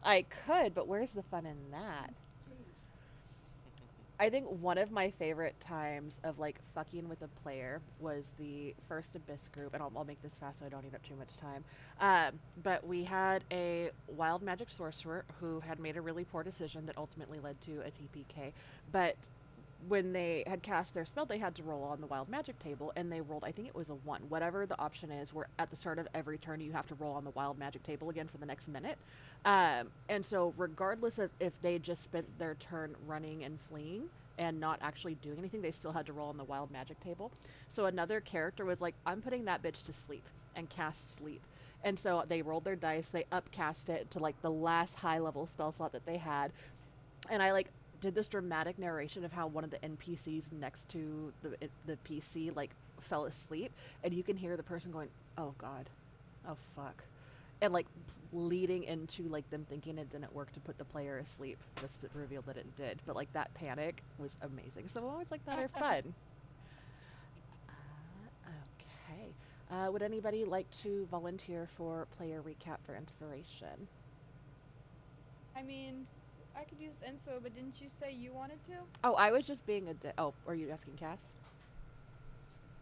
I could, but where's the fun in that? I think one of my favorite times of like fucking with a player was the first Abyss group, and I'll make this fast so I don't eat up too much time. But we had a wild magic sorcerer who had made a really poor decision that ultimately led to a TPK. But when they had cast their spell, they had to roll on the wild magic table, and they rolled, I think it was a 1. Whatever the option is, where at the start of every turn, you have to roll on the wild magic table again for the next minute. And so, regardless of if they just spent their turn running and fleeing and not actually doing anything, they still had to roll on the wild magic table. So, another character was like, I'm putting that bitch to sleep and cast sleep. And so they rolled their dice, they upcast it to like the last high level spell slot that they had, and I like did this dramatic narration of how one of the NPCs next to the PC like fell asleep, and you can hear the person going, "Oh God, oh fuck," and like leading into like them thinking it didn't work to put the player asleep, just to reveal that it did. But like that panic was amazing. So moments like that are fun. Okay. Would anybody like to volunteer for player recap for inspiration? I mean, I could use inspo, but didn't you say you wanted to? Oh, I was just being a oh, are you asking Cass?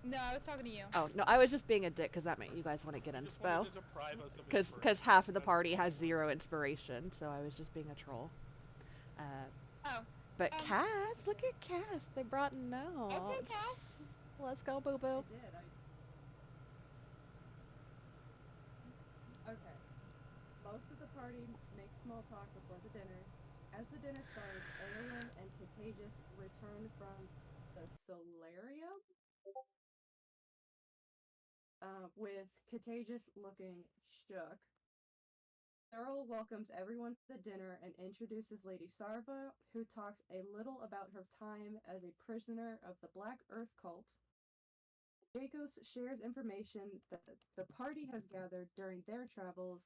No, I was talking to you. Oh no, I was just being a dick because that meant you guys want to get He just wanted inspo. to deprive us of Because inspiration. half of the That's party all has it was. 0 inspiration, so I was just being a troll. Uh, Oh, but um, Cass, look at Cass. They brought okay, Cass. notes. Let's go, boo I boo. did. Okay. Most of the party makes small talk before the dinner. As the dinner starts, Aelin and Contagious return from the solarium, with Contagious looking shook. Earl welcomes everyone to the dinner and introduces Lady Sarva, who talks a little about her time as a prisoner of the Black Earth cult. Jacos shares information that the party has gathered during their travels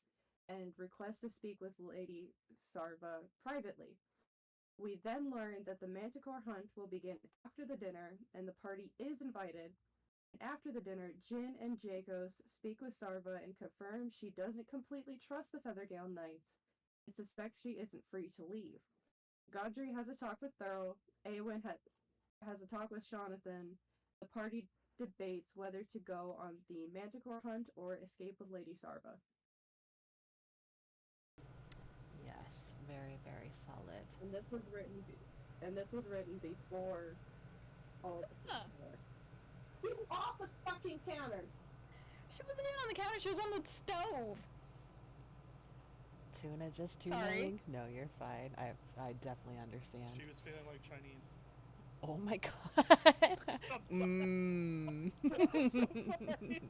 and requests to speak with Lady Sarva privately. We then learn that the Manticore hunt will begin after the dinner, and the party is invited. After the dinner, Jin and Jacos speak with Sarva and confirm she doesn't completely trust the Feathergale Knights and suspects she isn't free to leave. Godry has a talk with Thurl. Eowyn has a talk with Jonathan. The party debates whether to go on the Manticore hunt or escape with Lady Sarva. Yes, very, very solid. And this was written, and this was written before all the Huh. people were. Get off the fucking counter! She wasn't even on the counter. She was on the stove. Tuna just Sorry. tuning? No, you're fine. I definitely understand. She was feeling like Chinese. Oh my god. I'm sorry. Mmm. I'm so sorry.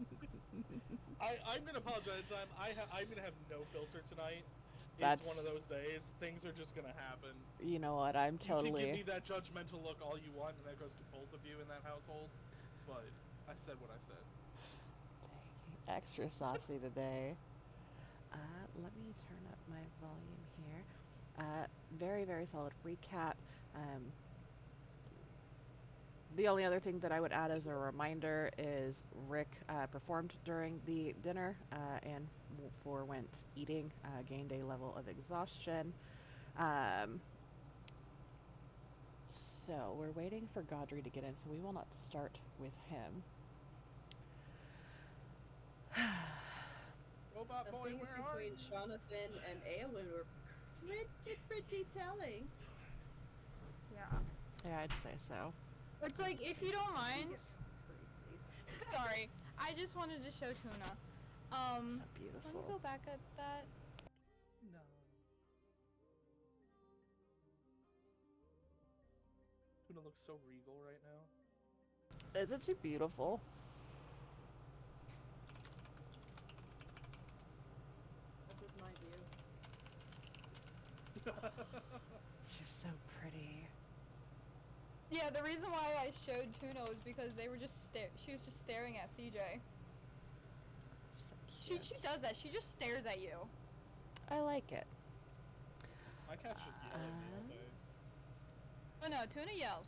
I'm gonna apologize. I'm gonna have no filter tonight. It's That's, one of those days. Things are just gonna happen. you know what, I'm You can give totally me that judgmental look all you want, and that goes to both of you in that household. But I said what I said. extra saucy today. Let me turn up my volume here. Very, very solid recap. Um, the only other thing that I would add as a reminder is Rick performed during the dinner and forewent eating, gained a level of exhaustion. Um, so we're waiting for Godry to get in, so we will not start with him. Robot The boy, things where are between you? Jonathan and Eowyn were pretty telling. Yeah. Yeah, I'd say so. It's like, if you don't mind. Get off the screen, please. Sorry. I just wanted to show Tuna. So Let me beautiful. go back at that. No. Tuna looks so regal right now. Isn't she beautiful? That's just my view. She's so pretty. Yeah, the reason why I showed Tuna was because they were just she was just staring at CJ. She's so She cute. she does that. She just stares at you. I like it. My cats just yell at me all Uh, day. Oh no, Tuna yells.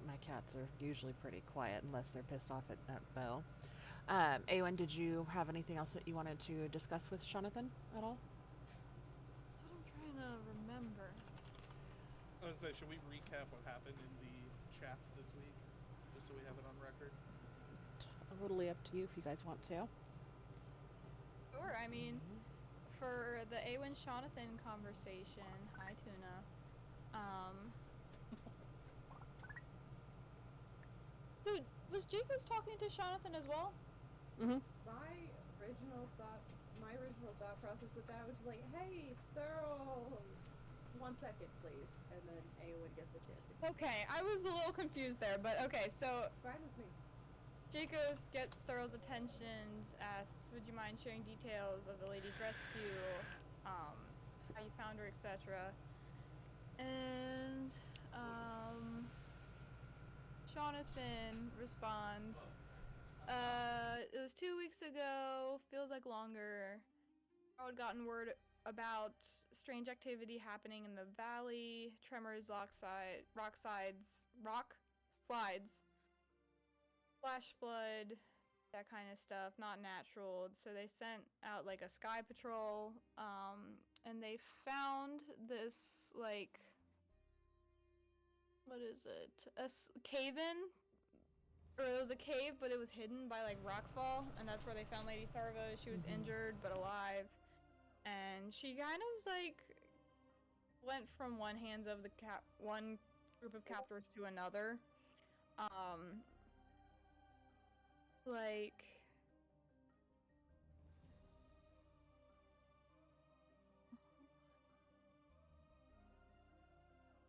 my cats are usually pretty quiet unless they're pissed off at Bo. Awen, did you have anything else that you wanted to discuss with Jonathan at all? I was gonna say, should we recap what happened in the chats this week, just so we have it on record? Totally up to you if you guys want to. Sure, I mean, for the Awen Jonathan conversation, hi Tuna. So was Jacobs talking to Jonathan as well? Mm-hmm. My original thought process with that was like, hey, Thurl, 1 second, please, and then Awen gets the chance to. Okay, I was a little confused there, but okay, so Fine with me. Jacobs gets Thurl's attention, asks, would you mind sharing details of the lady's rescue, how you found her, etc. And, Jonathan responds, it was 2 weeks ago, feels like longer. I had gotten word about strange activity happening in the valley, tremors, rock slides, flash flood, that kind of stuff, not natural. So they sent out like a sky patrol, and they found this like, what is it? Cave-in? Or it was a cave, but it was hidden by like rockfall, and that's where they found Lady Sarva. She was injured but alive, and she kind of like went from one hands of the one group of captors to another. Like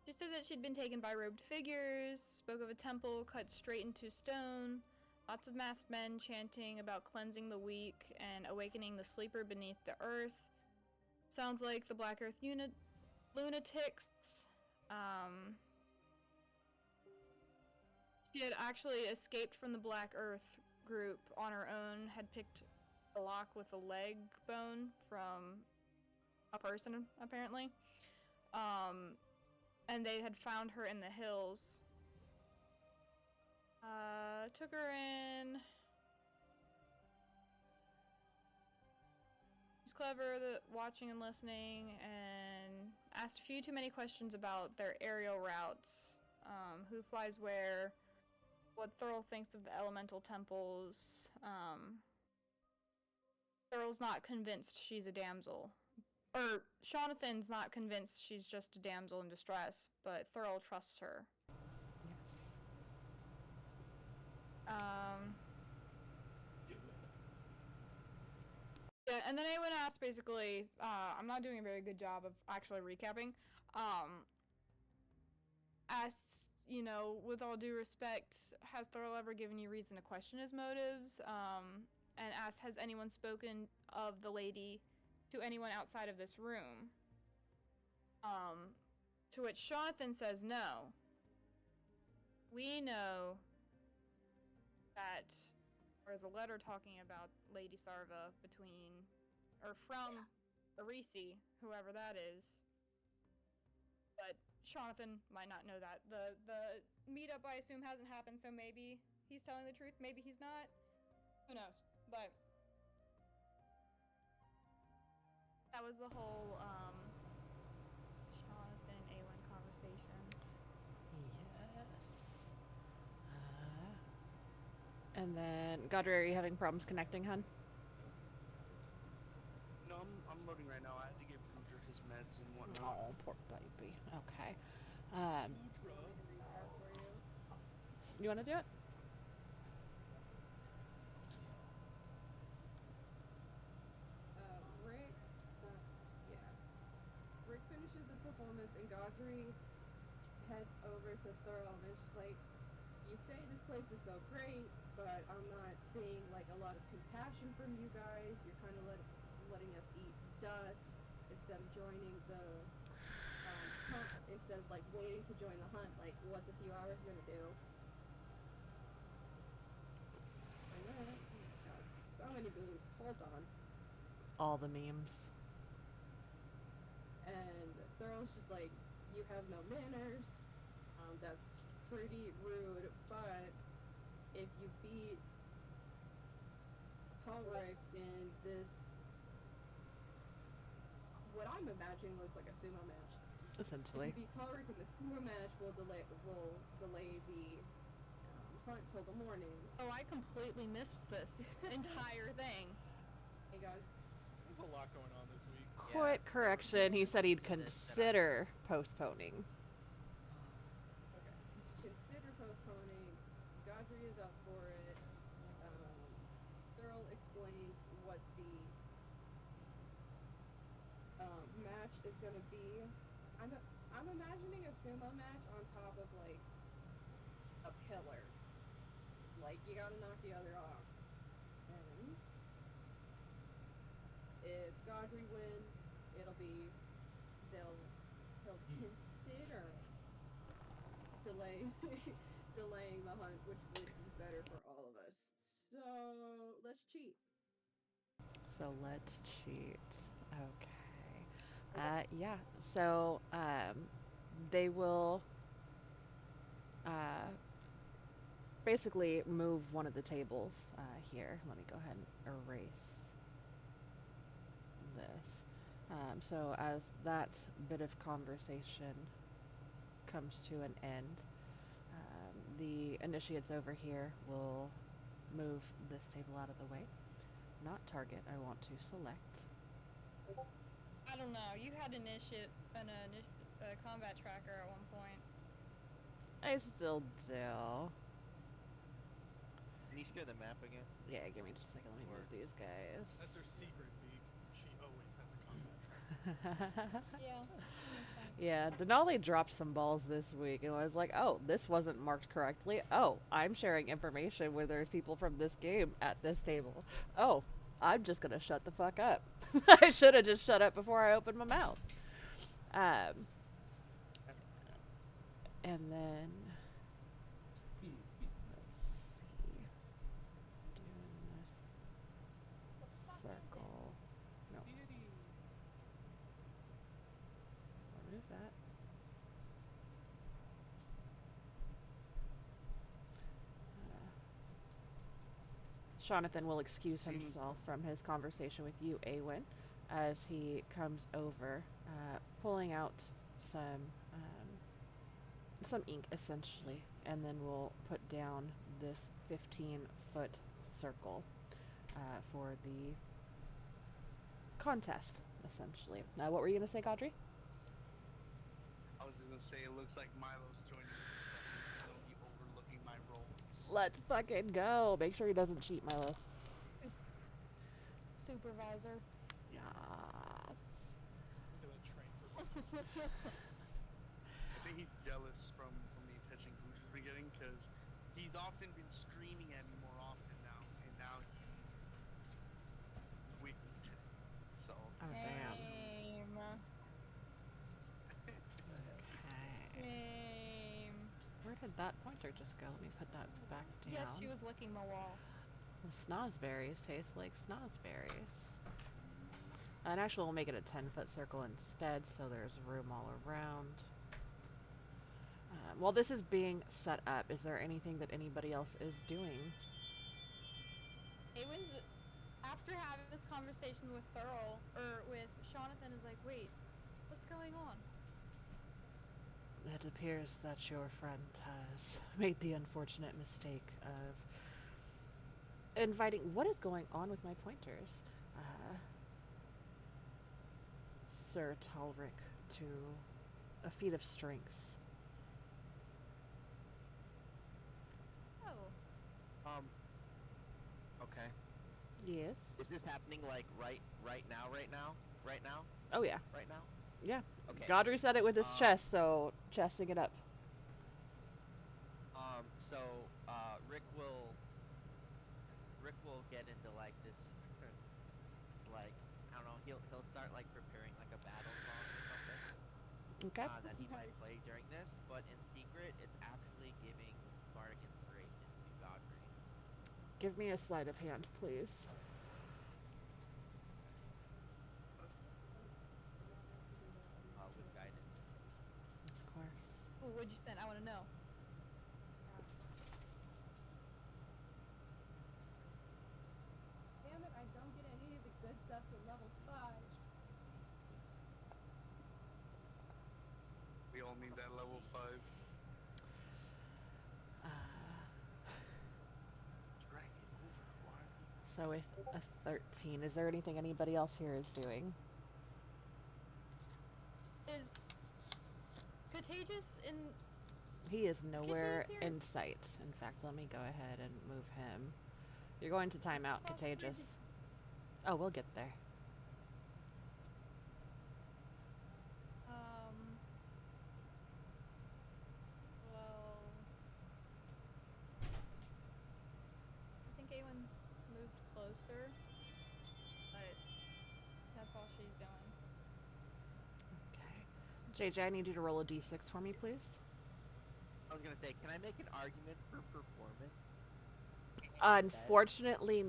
she said that she'd been taken by robed figures, spoke of a temple cut straight into stone, lots of masked men chanting about cleansing the weak and awakening the sleeper beneath the earth. Sounds like the Black Earth lunatics. She had actually escaped from the Black Earth group on her own, had picked a lock with a leg bone from a person, apparently. And they had found her in the hills. Took her in. She's clever, watching and listening, and asked a few too many questions about their aerial routes. Who flies where, what Thurl thinks of the elemental temples. Thurl's not convinced she's a damsel. Or, Jonathan's not convinced she's just a damsel in distress, but Thurl trusts her. Yeah, and then Awen asked basically, I'm not doing a very good job of actually recapping, asked, you know, with all due respect, has Thurl ever given you reason to question his motives? And asked, has anyone spoken of the lady to anyone outside of this room? To which Jonathan says no. We know that there's a letter talking about Lady Sarva from Arisi, whoever that is. But Jonathan might not know that. The meetup, I assume, hasn't happened, so maybe he's telling the truth, maybe he's not. Who knows? But that was the whole Jonathan Awen conversation. Yes. And then, Godry, are you having problems connecting, hun? No, I'm loading right now. I had to give Boudre his meds and whatnot. Oh, poor baby. Okay. You want to do it? Rick finishes the performance and Godry heads over to Thurl and is just like, you say this place is so great, but I'm not seeing like a lot of compassion from you guys. You're kind of letting us eat dust instead of joining the hunt, instead of like waiting to join the hunt. Like, what's a few hours gonna do? And then, God, so many boobs. Hold on. All the memes. And Thurl's just like, you have no manners. That's pretty rude, but if you beat Talric in this, what I'm imagining looks like a sumo match, If Essentially. you beat Talric in the sumo match, we'll delay the hunt till the morning. Oh, I completely missed this entire thing. Hey guys, There's a lot going on this week. Quick correction. He said he'd To this that consider postponing. okay. Consider postponing. Godfrey is up for it. Thurl explains what the match is gonna be. I'm imagining a sumo match on top of like a pillar. Like you gotta knock the other off. And if Godfrey wins, he'll consider delaying the hunt, which would be better for all of us. So let's cheat. So let's cheat. Okay. Yeah. So they will basically move one of the tables here. Let me go ahead and erase this. So as that bit of conversation comes to an end, the initiates over here will move this table out of the way. Not target. I want to select. I don't know. You had a combat tracker at one point. I still do. Can you share the map again? Yeah, give me just a second. Let me move these guys. That's her secret, Beak. She always has a combat track. Yeah, makes sense. Yeah, Denali dropped some balls this week, and I was like, oh, this wasn't marked correctly. Oh, I'm sharing information where there's people from this game at this table. Oh, I'm just gonna shut the fuck up. I should have just shut up before I opened my mouth. And then let's see. Doing this circle. No. What is that? Jonathan will excuse Seems- himself from his conversation with you, Awen, as he comes over, pulling out some ink, essentially, and then we'll put down this 15-foot circle for the contest, essentially. What were you going to say, Gaudry? I was gonna say it looks like Milo's joining the session, so he'll be overlooking my roles. Let's fucking go. Make sure he doesn't cheat, Milo. Supervisor. Yes. Look at that train for I think he's jealous from the attention Gucci's been getting, because he's often been screaming at me more often now, and now he's with me today. So Oh, damn. Same. Okay. Same. Where did that pointer just go? Let me put that back down. Yes, she was licking my wall. The snozberries taste like snozberries. And actually, we'll make it a 10-foot circle instead, so there's room all around. While this is being set up, is there anything that anybody else is doing? Awen's, after having this conversation with Thurl, or with Jonathan, is like, wait, what's going on? It appears that your friend has made the unfortunate mistake of inviting... What is going on with my pointers? Sir Talric to a feat of strength. Oh. Okay. Yes? Is this happening like right now? Oh, yeah. Right now? Yeah. Okay. Gaudry said it with his chest, so chesting it up. So Rick will get into like this like, I don't know, he'll start like preparing like a battle song or something. Okay. That he might Nice. play during this, but in secret it's actually giving bardic inspiration to Godfrey. Give me a sleight of hand, please. With guidance. Of course. Ooh, what'd you send? I want to know. Damn it, I don't get any of the good stuff to level 5. overwhelming that level 5. Uh, Drag it over. Why? so with a 13, is there anything anybody else here is doing? Is Contagious in? He is nowhere here? in sight. In fact, let me go ahead and move him. You're going to timeout, Well, Contagious. Oh, we'll get there. Well, I think Awen's moved closer, but that's all she's doing. Okay. JJ, I need you to roll a d6 for me, please. I was gonna say, can I make an argument for performance? Unfortunately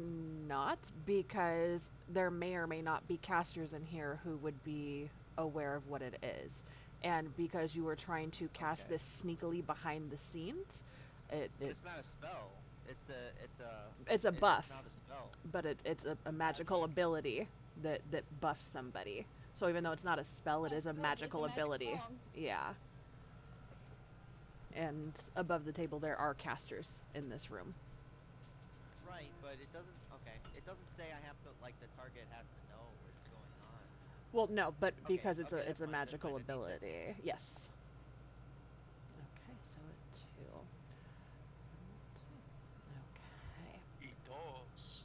not, because there may or may not be casters in here who would be aware of what it is. And because you were trying to cast Okay. this sneakily behind the scenes, It's not a spell. It's a buff. It's not a spell. but it's a magical Magic. ability that buffs somebody. So even though it's not a spell, it is a It's magical magic ability. song. Yeah. And above the table there are casters in this room. Right, but it doesn't. Okay, it doesn't say I have to. Like the target has to know what's going on. Well, no, but Okay, because it's okay, a that's fine, that's magical fine, I need that. ability. Yes. Okay, so a 2. Okay. He does.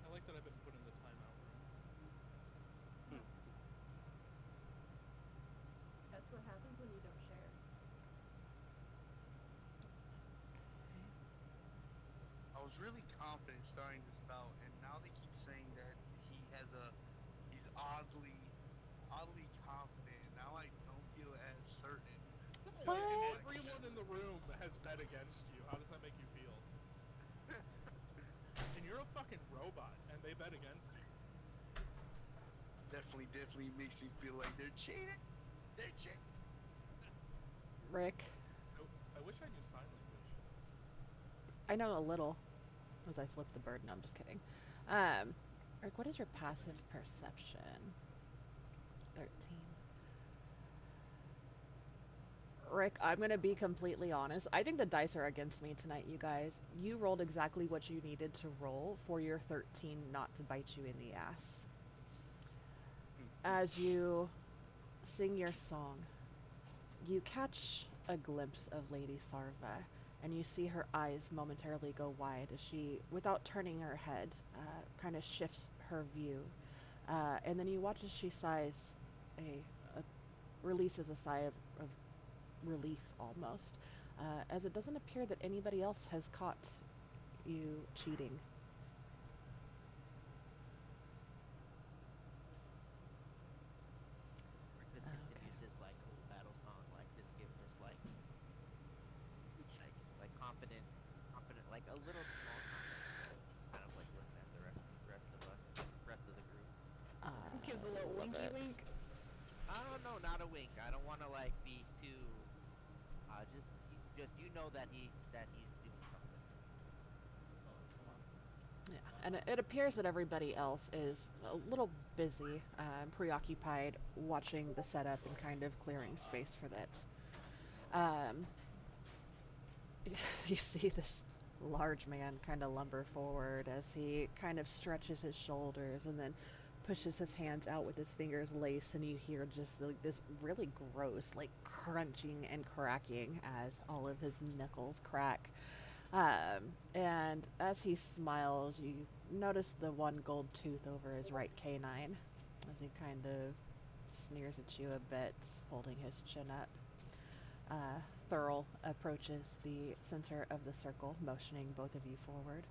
I like that I've been put in the timeout room. That's what happens when you don't share. I was really confident starting this bout, and now they keep saying that he's oddly confident. And now I don't feel as certain. What? And everyone in the room has bet against you. How does that make you feel? And you're a fucking robot, and they bet against you. Definitely makes me feel like they're cheating. They're cheating. Rick, I wish I knew sign language. I know a little. As I flip the bird. No, I'm just kidding. Rick, what is your passive perception? 13. Rick, I'm going to be completely honest. I think the dice are against me tonight, you guys. You rolled exactly what you needed to roll for your 13 not to bite you in the ass. As you sing your song, you catch a glimpse of Lady Sarva, and you see her eyes momentarily go wide as she, without turning her head, kind of shifts her view. And then you watch as she sighs, releases a sigh of relief almost, as it doesn't appear that anybody else has caught you cheating. This continues his like whole battle song, like just give this like confident, like a little small confidence, kind of like looking at the rest of the group. Gives a little Love winky it. wink. I don't know, not a wink. I don't want to like be too. Just you know that he's doing something. Yeah, and it appears that everybody else is a little busy, preoccupied watching the setup and kind of clearing space for that. You see this large man kind of lumber forward as he kind of stretches his shoulders and then pushes his hands out with his fingers laced, and you hear just like this really gross like crunching and cracking as all of his knuckles crack. And as he smiles, you notice the one gold tooth over his right canine as he kind of sneers at you a bit, holding his chin up. Thurl approaches the center of the circle, motioning both of you forward.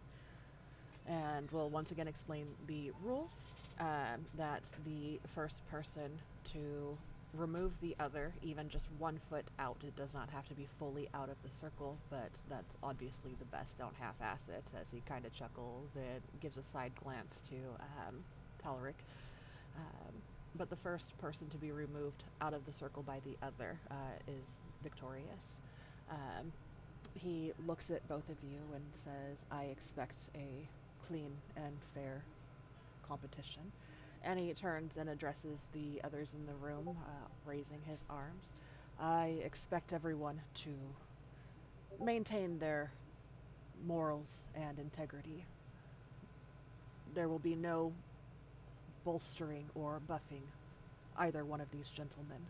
And we'll once again explain the rules, that the first person to remove the other, even just 1 foot out, it does not have to be fully out of the circle, but that's obviously the best, don't half-ass it, as he kind of chuckles and gives a side glance to Talric. But the first person to be removed out of the circle by the other is victorious. He looks at both of you and says, I expect a clean and fair competition. And he turns and addresses the others in the room, raising his arms. I expect everyone to maintain their morals and integrity. There will be no bolstering or buffing either one of these gentlemen.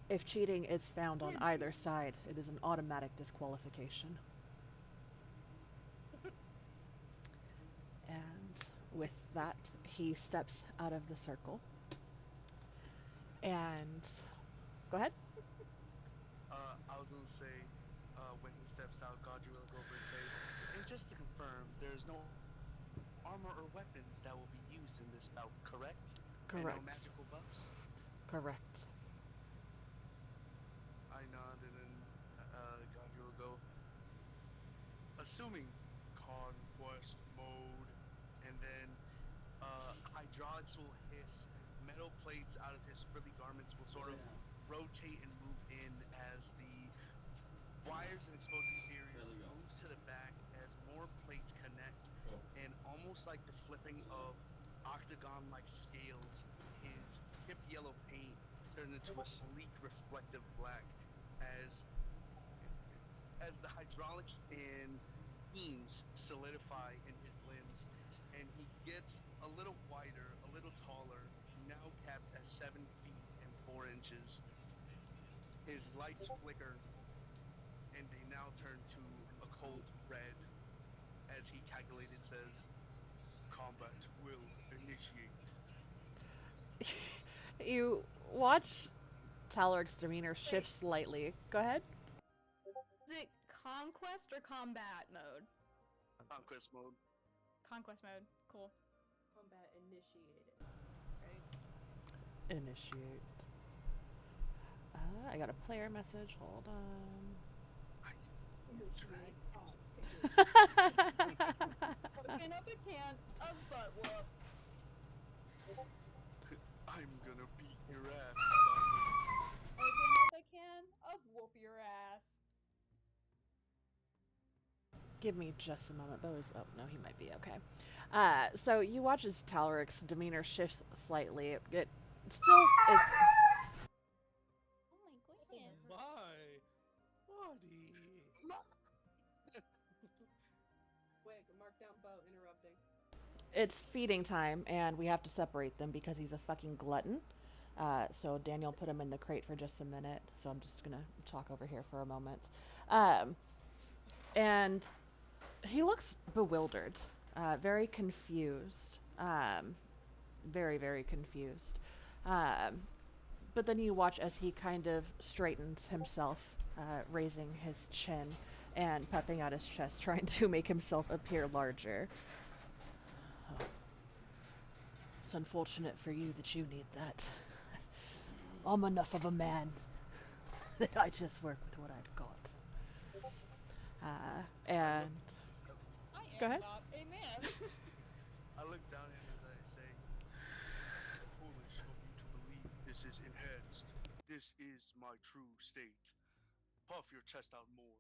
If cheating is found on either side, it is an automatic disqualification. And with that, he steps out of the circle. And go ahead. I was gonna say, when he steps out, Godry will go over and say, and just to confirm, there's no armor or weapons that will be used in this bout, correct? Correct. And no magical buffs? Correct. I nod, and then Godry will go, assuming conquest mode, and then hydraulics will hiss, metal plates out of his frilly garments will sort of rotate and move in as the wires and exposed exterior moves to the back as more plates connect, and almost like the flipping of octagon-like scales, his hip yellow paint turns into a sleek, reflective black as the hydraulics and beams solidify in his limbs, and he gets a little wider, a little taller, now capped at 7 feet and 4 inches. His lights flicker, and they now turn to a cold red as he calculated says, "Combat will initiate." You watch Taloric's demeanor shift slightly. Go ahead. Is it conquest or combat mode? Conquest mode. Conquest mode. Cool. Combat initiated. Initiate. I got a player message. Hold on. Open up a can of butt whoop. I'm gonna beat your ass, Open up a can of whoop your ass. Give me just a moment. Bo's. Oh, no, he might be okay. So you watch as Taloric's demeanor shifts slightly. It still is. Oh my goodness. My body. Wait, mark down Bo interrupting. It's feeding time, and we have to separate them because he's a fucking glutton. So Daniel put him in the crate for just a minute. So I'm just gonna talk over here for a moment. And he looks bewildered, very confused, very, very confused. But then you watch as he kind of straightens himself, raising his chin and puffing out his chest, trying to make himself appear larger. Oh. It's unfortunate for you that you need that. I'm enough of a man that I just work with what I've got. And I am Go ahead. not a man. I look down at him as I say, foolish of you to believe this is enhanced. This is my true state. Puff your chest out more.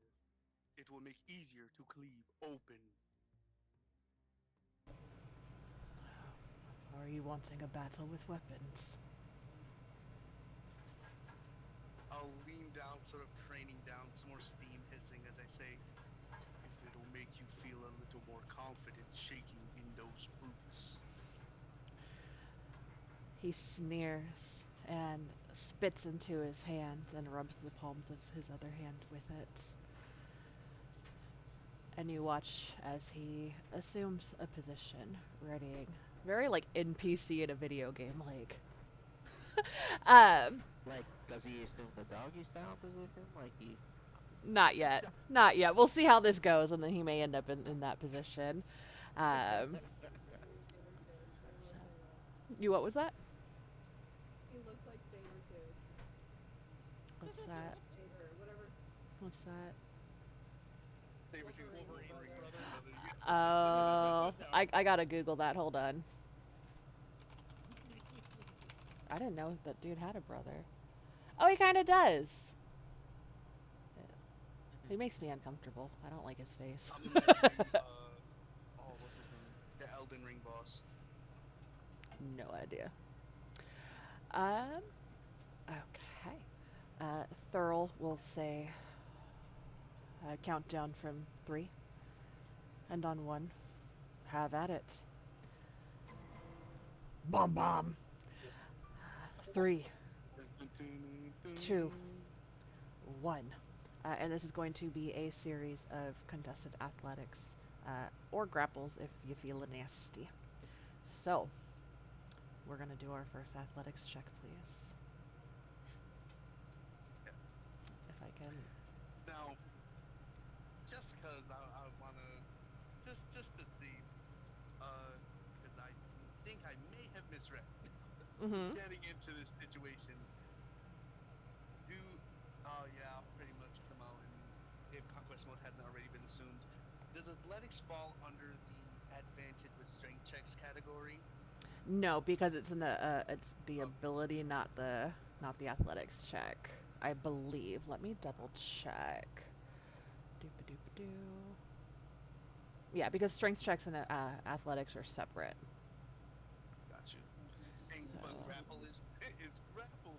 It will make easier to cleave open. are you wanting a battle with weapons? I'll lean down, sort of craning down, some more steam hissing as I say, if it'll make you feel a little more confident shaking in those boots. He sneers and spits into his hands and rubs the palms of his other hand with it. And you watch as he assumes a position, readying. Very like NPC in a video game, like. Like, does he assume the doggy style position? Like he... Not yet. Not yet. We'll see how this goes, and then he may end up in that position. You, what was that? He looks like Sabretooth. What's that? Or whatever. What's that? Sabretooth Wolverine's brother. Oh, I gotta Google that. Hold on. I didn't know that dude had a brother. Oh, he kind of does. He makes me uncomfortable. I don't like his face. I'm imagining, what's his name? The Elden Ring boss? No idea. Okay. Thurl will say, countdown from 3. And on 1, have at it. Bomb bomb. 3, 2, 1. And this is going to be a series of contested athletics or grapples if you feel nasty. So, we're going to do our first athletics check, please. If I can. Now, just because I want to, just to see, because I think I may have misread. Mm-hmm. Getting into this situation, I'll pretty much come out, and if conquest mode hasn't already been assumed, does athletics fall under the advantage with strength checks category? No, because it's it's the ability, not the athletics check. I believe. Let me double check. Doop-a-doop-a-doo. Yeah, because strength checks and athletics are separate. Got you. And So- but grapple is grapple.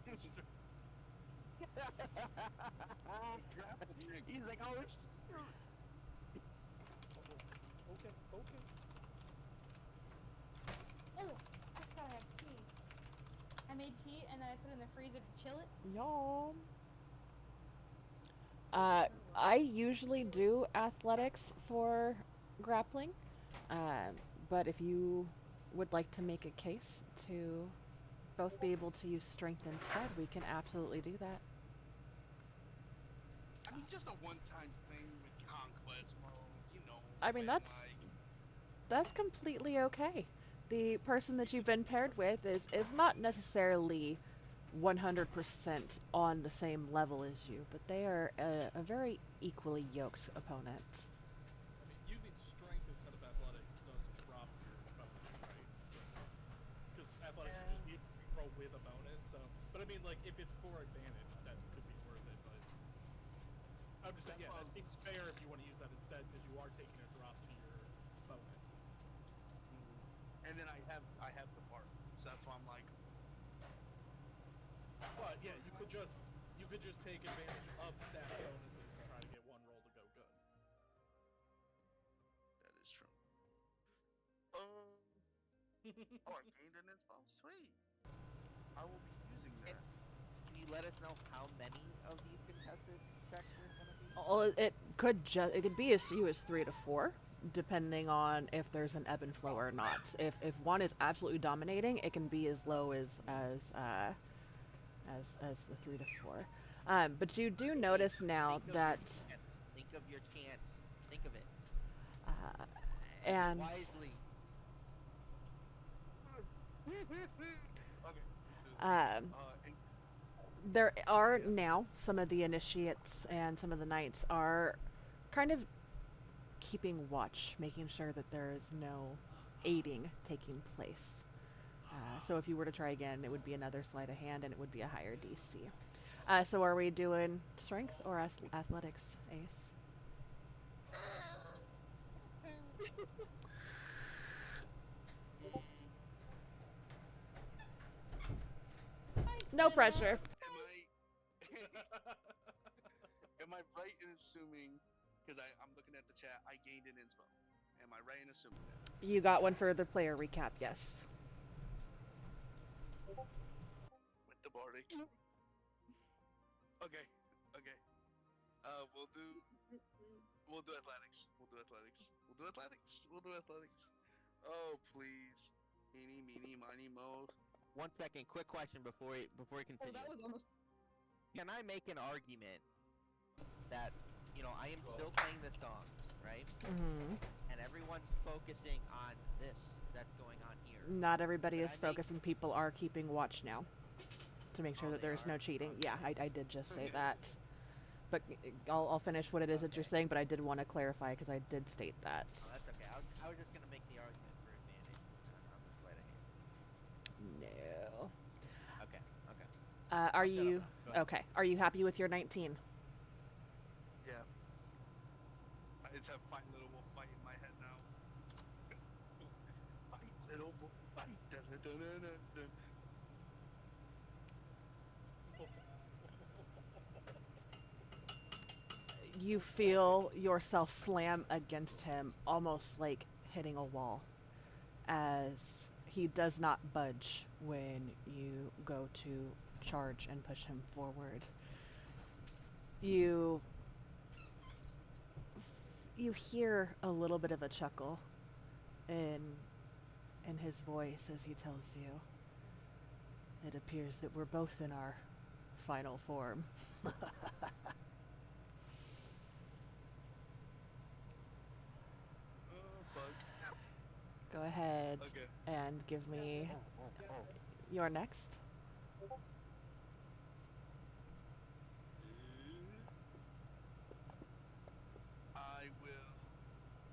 He's like, oh shoot. Okay. Oh, I thought I had tea. I made tea and then I put it in the freezer to chill it. Yum. I usually do athletics for grappling, but if you would like to make a case to both be able to use strength instead, we can absolutely do that. I mean, just a one-time thing with conquest mode, you know. I mean, when, that's completely okay. The person that you've been paired with is not necessarily 100% on the same level as you, but they are a very equally yoked opponent. I mean, using strength instead of athletics does drop your bonus, right? Because athletics you just need to roll with a bonus. So, but I mean, like if it's for advantage, that could be worth it. But I'm just saying, yeah, that seems fair if you want to use that instead, because you are taking a drop to your bonus. and then I have the part, so that's why I'm like, But yeah, you could just take advantage of stat bonuses and try to get one roll to go good. that is true. Oh, I gained an inspo. Sweet. I will be using that. Can you let us know how many of these contested checks there's gonna be? Well, it could be as few as 3 to 4, depending on if there's an ebb and flow or not. If one is absolutely dominating, it can be as low as the 3 to 4. But you do notice now that Think of your chance. Think of it. and Wisely. Okay. um, And there are now some of the initiates and some of the knights are kind of keeping watch, making sure that there is no aiding taking place. So if you were to try again, it would be another sleight of hand, and it would be a higher DC. So are we doing strength or athletics, Ace? No pressure. Am I right in assuming? Because I'm looking at the chat. I gained an inspo. Am I right in assuming that? You got one for the player recap, yes. With the bardic. Okay. We'll do athletics. We'll do athletics. Oh please. Eeny, meeny, miny, moe. 1 second. Quick question before we Oh, continue. that was almost. Can I make an argument that, I am still playing this song, right? Mm-hmm. And everyone's focusing on this that's going on here. Not everybody Could is I make- focusing. People are keeping watch now to make sure Oh, that they there's are? no cheating. Okay. Yeah, I did just say that. But I'll finish what it is that you're Okay. saying, but I did want to clarify because I did state that. Oh, that's okay. I was just gonna make the argument for advantage on the sleight of hand. No. Okay. Are I'll shut up you now. Go ahead. okay? Are you happy with your 19? Yeah. I just have fight little wolf fight in my head now. Dun-dun-dun-dun-dun. You feel yourself slam against him, almost like hitting a wall, as he does not budge when you go to charge and push him forward. You hear a little bit of a chuckle in his voice as he tells you, "It appears that we're both in our final form." Oh, fuck. Go ahead Okay. and give me your next. I will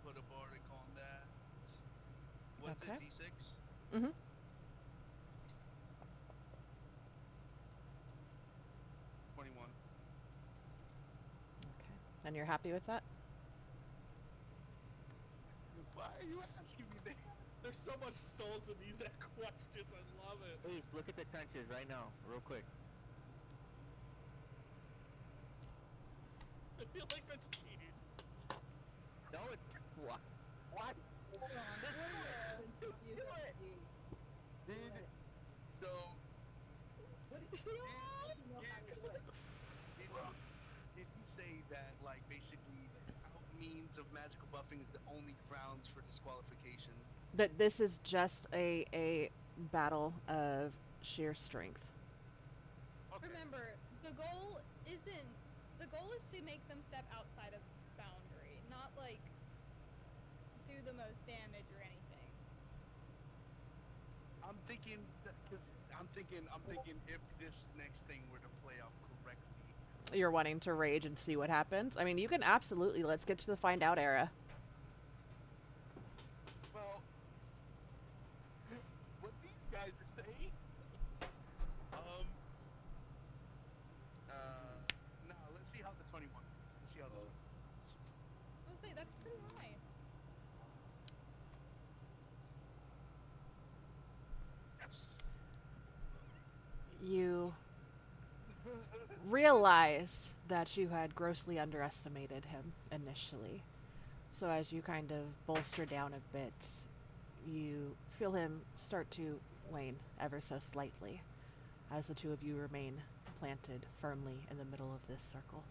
put a bardic on that. What's Okay. it, D6? Mm-hmm. 21. Okay. And you're happy with that? Why are you asking me that? There's so much soul to these questions. I love it. Please look at the trenches right now, real quick. I feel like that's cheating. No, it's what? What? Dude, So, What did did you say that, like, basically, out means of magical buffing is the only grounds for disqualification? That this is just a battle of sheer strength. Okay. Remember, the goal is to make them step outside of boundary, not like do the most damage or anything. I'm thinking if this next thing were to play out correctly. You're wanting to rage and see what happens? I mean, you can absolutely. Let's get to the find out era. Well, what these guys are saying. Nah, let's see how the 21 goes. Let's see how the I'll say that's pretty high. Yes. You realize that you had grossly underestimated him initially. So as you kind of bolster down a bit, you feel him start to wane ever so slightly as the two of you remain planted firmly in the middle of this circle.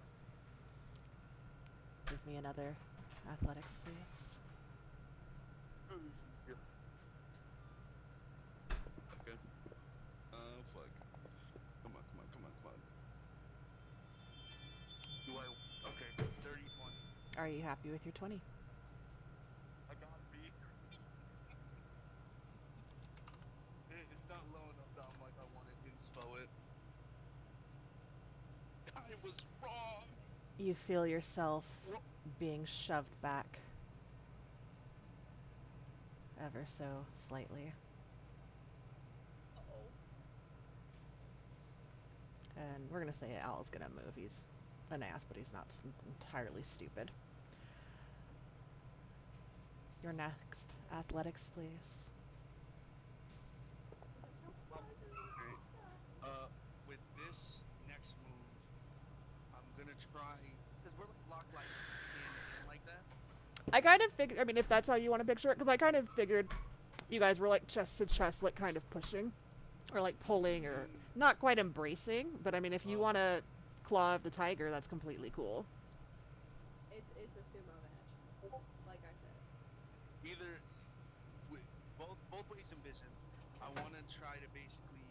Give me another athletics, please. Okay. Fuck. Come on. Do I? Okay. 30, 20. Are you happy with your 20? I gotta be. It's not low enough that I'm like I want to inspo it. I was wrong. You feel yourself being shoved back ever so slightly. Uh-oh. And we're gonna say Al's gonna move. He's an ass, but he's not entirely stupid. Your next athletics, please. With this next move, I'm gonna try because we're like locked like hand in hand like that. I kind of figured. I mean, if that's how you want to picture it, because I kind of figured you guys were like chest to chest, like kind of pushing, or like pulling, or not quite embracing. But I mean, if you want to claw of the tiger, that's completely cool. It's a sumo match, like I said. Either both ways envision. I want to try to basically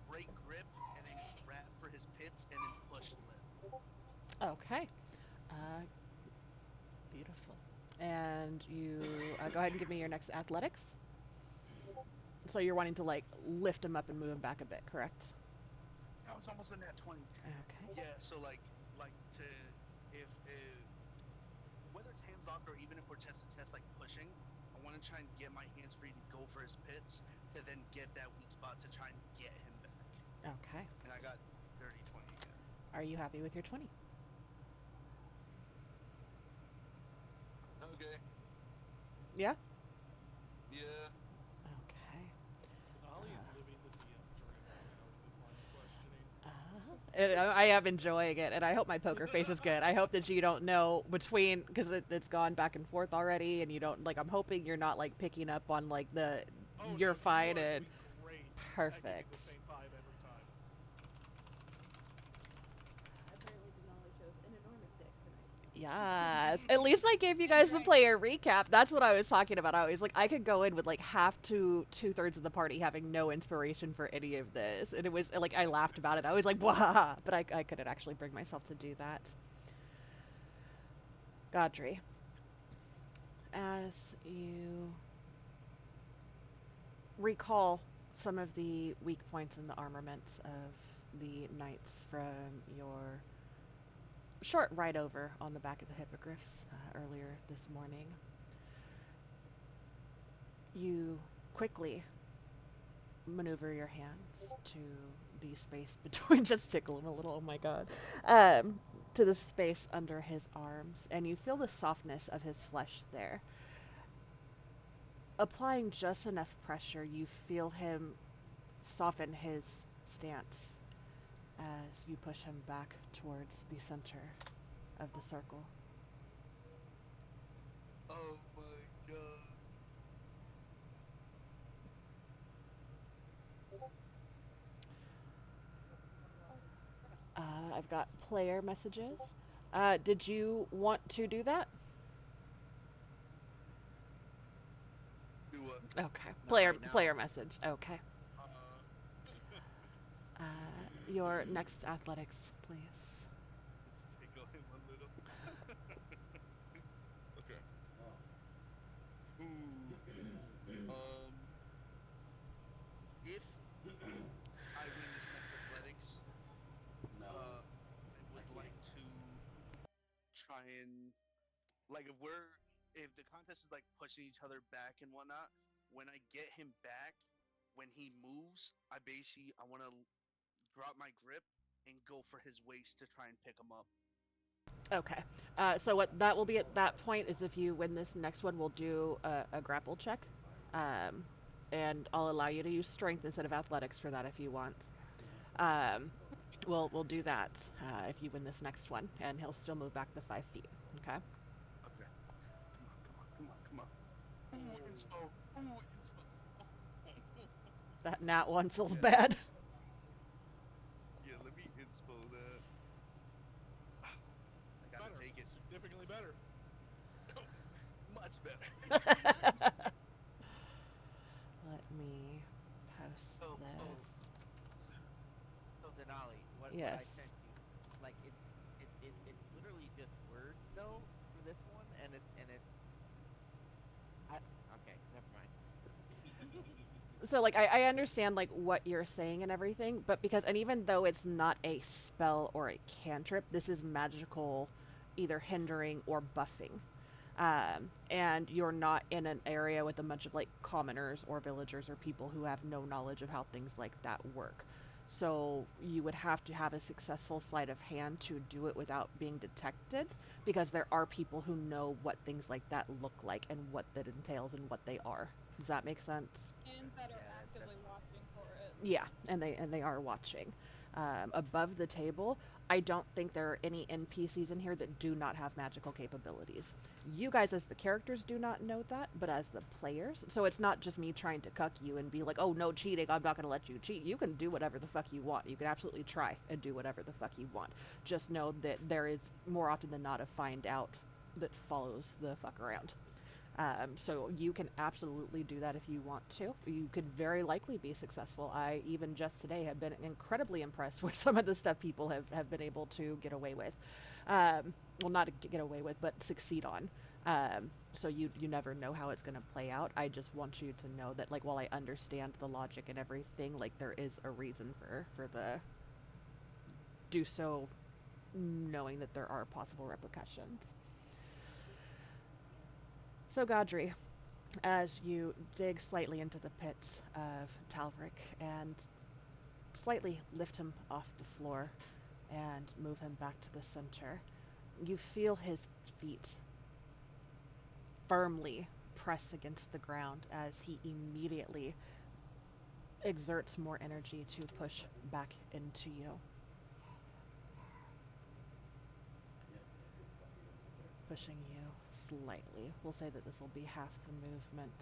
break grip and then grab for his pits and then push lift. Okay. Beautiful. And you go ahead and give me your next athletics. So you're wanting to like lift him up and move him back a bit, correct? I was almost in that 20. Okay. Yeah, so like to if whether it's hands locked or even if we're chest to chest like pushing, I want to try and get my hands free to go for his pits to then get that weak spot to try and get him back. Okay. And I got 30, 20 again. Are you happy with your 20? Okay. Yeah? Yeah. Okay. I am enjoying it, and I hope my poker face is good. I hope that you don't know between, because it's gone back and forth already, and you don't, like, I'm hoping you're not, like, picking up on, like, Oh, you're no, fine you are and doing great at getting perfect. the same 5 every time. Apparently Denali chose an enormous dick tonight. Yes. At least I gave you guys the player recap. That's what I was talking about. I was like, I could go in with like half to 2/3 of the party having no inspiration for any of this. And it was like, I laughed about it. I was like, blah. But I couldn't actually bring myself to do that. Godry, as you recall some of the weak points in the armaments of the knights from your short ride over on the back of the hippogriffs earlier this morning, you quickly maneuver your hands to the space between, just tickle him a little, oh my god, to the space under his arms, and you feel the softness of his flesh there. Applying just enough pressure, you feel him soften his stance as you push him back towards the center of the circle. Oh my god. I've got player messages. Did you want to do that? Do what? Okay. Not Player right now. player message. Okay. Uh, Your next athletics, please. Let's tickle him a little. Okay. Ooh. If I win this next athletics, I would like to try and, like, if the contest is like pushing each other back and whatnot, when I get him back, when he moves, I want to drop my grip and go for his waist to try and pick him up. Okay. So what that will be at that point is, if you win this next one, we'll do a grapple check. And I'll allow you to use strength instead of athletics for that if you want. We'll do that if you win this next one, and he'll still move back the 5 feet. Okay. Okay. Come on. Ooh, inspo. That nat one feels Yeah. bad. Yeah, let me inspo that. I gotta better. take it. Significantly better. Much better. Let me post So- this. So Denali, what I Yes. sent you, like it's literally just words though for this one, and it's okay, never mind. So like I understand like what you're saying and everything, but and even though it's not a spell or a cantrip, this is magical, either hindering or buffing. And you're not in an area with a bunch of like commoners or villagers or people who have no knowledge of how things like that work. So you would have to have a successful sleight of hand to do it without being detected, because there are people who know what things like that look like and what that entails and what they are. Does that make sense? And that are Yeah, actively watching for it. Yeah, and they are watching. Above the table, I don't think there are any NPCs in here that do not have magical capabilities. You guys as the characters do not know that, but as the players, so it's not just me trying to cuck you and be like, oh, no cheating, I'm not going to let you cheat. You can do whatever the fuck you want. You can absolutely try and do whatever the fuck you want. Just know that there is, more often than not, a find out that follows the fuck around. So you can absolutely do that if you want to. You could very likely be successful. I, even just today, have been incredibly impressed with some of the stuff people have been able to get away with. Well, not get away with, but succeed on. So you never know how it's going to play out. I just want you to know that, like, while I understand the logic and everything, like, there is a reason for the do so, knowing that there are possible repercussions. So Godry, as you dig slightly into the pits of Talvrik and slightly lift him off the floor and move him back to the center, you feel his feet firmly press against the ground as he immediately exerts more energy to push back into you. pushing you slightly. We'll say that this will be half the movement.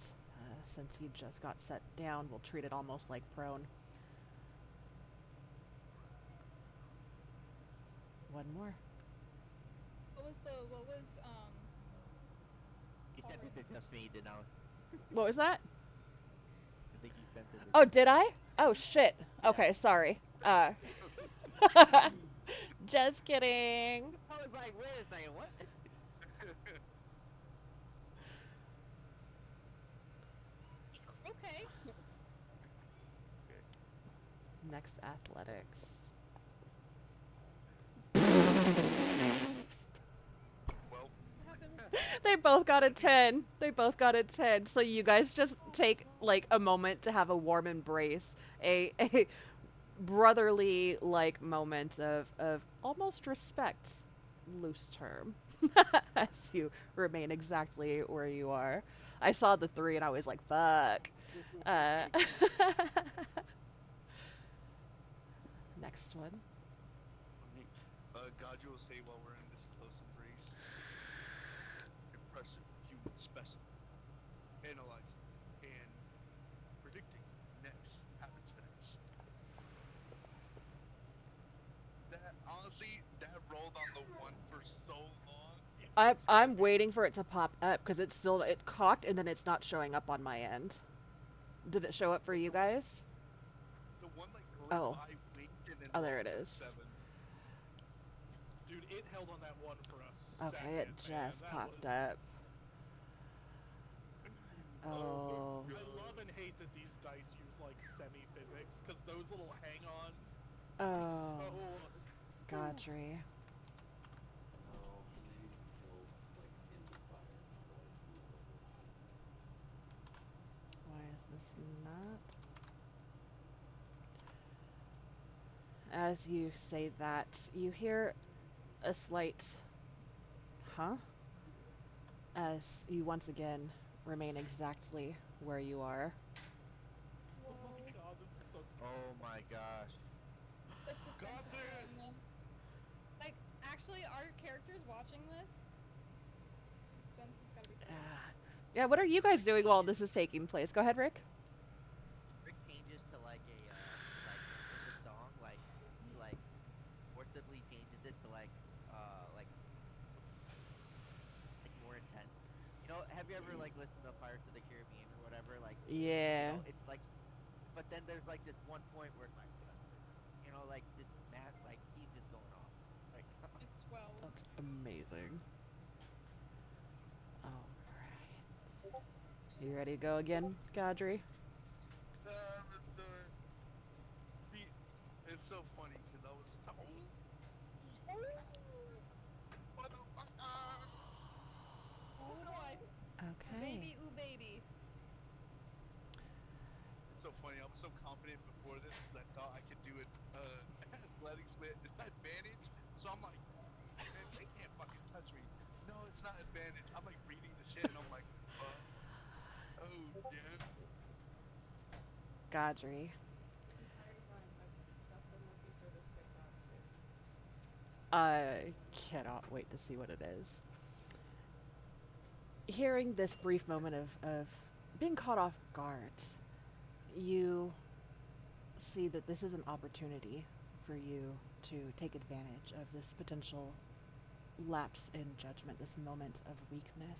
Since he just got set down, we'll treat it almost like prone. One more. What was You said Alright. it's just me, Denali. What was that? I think you spent it. Oh, did I? Oh, shit. Yeah. Okay, sorry. Just kidding. I was like, wait a second, what? Okay. Next, athletics. Well, What happened? They both got a 10. They both got a 10. So you guys just take like a moment to have a warm embrace, a brotherly like moment of almost respect, loose term, as you remain exactly where you are. I saw the 3 and I was like, fuck. Next one. Gaji will say while we're in this close embrace. Impressive human specimen. Analyzing and predicting next happenstance. That honestly, that rolled on the 1 for so long. I'm waiting for it to pop up because it cocked and then it's not showing up on my end. Did it show up for you guys? The one like Oh. I winked and then Oh, there it rolled is. 7. Dude, it held on that one for us. Okay, it just popped up. Oh. I love and hate that these dice use like semi-physics because those little hang-ons are Oh. so. Godry. Why is this not? As you say that, you hear a slight huh? As you once again remain exactly where you are. Oh my god, this is so scary. Oh my gosh. The suspense Got is killing this! me. Like, actually, are characters watching this? Suspense is gonna be crazy. Yeah, what are you guys doing while this is taking place? Go ahead, Rick. Rick changes to like a like in the song, like he like forcibly changes it to like more intense. You know, have you ever like listened to Pirates of the Caribbean or whatever? Like Yeah. you know, it's like, but then there's like this one point where it's like, you know, like this Matt, like he's just going off. Like It swells. That's amazing. Alright. You ready to go again, Godry? Let's do it. See, it's so funny because I was. Motherfucker! Oh boy. Okay. Baby, ooh baby. It's so funny. I was so confident before this because I thought I could do it athletics with advantage. So I'm like, man, they can't fucking touch me. No, it's not advantage. I'm like reading the shit and I'm like, oh, damn. Godry. I cannot wait to see what it is. Hearing this brief moment of being caught off guard, you see that this is an opportunity for you to take advantage of this potential lapse in judgment, this moment of weakness.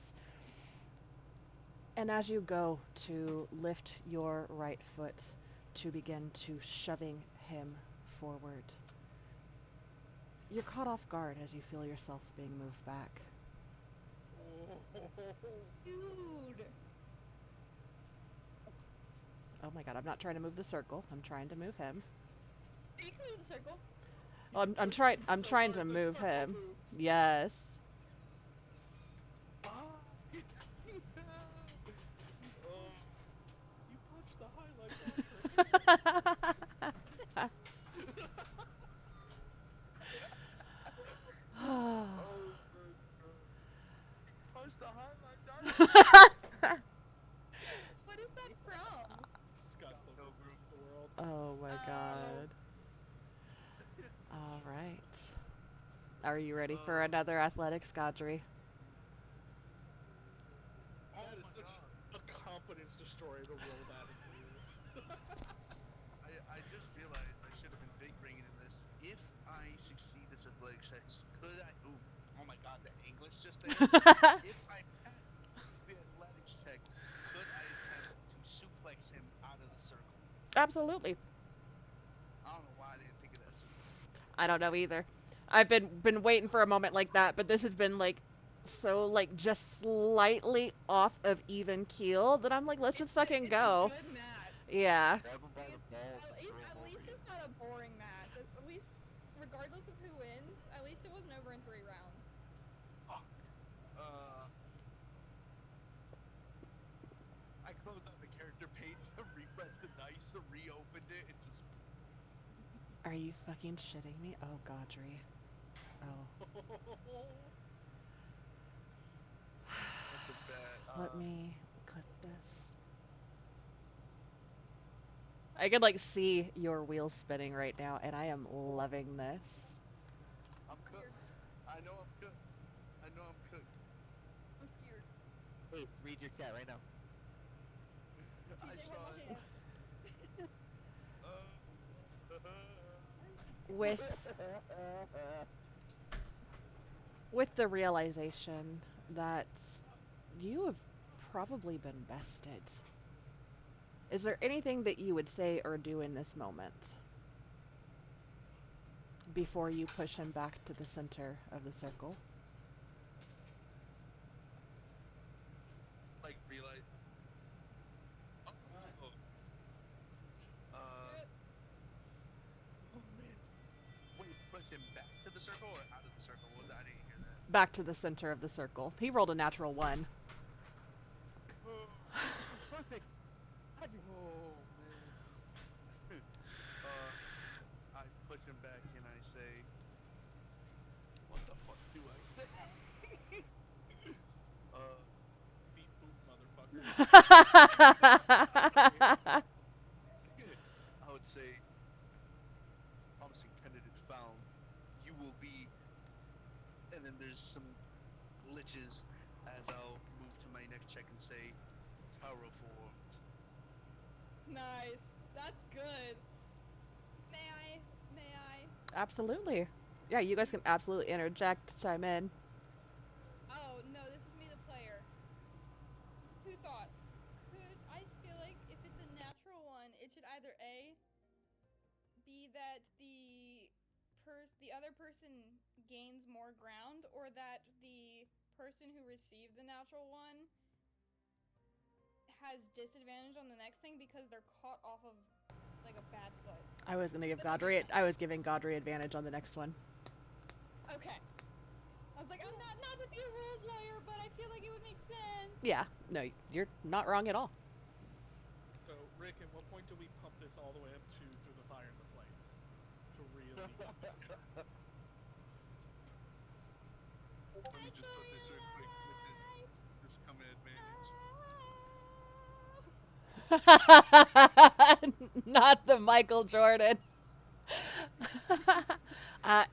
And as you go to lift your right foot to begin to shoving him forward, you're caught off guard as you feel yourself being moved back. Dude. Oh my god, I'm not trying to move the circle. I'm trying to move him. You can move the circle. Oh, I'm trying to move him. Yes. You punched the highlights off. Punch the highlights. What is that from? Scott Pilgrim vs. the World. Oh my god. All right. Are you ready for another athletics, Godry? confidence destroyer to roll that in rules. I just realized I should have been big bringing in this. If I succeed this athletics test, could I? Ooh, oh my God, the English just there. If I pass the athletics check, could I attempt to suplex him out of the circle? Absolutely. I don't know why I didn't think of that sooner. I don't know either. I've been waiting for a moment like that, but this has been like so like just slightly off of even keel that I'm like, let's just fucking It's go. A good match. Yeah. Grab him by the balls At and least, throw him at over least you. it's not a boring match. At least, regardless of who wins, at least it wasn't over in 3 rounds. Fuck. I closed out the character page to refresh the dice, to reopened it, and just. Are you fucking shitting me? Oh, Godry. Oh. That's a bad. Let me clip this. I can like see your wheels spinning right now, and I am loving this. I'm cooked. I know I'm cooked. I know I'm cooked. I'm scared. Hey, read your chat right now. I TJ, saw hold my it. hand. With the realization that you have probably been bested. Is there anything that you would say or do in this moment before you push him back to the center of the circle? Like realize. Oh. Oh man. Wait, push him back to the circle or out of the circle? What was that? I didn't hear that. Back to the center of the circle. He rolled a natural 1. Perfect. Oh man. I push him back and I say, what the fuck do I say? Beat boot, motherfucker. I would say, promising candidate found. You will be. And then there's some glitches as I'll move to my next check and say, terraformed. Nice. That's good. May I? May I? Absolutely. Yeah, you guys can absolutely interject, chime in. Oh, no, this is me, the player. 2 thoughts. I feel like if it's a natural one, it should either A, be that the other person gains more ground, or that the person who received the natural one has disadvantage on the next thing because they're caught off of like a bad foot. I was gonna give Does that make Godry. sense? I was giving Godry advantage on the next one. Okay. I was like, I'm not to be a rules lawyer, but I feel like it would make sense. Yeah. No, you're not wrong at all. So, Rick, at what point do we pump this all the way up to Through the Fire and the Flames? To really get this going? Let me just put this real quick with this coming advantage. Not the Michael Jordan.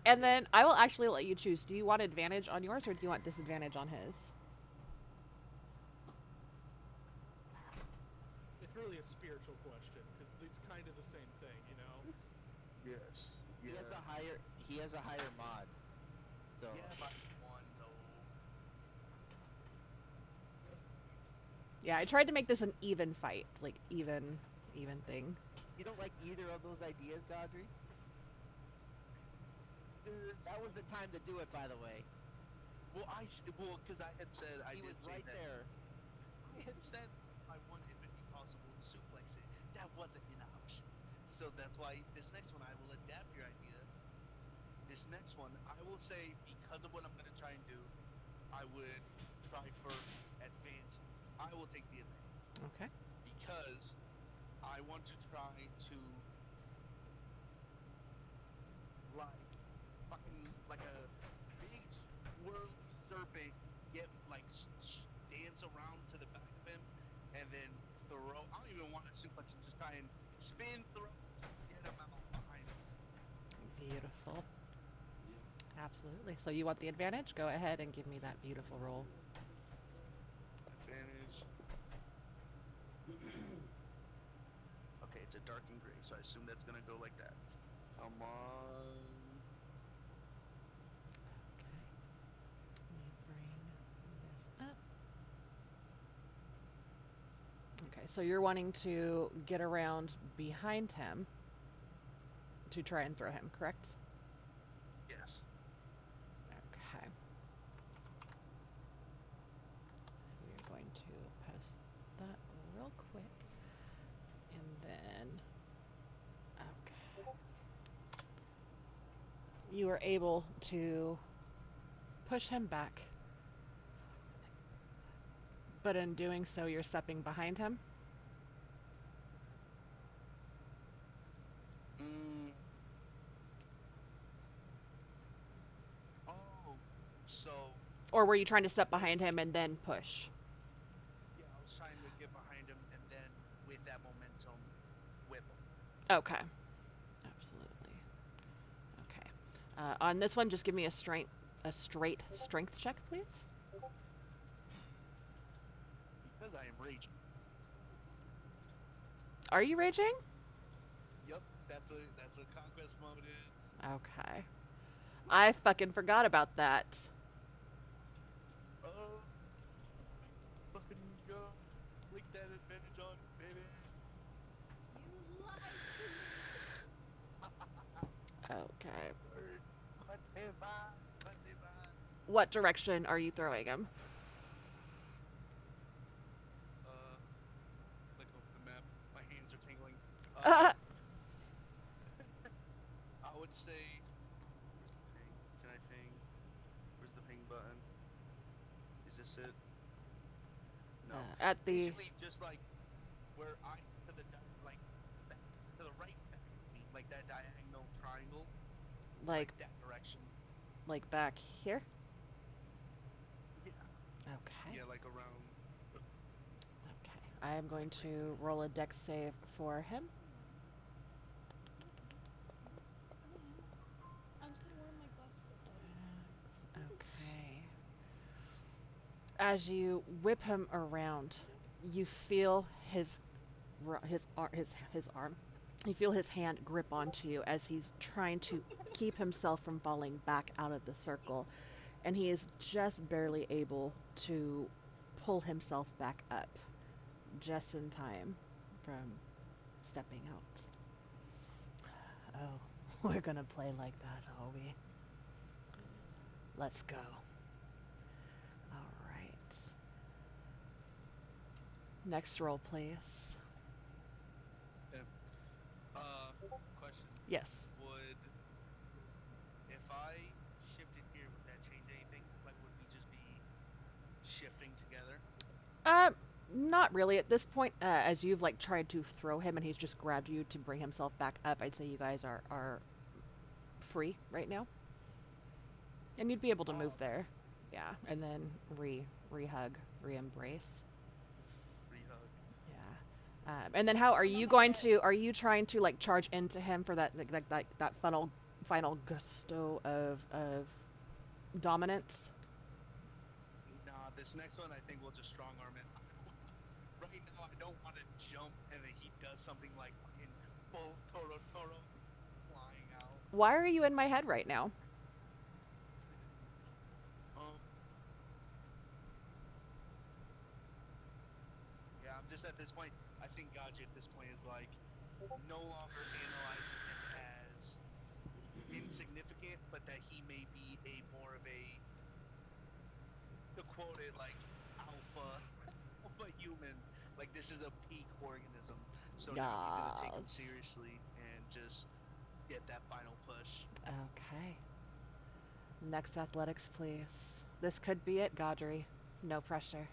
And then I will actually let you choose. Do you want advantage on yours or do you want disadvantage on his? It's really a spiritual question, because it's kind of the same thing, you know? Yes. He has a higher mod. So Yeah, by 1 though. Yeah, I tried to make this an even fight. Like, even thing. you don't like either of those ideas, Godry? That was the time to do it, by the way. Well, because I had said I He did was say right that. there. I had said I wanted if it be possible to suplex it. That wasn't an option. So that's why this next one I will adapt your idea. This next one I will say, because of what I'm gonna try and do, I would try for advantage. I will take the advantage Okay. because I want to try to like fucking like a big swirly serpent get like dance around to the back of him and then throw. I don't even want to suplex him. Just try and spin, throw, just get him out behind him. Beautiful. Absolutely. So you want the advantage? Go ahead and give me that beautiful roll. Advantage. so I assume that's gonna go like that. Come on. Let me bring this up. Okay, so you're wanting to get around behind him to try and throw him, correct? Yes. Okay. We're going to post that real quick. And then, okay. You are able to push him back. But in doing so, you're stepping behind him. Oh, so Or were you trying to step behind him and then push? yeah, I was trying to get behind him and then with that momentum, whip him. Okay. Absolutely. Okay. On this one, just give me a straight strength check, please. Because I am raging. Are you raging? Yup, that's what conquest mode is. Okay. I fucking forgot about that. Oh, fucking go, click that advantage on, baby. You lied to me. Okay. Whatever. What direction are you throwing him? Click over the map. My hands are tingling. I would say, can I ping? Where's the ping button? Is this it? No. At the... Basically, just like where I to the like back, to the right, back of me, like that diagonal triangle, Like that direction. back here? Yeah. Okay. Yeah, like around. Okay. I am going to roll a dex save for him. I'm still wearing my glasses. Okay. As you whip him around, you feel his arm. You feel his hand grip onto you as he's trying to keep himself from falling back out of the circle, and he is just barely able to pull himself back up just in time from stepping out. Oh, we're gonna play like that, are we? Let's go. All right. Next roll, please. Question. Yes. Would, if I shifted here, would that change anything? Like, would we just be shifting together? Not really at this point. As you've like tried to throw him and he's just grabbed you to bring himself back up, I'd say you guys are free right now. And you'd be able to move there. Yeah. And then re-hug, re-embrace. Re-hug. Yeah. And then how are you going to, are you trying to like charge into him for that that final gusto of dominance? Nah, this next one I think we'll just strong arm it. Right now I don't want to jump and then he does something like in full Toro flying out. Why are you in my head right now? Yeah, I'm just at this point, I think Gaji at this point is like no longer analyzing him as insignificant, but that he may be a more of a, to quote it, like alpha human. Like this is a peak organism. So now he's gonna take him seriously and just get that final push. Okay. Next athletics, please. This could be it, Gaudry. No pressure.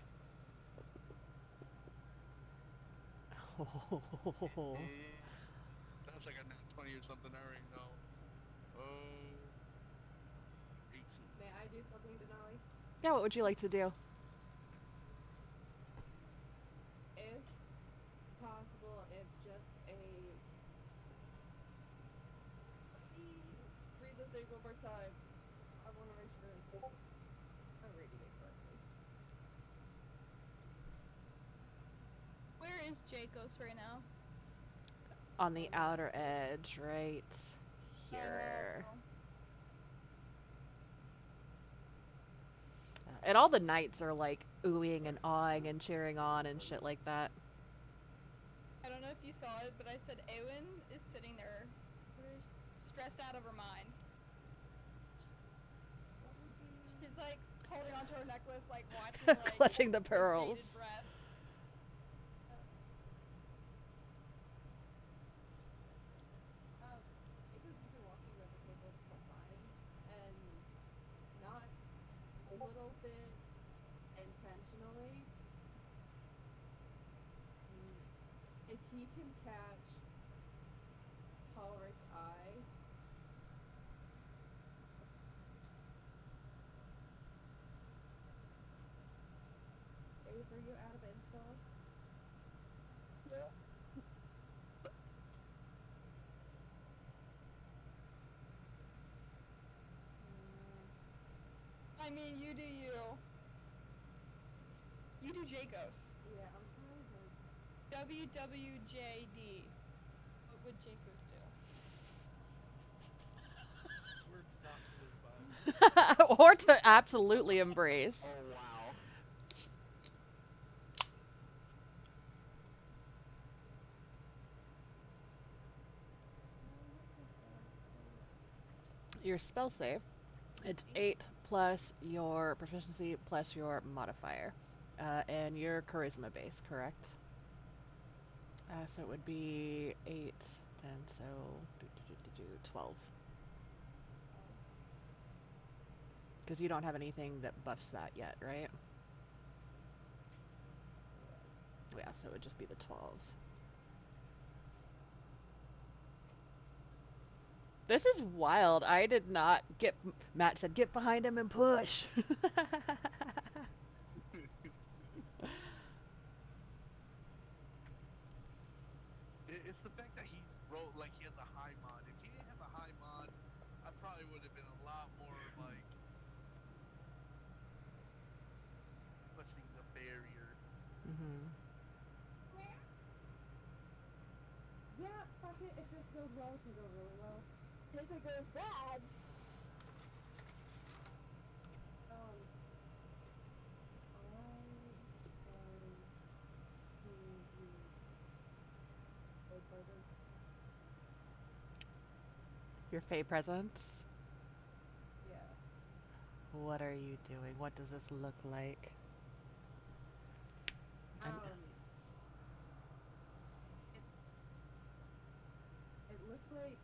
That's like a nat 20 or something, I already know. Oh. 18. May I do something, Denali? Yeah, what would you like to do? If possible, if just a... Read the thing one more time. I want to make sure I'm reading it correctly. Where is Jacobs right now? On the outer edge, right here. Oh. And all the knights are like oohing and awing and cheering on and shit like that. I don't know if you saw it, but I said Eowyn is sitting there, stressed out of her mind. She's like holding onto her necklace, like watching, like Clutching the with pearls. bated breath. Because you've been walking around the table this whole time, and not a little bit intentionally, if he can catch Talric's eye, Ace, are you out of inspo? Yeah. I mean, you do you. You do Jacobs. Yeah, I'm trying to. WWJD. What would Jacobs do? Words not to live by. Or to absolutely embrace. Oh wow. Your spell save, it's 8 plus your proficiency plus your modifier. And your charisma base, correct? So it would be 8, and so 12. Because you don't have anything that buffs that yet, right? Yeah, so it would just be the 12. This is wild. I did not get... Matt said, get behind him and push. It's the fact that he wrote like he has a high mod. If he didn't have a high mod, I probably would have been a lot more like pushing the barrier. Mm-hmm. Yeah, fuck it. If this goes well, it can go really well. If it goes bad, I am going to use Fey Presence. Your Fey presence? Yeah. What are you doing? What does this look like? And- It looks like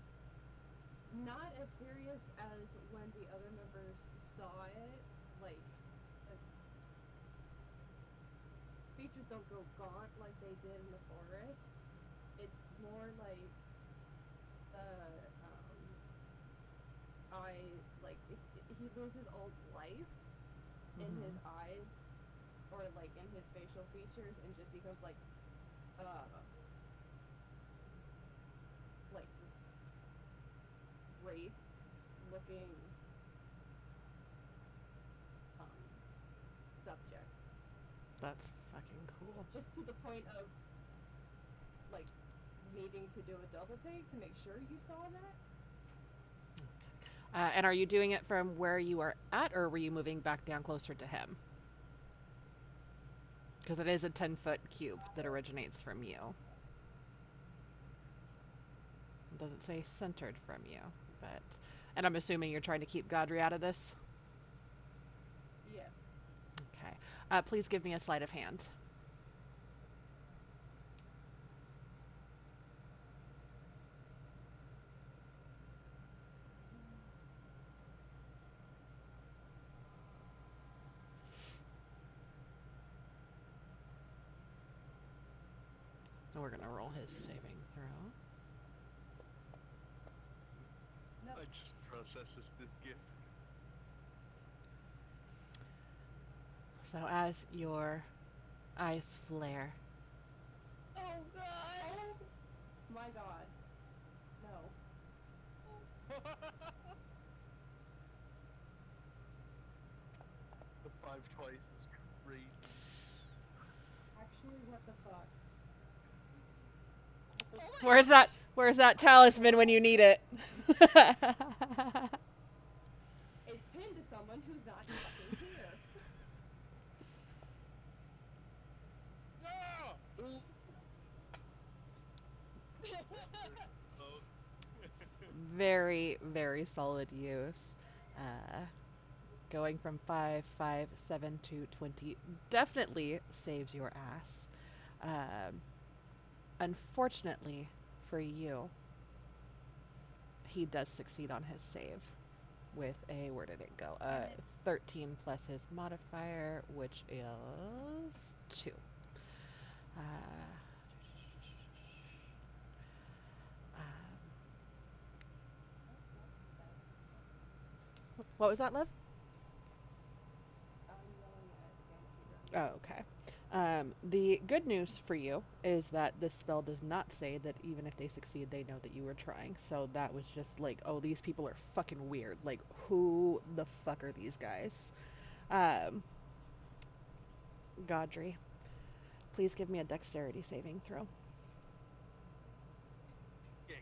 not as serious as when the other members saw it. Like, the features don't go gaunt like they did in the forest. It's more like the eye, like he loses old life in his eyes, or like in his facial features, and just becomes like wraith looking subject. That's fucking cool. Just to the point of like needing to do a double take to make sure you saw that. And are you doing it from where you are at, or were you moving back down closer to him? Because it is a 10-foot cube that originates from you. It doesn't say centered from you, but... And I'm assuming you're trying to keep Godry out of this? Yes. Okay. Please give me a sleight of hand. And we're gonna roll his saving throw. Nope. I just processes this gift. So as your eyes flare, Oh god! Oh my god. No. The 5 twice is crazy. Actually, what the fuck? Oh my where's that? Where's that talisman when you need it? It's pinned to someone who's not fucking here. No! Oh, Very, very solid use. Going from 5, 5, 7 to 20 definitely saves your ass. Unfortunately for you, he does succeed on his save with a, where did it go? 13 plus his modifier, which is 2. What was that, Liv? I'm yelling at Fancy Oh, okay. The good news for you is that this spell does not say that even if they succeed, they know that you were trying. So that was just like, oh, these people are fucking weird. Like, who the fuck are these guys? Godry, please give me a dexterity saving throw. yeah,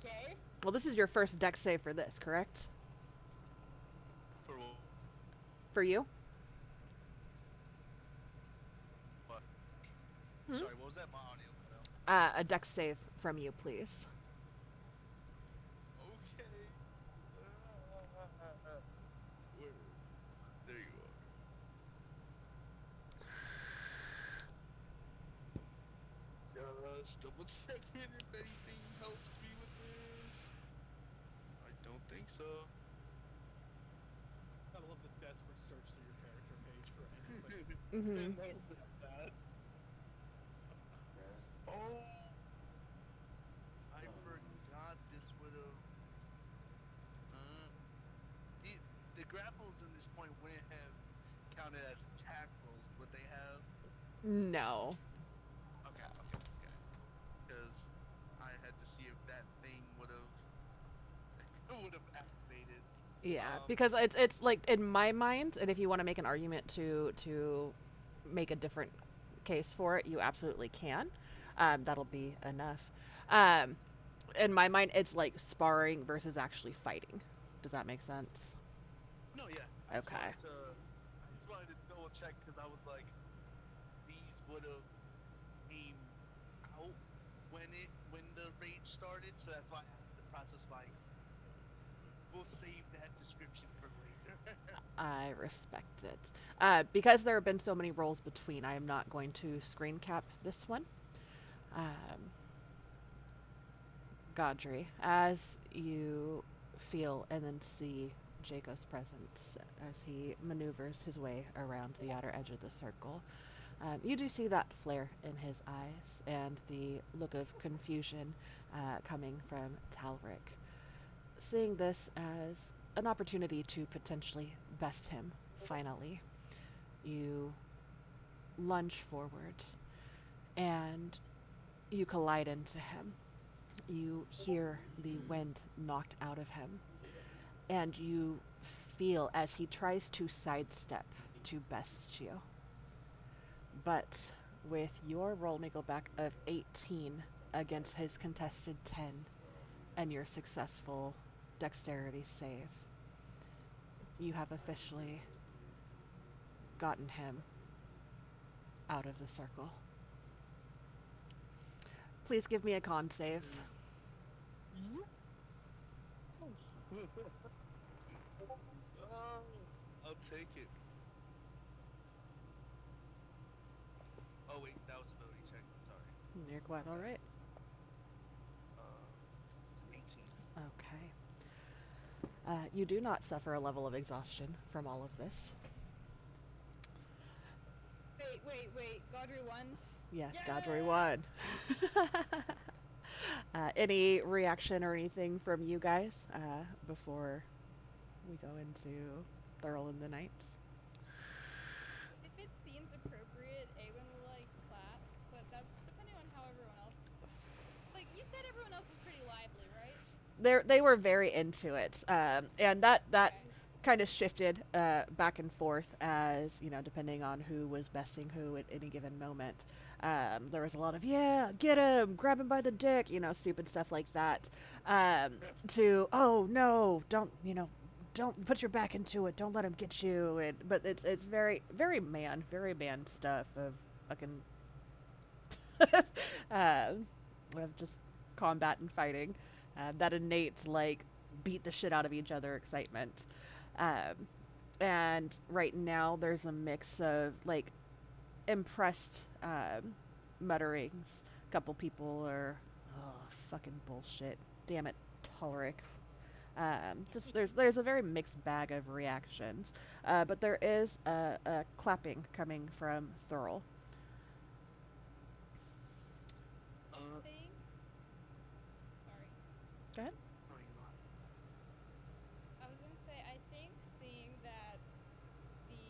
Okay. Well, this is your first dex save for this, correct? For For you? what? Hmm? Sorry, what was that? My audio cut out. A dex save from you, please. Okay. Where? There you are. Just double checking if anything helps me with this. I don't think so. I love the desperate search through your character page for anything. Mm-hmm. And then that. Oh, I forgot this would have. The grapples in this point wouldn't have counted as attack rolls, would they have? No. Okay. Because I had to see if that thing would have activated. Yeah, because it's like in my mind, and if you want to make an argument to make a different case for it, you absolutely can. That'll be enough. In my mind, it's like sparring versus actually fighting. Does that make sense? No, yeah. Okay. I just wanted to double check because I was like, these would have came out when the rage started, so that's why I had the process like, we'll save that description for later. I respect it. Because there have been so many rolls between, I am not going to screen cap this one. Godry, as you feel and then see Jaco's presence as he maneuvers his way around the outer edge of the circle, you do see that flare in his eyes and the look of confusion coming from Talric. Seeing this as an opportunity to potentially best him, finally, you lunge forward and you collide into him. You hear the wind knocked out of him, and you feel as he tries to sidestep to best you. But with your roll may go back of 18 against his contested 10 and your successful dexterity save, you have officially gotten him out of the circle. Please give me a con save. I'll take it. Oh wait, that was ability check. Sorry. You're quite all right. 18. Okay. You do not suffer a level of exhaustion from all of this. Wait. Godry won. Yes, Godry won. Any reaction or anything from you guys before we go into Thurl in the Nights? If it seems appropriate, Awen will like clap, but that's depending on how everyone else. Like you said, everyone else was pretty lively, right? They were very into it, and that Okay. kind of shifted back and forth as, you know, depending on who was besting who at any given moment. There was a lot of, yeah, get him, grab him by the dick, stupid stuff like that. To, oh no, don't put your back into it, don't let him get you. But it's very, very man stuff of fucking, of just combat and fighting. That innates, like, beat the shit out of each other excitement. Um, and right now there's a mix of, like, impressed mutterings. A couple people are, oh, fucking bullshit. Damn it, Tulric. Just there's a very mixed bag of reactions, but there is a clapping coming from Thurl. Uh, Thing. Sorry. Go ahead. no, you know, I was gonna say, I think seeing that the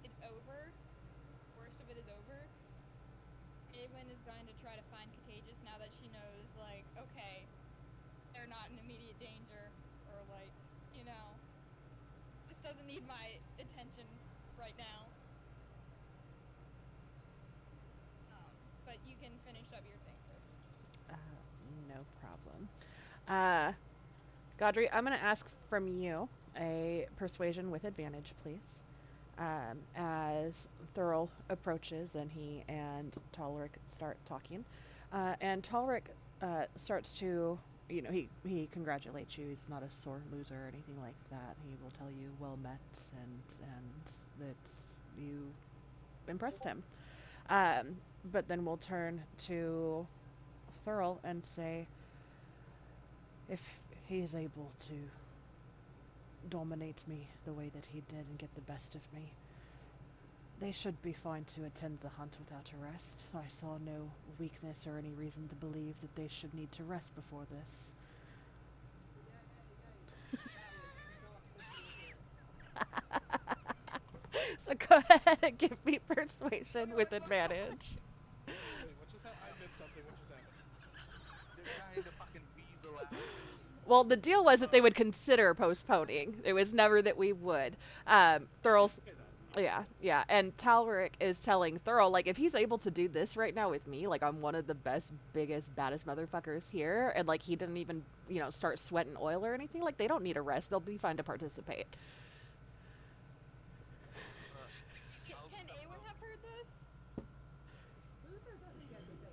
it's over, worst of it is over, Awen is going to try to find Contagious now that she knows, like, okay, they're not in immediate danger, or like, this doesn't need my attention right now. But you can finish up your thing first. No problem. Godry, I'm going to ask from you a persuasion with advantage, please. As Thurl approaches and he and Talric start talking. And Talric starts to, he congratulates you. He's not a sore loser or anything like that. He will tell you well met and that you impressed him. But then we'll turn to Thurl and say, if he is able to dominate me the way that he did and get the best of me, they should be fine to attend the hunt without arrest. I saw no weakness or any reason to believe that they should need to rest before this. So go ahead and give me persuasion with advantage. Wait, what just happened? I missed something. What just happened? they're trying to fucking weasel out. Well, the deal was that they would consider postponing. It was never that we would. Thurl's, Okay, then. yeah. And Talric is telling Thurl, like, if he's able to do this right now with me, like, I'm one of the best, biggest, baddest motherfuckers here, and, like, he didn't even, start sweating oil or anything, like, they don't need a rest. They'll be fine to participate. Can Awen have heard this? Loser doesn't get to say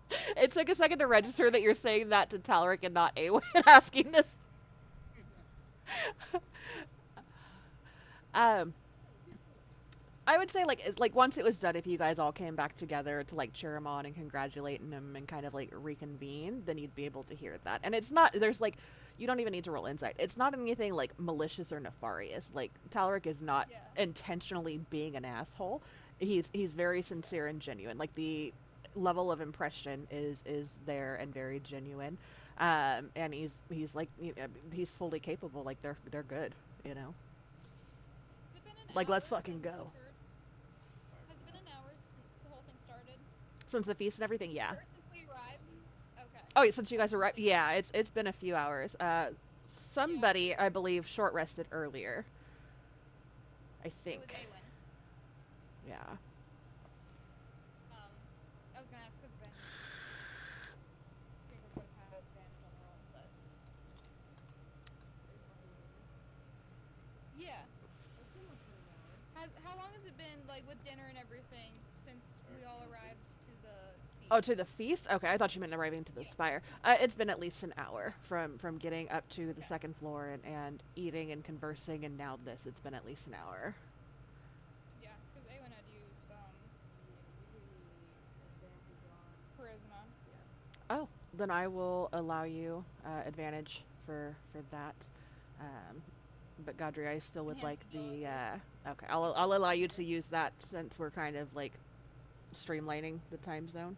anything. It took a second to register that you're saying that to Talric and not Awen asking this. I would say, like once it was done, if you guys all came back together to, like, cheer him on and congratulate him and kind of, like, reconvene, then you'd be able to hear that. And it's not, there's, like, you don't even need to roll insight. It's not anything, like, malicious or nefarious. Like, Talric is not intentionally being an asshole. He's very sincere and genuine. Like, the level of impression is there and very genuine. And he's like, he's fully capable. Like, they're good, Has it been an Like, hour let's fucking since go. Has it been an hour since the whole thing started? Since the feast and everything, yeah. Or since we arrived? Okay. Oh, yeah, since you guys arrived, yeah, it's been a few hours. Somebody, I believe, short rested earlier. I It think. was Awen. Yeah. I was gonna ask because then people would have had advantage on the roll, but yeah. How long has it been, like, with dinner and everything since we all arrived to the feast? Oh, to the feast? Okay, I thought you meant arriving to the spire. It's been at least an hour from getting up to the second floor and eating and conversing, and now this. It's been at least an hour. Yeah, because Awen had used charisma. Oh, then I will allow you advantage for that. But Godry, I still would like the okay. I'll allow you to use that since we're kind of, like, streamlining the time zone.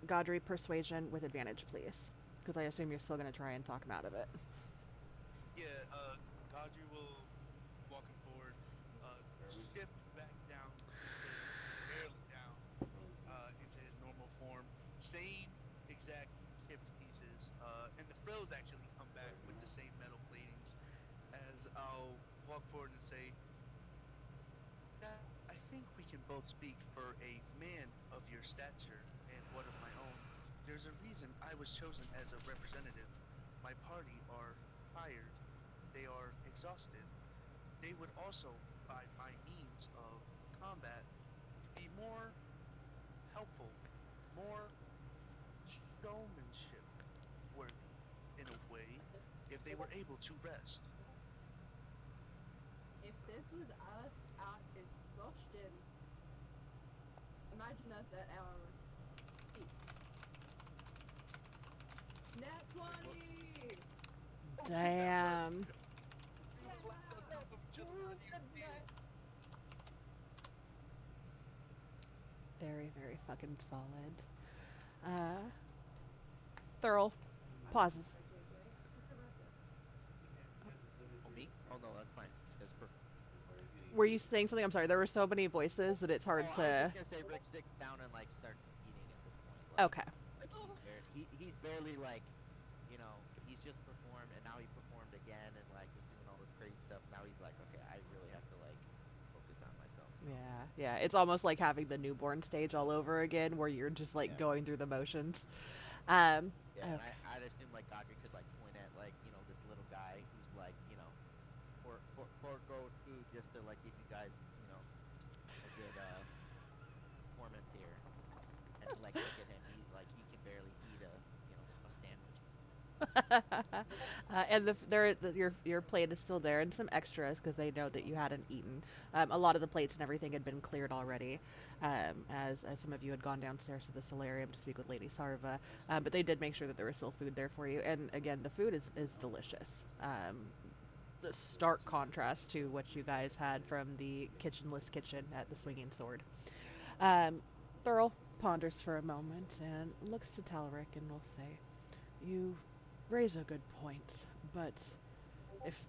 Godry, persuasion with advantage, please, because I assume you're still gonna try and talk him out of it. Yeah, Godry will walk him forward, shift back down, barely down, into his normal form. Same exact hip pieces, and the frills actually come back with the same metal platings, as I'll walk forward and say, "That I think we can both speak for a man of your stature and one of my own. There's a reason I was chosen as a representative. My party are tired. They are exhausted. They would also, by my means of combat, be more helpful, more showmanship worthy in a way if they were able to rest." If this was us at exhaustion, imagine us at our peak. Nat 20! Damn. Very, very fucking solid. Thurl pauses. Oh, me? Oh no, that's fine. That's perfect. Were you saying something? I'm sorry. There were so many voices that it's hard I was to. just gonna say Rick stick down and like start eating at this point. Like, Okay. Like he's barely like, you know, he's just performed and now he performed again and like was doing all this crazy stuff. Now he's like, okay, I really have to like focus on myself. Yeah, yeah. It's almost like having the newborn stage all over again, where you're just like Yeah. going through the motions. Yeah, Okay. and I'd assume like Godric could like point at like, you know, this little guy who's like, you know, forego food just to like give you guys, you know, a good performance here. And like look at him, he can barely eat a, you know, a sandwich. And your plate is still there, and some extras because they know that you hadn't eaten. A lot of the plates and everything had been cleared already, as some of you had gone downstairs to the solarium to speak with Lady Sarva. But they did make sure that there was still food there for you. And again, the food is delicious. The stark contrast to what you guys had from the kitchenless kitchen at the Swinging Sword. Thurl ponders for a moment and looks to Talric and will say, "You raise a good point, but if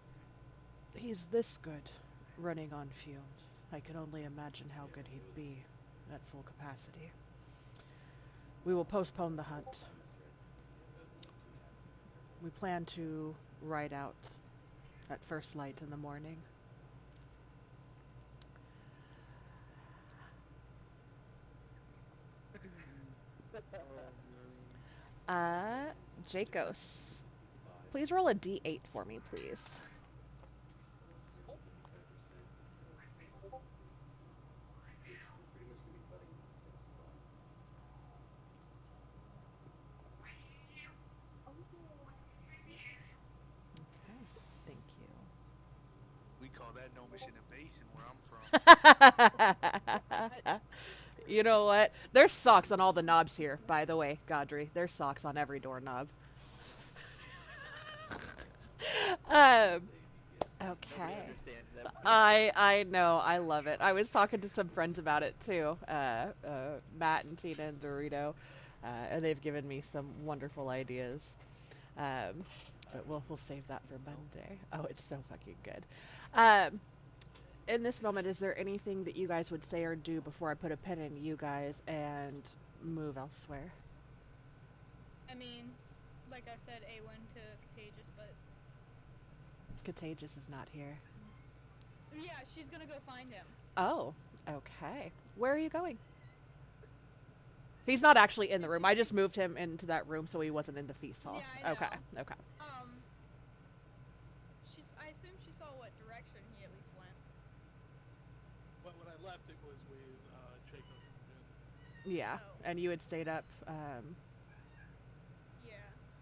he's this good running on fumes, I can only imagine how good he'd be at full capacity. We will postpone the hunt. We plan to ride out at first light in the morning." Jacos, please roll a d8 for me, please. Okay, thank you. We call that no mission invasion where I'm from. You know what? There's socks on all the knobs here, by the way, Godry. There's socks on every doorknob. Nobody Okay. understands that. I know. I love it. I was talking to some friends about it too. Matt and Tina and Dorito, and they've given me some wonderful ideas. But we'll save that for Monday. Oh, it's so fucking good. In this moment, is there anything that you guys would say or do before I put a pin in you guys and move elsewhere? I mean, like I said, A1 to Contagious, but Contagious is not here. yeah, she's gonna go find him. Oh, okay. Where are you going? He's not actually in the room. I just moved him into that room so he wasn't in the feast hall. Yeah, I Okay, know. okay. I assume she saw what direction he at least went. But when I left, it was with Chacos and Jin. Yeah, Oh. and you had stayed up. Yeah.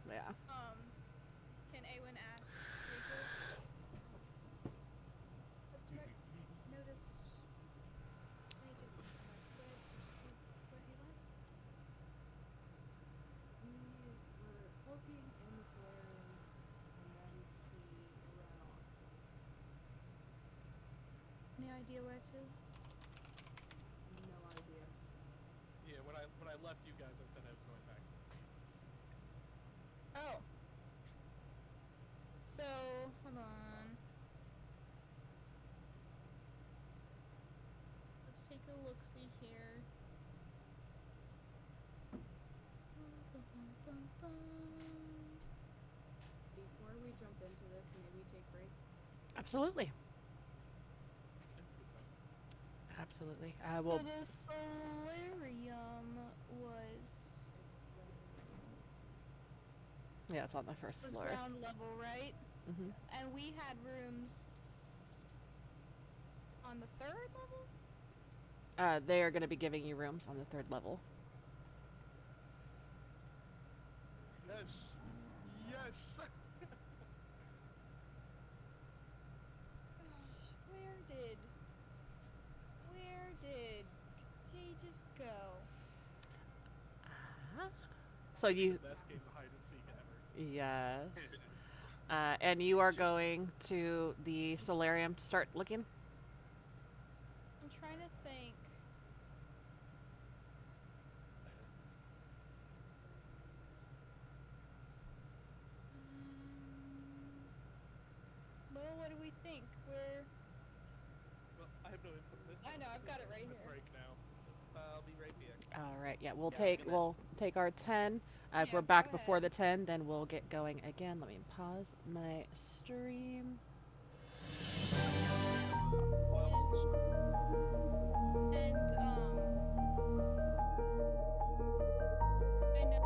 Yeah. Can Awen ask Rachel? Noticed Contagious in my bed. Did you see where he went? We were cloaking in the solarium, and then he ran off. Any idea where to? No idea. Yeah, when I left you guys, I said I was going back to the base. Oh. So, hold on. Let's take a look-see here. Before we jump into this, may we take break? Absolutely. Absolutely. So Well, the solarium yeah, it's on the first was floor. ground level, right? Hmm. And we had rooms on the third level? They are going to be giving you rooms on the third level. Yes. Yes. Gosh, where did Contagious go? So you, Best game of hide and seek ever. yes. And you are going to the solarium to start looking? I'm trying to think. Well, what do we think? Well, I have no input in this. I so know, I'm I've got it just right gonna here. Break now. I'll be right back. All right. Yeah, we'll Yeah, take I'm gonna- we'll take our 10. If Yeah, we're go back before ahead. the 10, then we'll get going again. Let me pause my stream. And I know.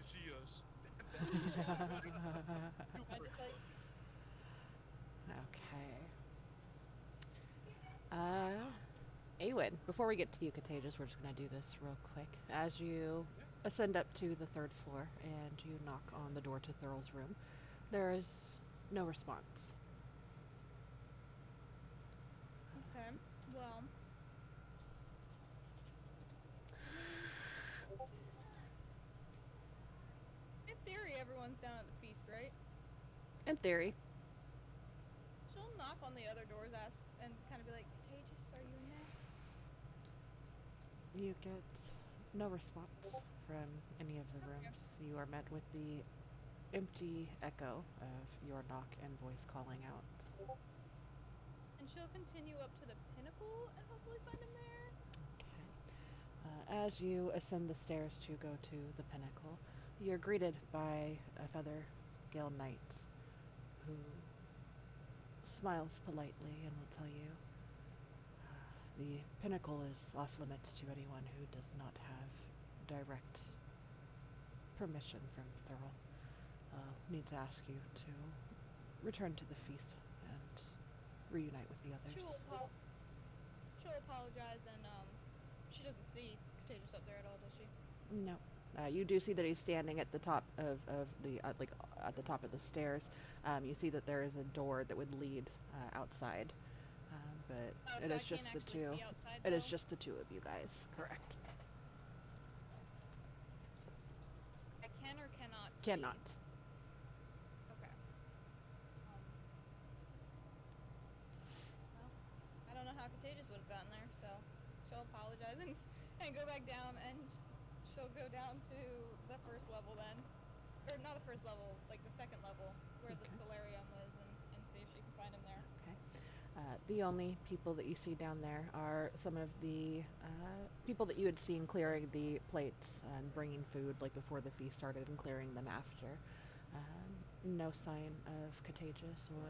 see us. I just like Okay. Awen, before we get to you, Contagious, we're just gonna do this real quick. As you ascend up to the 3rd floor and you knock on the door to Thurl's room, there is no response. okay. Well, in theory, everyone's down at the feast, right? In theory. She'll knock on the other doors, ask, and kind of be like, "Contagious, are you in there?" You get no response from any of the Okay. rooms. You are met with the empty echo of your knock and voice calling out. And she'll continue up to the pinnacle and hopefully find him there. Okay. As you ascend the stairs to go to the pinnacle, you're greeted by a Feather Gale Knight who smiles politely and will tell you the pinnacle is off limits to anyone who does not have direct permission from Thurl. Need to ask you to return to the feast and reunite with the others. She'll apologize, and she doesn't see Contagious up there at all, does she? No. You do see that he's standing at the top of the at the top of the stairs. You see that there is a door that would lead outside, but Oh, it so is I just can't the actually two. see outside, It is though? just the two of you guys. Correct. I can or cannot see? Cannot. Okay. Well, I don't know how Contagious would have gotten there, so she'll apologize and go back down, and she'll go down to the 1st level then. Or not the 1st level, like the 2nd level, where the Okay. Solarium was, and see if she can find him there. Okay. The only people that you see down there are some of the people that you had seen clearing the plates and bringing food like before the feast started and clearing them after. No sign of Contagious or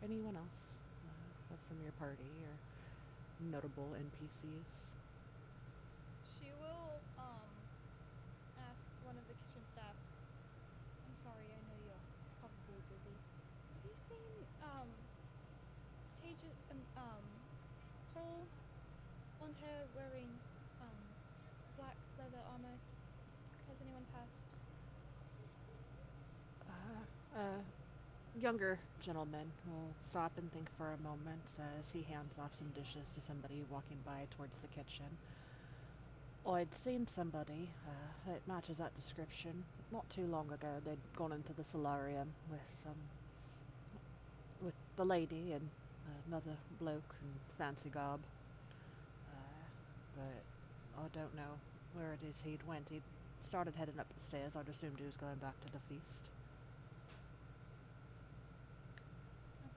anyone else from your party or notable NPCs. She will ask one of the kitchen staff. I'm sorry, I know you're probably busy. Have you seen Contagious whole blonde hair wearing black leather armor? Has anyone passed? Younger gentleman will stop and think for a moment as he hands off some dishes to somebody walking by towards the kitchen. I'd seen somebody that matches that description not too long ago. They'd gone into the solarium with the lady and another bloke in fancy garb. But I don't know where it is he'd went. He started heading up the stairs. I'd assumed he was going back to the feast.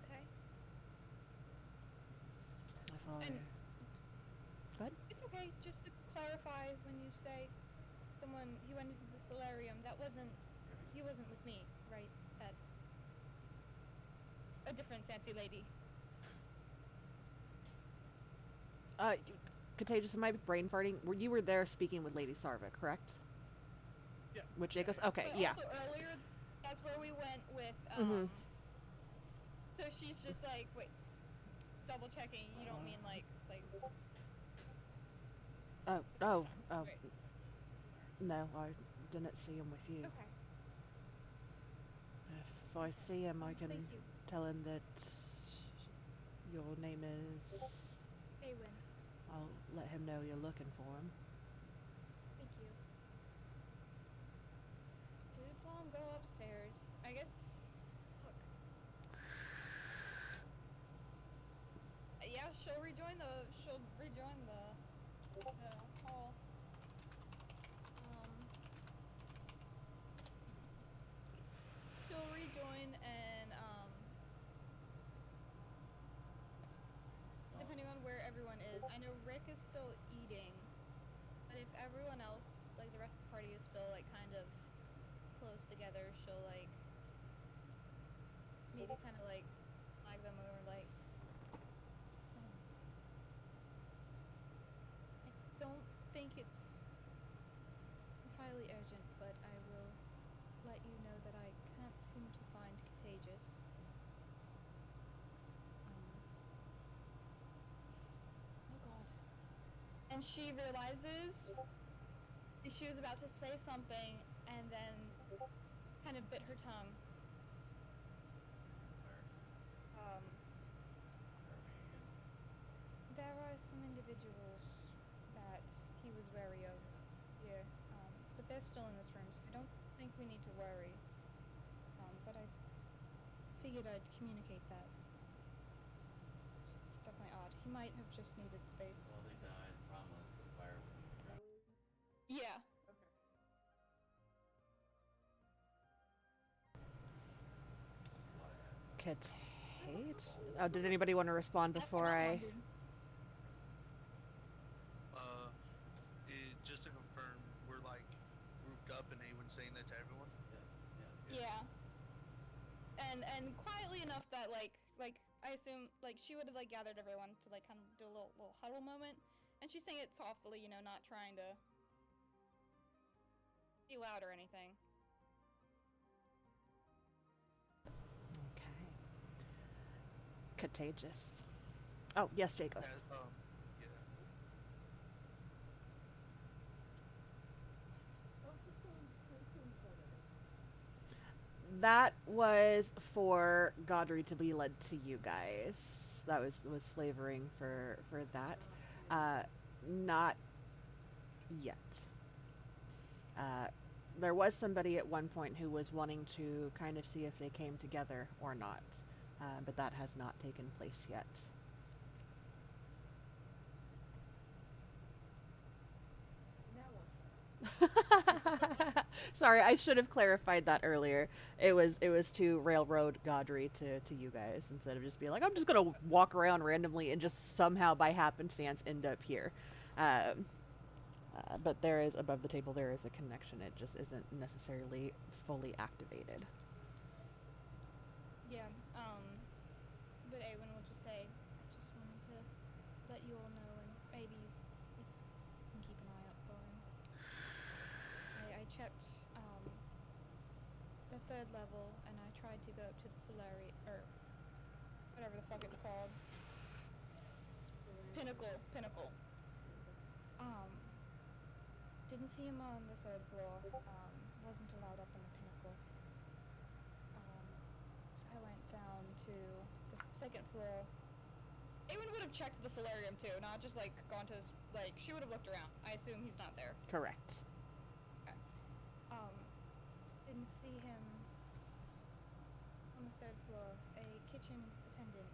Okay. If I... And- Go ahead. It's okay. Just to clarify, when you say he went into the solarium, he wasn't with me, right? That a different fancy lady. Contagious, am I brain farting? You were there speaking with Lady Sarva, correct? Yes. With yeah, Jacobs? yeah. Okay, But yeah. also earlier, that's where we went with. Mhm. So she's just like, wait, double checking. You don't mean like. Oh. Right. No, I didn't see him with you. Okay. If I see him, I can Thank you. tell him that your name is... Awen. I'll let him know you're looking for him. Thank you. Dude saw him go upstairs. I guess. Look. Yeah, she'll rejoin the hall. She'll rejoin and depending on where everyone is. I know Rick is still eating, but if everyone else, like the rest of the party, is still like kind of close together, she'll like maybe kind of like flag them over like. I don't think it's entirely urgent, but I will and she realizes she was about to say something and then kind of bit her tongue. There are some individuals that he was wary of here, but they're still in this room, so I don't think we need to worry. But I figured I'd communicate that. It's definitely odd. He might have just needed space. Well, they died from us. The fire was in the ground. Yeah. Okay. Katate? Oh, did anybody want to respond That's before what I? wondered. Just to confirm, we're like grouped up and Awen saying that to everyone. Yeah. And quietly enough that like I assume like she would have like gathered everyone to like kind of do a little huddle moment, and she's saying it softly, you know, not trying to be loud or anything. Okay. Contagious. Oh yes, Jacobs. Yeah. Both the stones point to each other. That was for Godry to be led to you guys. That was flavoring for that. Not yet. There was somebody at one point who was wanting to kind of see if they came together or not, but that has not taken place yet. Now what? Sorry, I should have clarified that earlier. It was to railroad Godry to you guys instead of just being like, I'm just gonna walk around randomly and just somehow by happenstance end up here. But there is above the table. There is a connection. It just isn't necessarily fully activated. Yeah. But Awen will just say, I just wanted to let you all know, and maybe you can keep an eye out for him. I checked the 3rd level, and I tried to go up to the Solari, or whatever the fuck it's called. Pinnacle. Didn't see him on the 3rd floor. Wasn't allowed up on the pinnacle. So I went down to the 2nd floor. Awen would have checked the solarium too, not just like gone to his, like, she would have looked around. I assume he's not there. Correct. Okay. Didn't see him on the 3rd floor. A kitchen attendant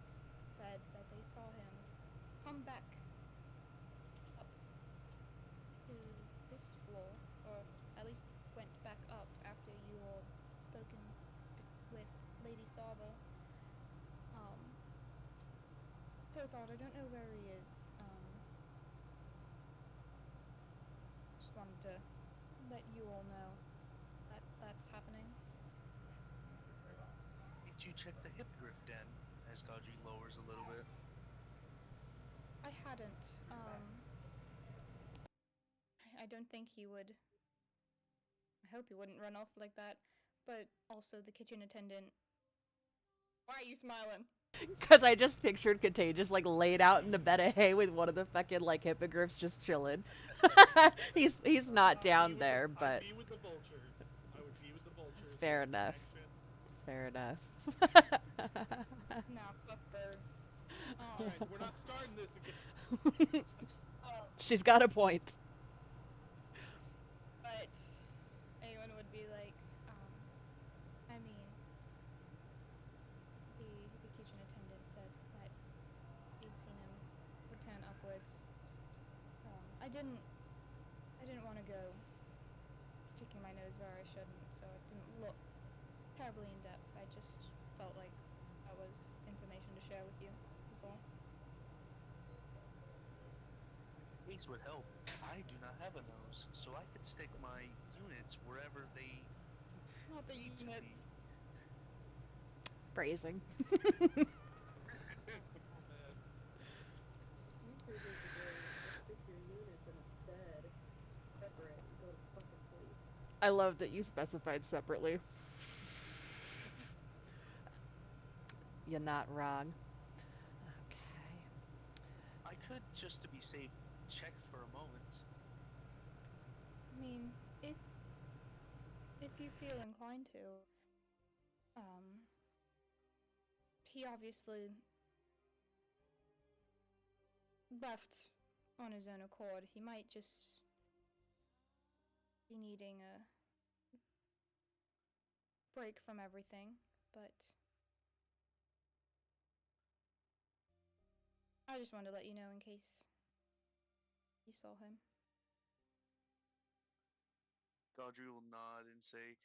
said that they saw him come back up to this floor, or at least went back up after you all spoken with Lady Sava. So it's odd. I don't know where he is. Just wanted to let you all know that that's happening. Did you check the Hippogriff Den? As Godry lowers a little bit. I hadn't. I don't think he would. I hope he wouldn't run off like that. But also the kitchen attendant. Why are you smiling? Because I just pictured Contagious like laid out in the bed of hay with one of the fucking like hippogriffs just chilling. he's not down there, but I'd be with the vultures. I would be with the vultures. Fair with enough. action. fair enough. Nah, fuck birds. Alright, we're not starting this again. Well, She's got a point. but anyone would be like, I mean, the kitchen attendant said that he'd seen him return upwards. I didn't want to go sticking my nose where I shouldn't, so it didn't look terribly in depth. I just felt like that was information to share with you, was all. Ace would help. I do not have a nose, so I could stick my units wherever they Not the need to units. be. Phrasing. Oh, man. You two need to go stick your units in a bed separate and go to fucking sleep. I love that you specified separately. You're not wrong. Okay. I could, just to be safe, check for a moment. I mean, if you feel inclined to, he obviously left on his own accord. He might just be needing a break from everything, but I just wanted to let you know in case you saw him. Gaudry will nod and say,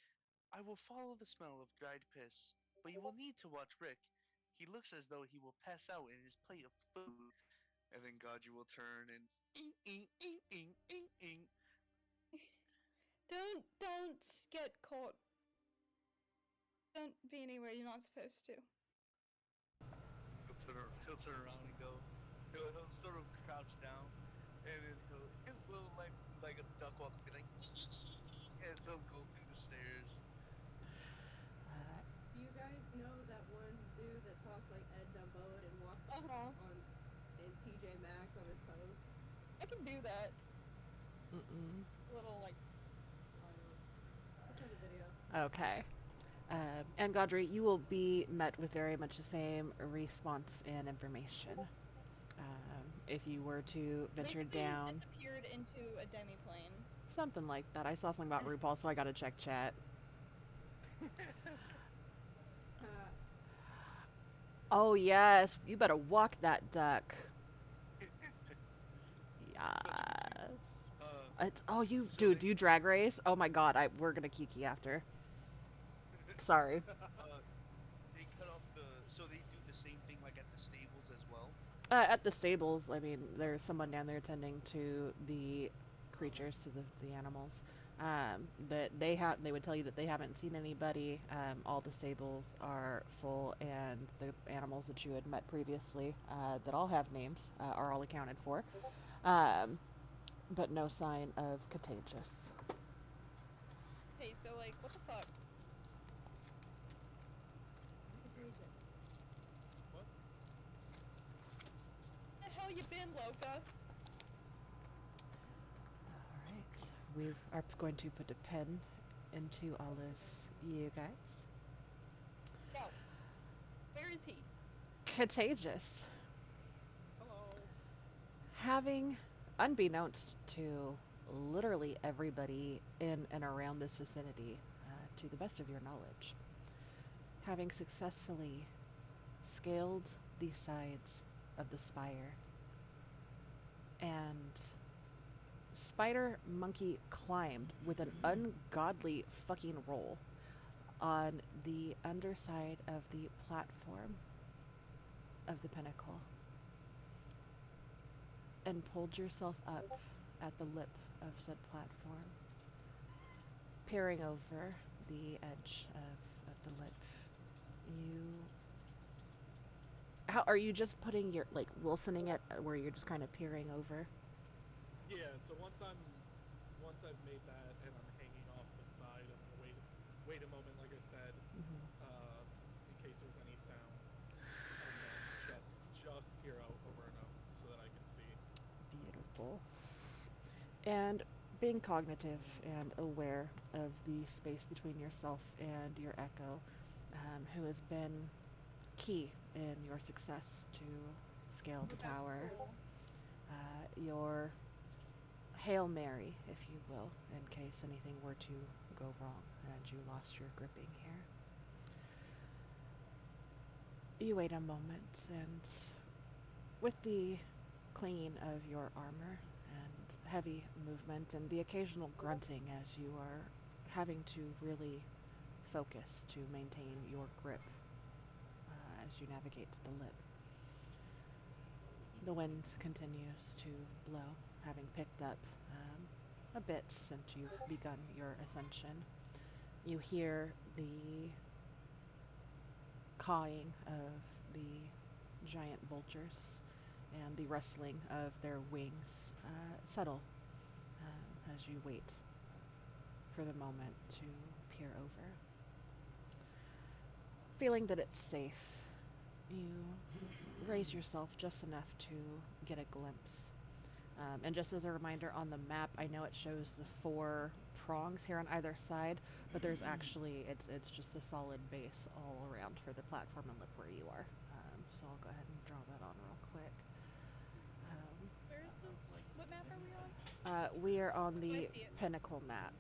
I will follow the smell of dried piss, but you will need to watch Rick. He looks as though he will pass out in his plate of food. And then Gaudry will turn and ing. Don't get caught. Don't be anywhere you're not supposed to. He'll turn around and go. He'll sort of crouch down, and then his little legs like a duck walk will be like, and so he'll go through the stairs. Do you guys know that one dude that talks like Ed Dumbo and walks on in TJ Maxx on his toes? I can do that. Mm-mm. Little like. I'll send a video. Okay. And Gaudry, you will be met with very much the same response and information. If you were to venture Basically, down, he's disappeared into a demiplane. something like that. I saw something about RuPaul, so I gotta check chat. Oh yes, you better walk that duck. Yes. It's, oh, you, so dude, they- do you drag race? Oh my god, we're gonna kiki after. Sorry. They cut off so they do the same thing like at the stables as well. At the stables, I mean, there's someone down there tending to the creatures, to the animals. That they would tell you that they haven't seen anybody. All the stables are full, and the animals that you had met previously, that all have names, are all accounted for. But no sign of contagious. Hey, so like, what the fuck? What? Where the hell you been, Loka? Alright, we are going to put a pin into all of you guys. Go. Where is he? Contagious. Hello. Having, unbeknownst to literally everybody in and around this vicinity, to the best of your knowledge, having successfully scaled the sides of the spire and spider monkey climbed with an ungodly fucking roll on the underside of the platform of the pinnacle and pulled yourself up at the lip of said platform, peering over the edge of the lip. How are you just putting your, like, Wilsoning it, where you're just kind of peering over? Yeah, so once I've made that and I'm hanging off the side, I'm gonna wait a moment, like I said, in case there's any sound, and then just peer out over enough so that I can see. Beautiful. And being cognitive and aware of the space between yourself and your echo, who has been key in your success to scale the tower. Your Hail Mary, if you will, in case anything were to go wrong and you lost your gripping here. You wait a moment, and with the clinging of your armor and heavy movement and the occasional grunting as you are having to really focus to maintain your grip as you navigate to the lip, the wind continues to blow, having picked up a bit since you've begun your ascension. You hear the cawing of the giant vultures and the rustling of their wings settle as you wait for the moment to peer over. Feeling that it's safe, you raise yourself just enough to get a glimpse And just as a reminder, on the map, I know it shows the 4 prongs here on either side, but there's actually, it's just a solid base all around for the platform and lip where you are. So I'll go ahead and draw that on real quick. Where is this? What map are we on? We are on the see it. Pinnacle map.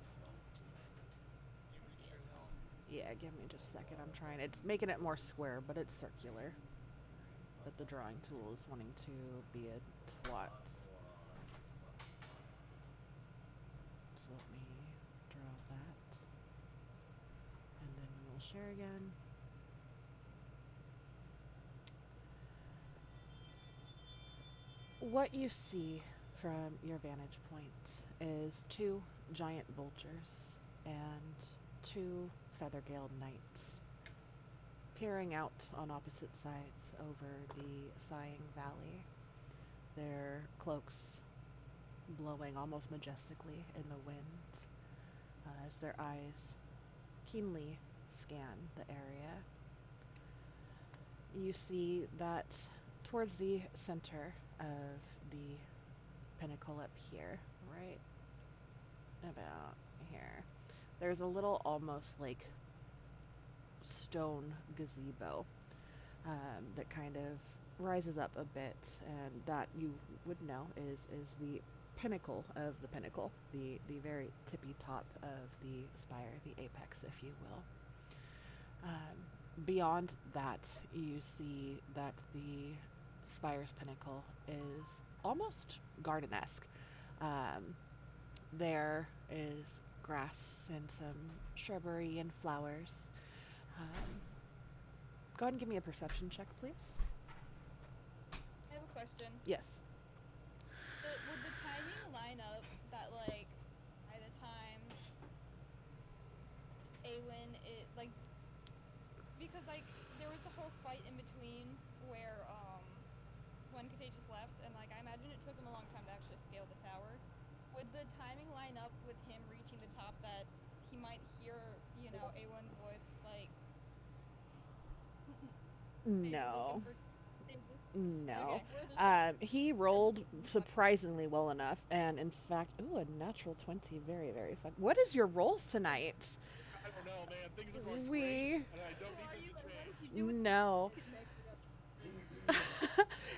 You reshare that? Yeah, give me just a second. I'm trying. It's making it more square, but it's circular. But the drawing tool is wanting to be a twat. So let me draw that. And then we will share again. What you see from your vantage point is 2 giant vultures and 2 feather-galed knights peering out on opposite sides over the sighing valley, their cloaks blowing almost majestically in the wind as their eyes keenly scan the area. You see that towards the center of the pinnacle up here, right about here, there's a little almost like stone gazebo that kind of rises up a bit, and that you would know is the pinnacle of the pinnacle, the very tippy top of the spire, the apex, if you will. Beyond that, you see that the spire's pinnacle is almost garden-esque. There is grass and some shrubbery and flowers. Go ahead and give me a perception check, please. I have a question. Yes. Would the timing line up that, like, by the time Awen because, like, there was the whole fight in between where, when Contagious left, and, like, I imagine it took him a long time to actually scale the tower. Would the timing line up with him reaching the top that he might hear, you know, Awen's voice, like... No. No. Okay, He rolled surprisingly well enough, and in fact, ooh, a natural 20, very, very fun. What is your rolls tonight? I don't know, man. Things are going We- great, and I don't need them to change. No.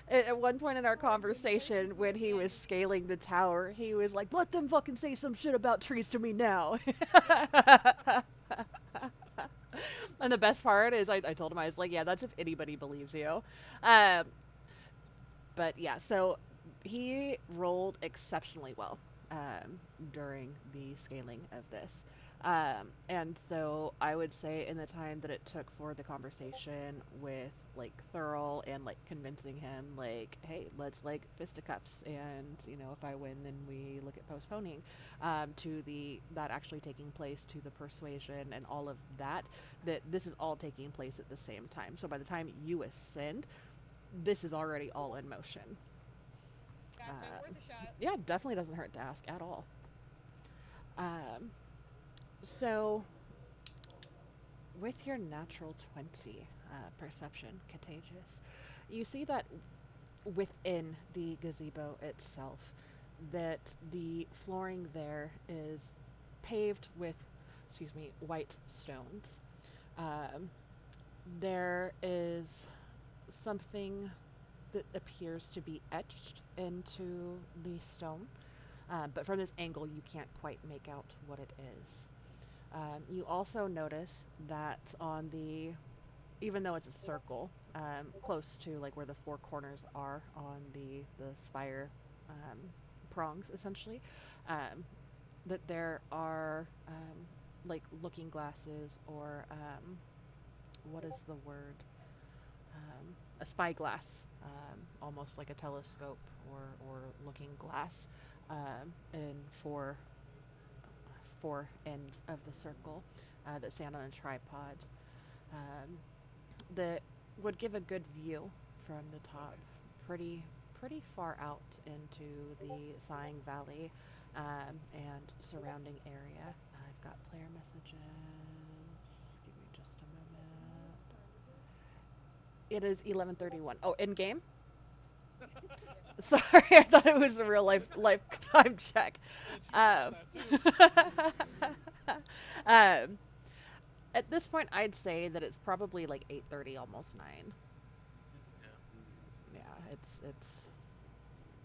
At one point in our conversation, when he was scaling the tower, he was like, "Let them fucking say some shit about trees to me now." And the best part is, I told him, I was like, "Yeah, that's if anybody believes you." But yeah, so he rolled exceptionally well during the scaling of this. And so I would say in the time that it took for the conversation with like Thurl and like convincing him like, hey, let's like fisticuffs, and you know, if I win then we look at postponing, to that actually taking place, to the persuasion and all of that this is all taking place at the same time. So by the time you ascend, this is already all in motion. Gotcha, worth a shot. Yeah, definitely doesn't hurt to ask at all. So, with your natural 20 perception, Contagious, you see that within the gazebo itself, that the flooring there is paved with, white stones. There is something that appears to be etched into the stone, but from this angle you can't quite make out what it is. You also notice that even though it's a circle, close to like where the 4 corners are on the spire prongs, essentially, that there are like looking glasses, or what is the word? A spyglass, almost like a telescope or looking glass, in 4 ends of the circle that stand on a tripod, that would give a good view from the top, pretty far out into the Sighing Valley and surrounding area. I've got player messages. Give me just a moment. It is 11:31. Oh, in game. Sorry, I thought it was a real life time check. And she Um, saw that too. um, at this point, I'd say that it's probably like 8:30, almost 9. Yeah. Yeah, it's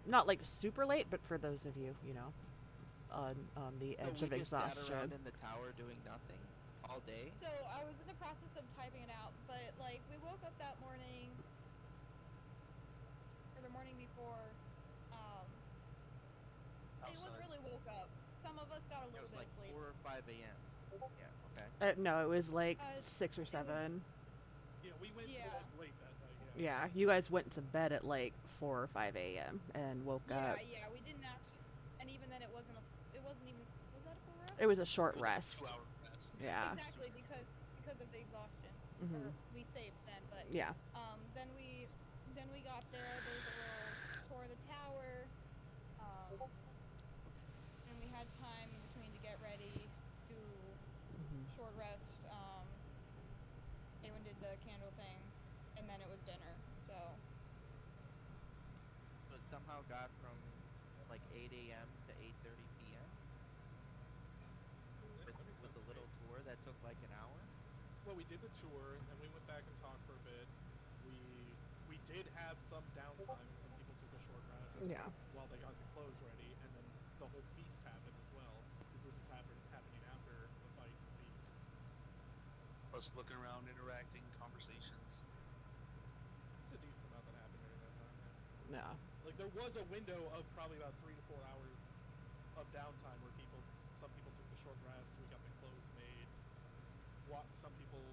not like super late, but for those of you, on the So edge we of just sat exhaustion. around in the tower doing nothing all day. So I was in the process of typing it out, but like we woke up that morning or the morning before. It was Outside. really woke up. Some of us got a It little was bit like of sleep. 4 or 5 a.m. Yeah. Okay. No, it was like Uh, 6 or it was- 7. Yeah, we went Yeah. to bed late that night. Yeah. Yeah, you guys went to bed at like 4 or 5 a.m. and woke up. Yeah, we didn't actually, and even then it wasn't even, was that a full rest? It was a short It was like a rest. 2-hour rest. Yeah. Exactly, because of the exhaustion. Or Mhm. we saved then, but Yeah. then we got there. There was a little tour of the tower, and we had time in between to get ready, do Mhm. short rest. Anyone did the candle thing, and then it was dinner. So So it somehow got from like 8 a.m. to 8:30 p.m. That makes with sense a to little me. tour that took like an hour. Well, we did the tour, and then we went back and talked for a bit. We did have some downtime, and some people took a short rest Yeah. while they got the clothes ready, and then the whole feast happened as well, because this is happening after the fight and the feast. Us looking around, interacting, conversations. It's a decent amount that happened during that time. Yeah. Yeah. Like there was a window of probably about 3 to 4 hours of downtime where some people took the short rest. We got the clothes made. Some people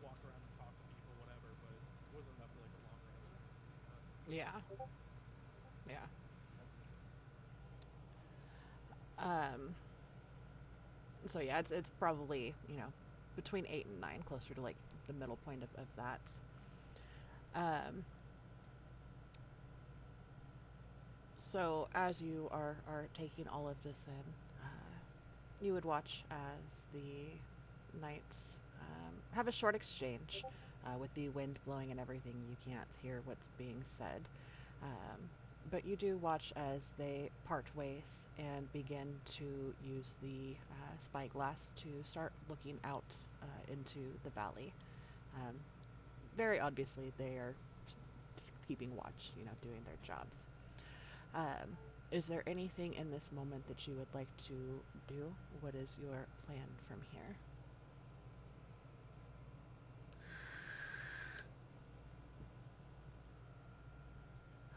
walked around and talked to people, whatever. But it wasn't enough for like a long rest. Yeah. Yeah. So yeah, it's probably, between 8 and 9, closer to like the middle point of that. So as you are taking all of this in, you would watch as the knights have a short exchange. With the wind blowing and everything, you can't hear what's being said. But you do watch as they part ways and begin to use the spyglass to start looking out into the valley. Very obviously, they are keeping watch, doing their jobs. Is there anything in this moment that you would like to do? What is your plan from here?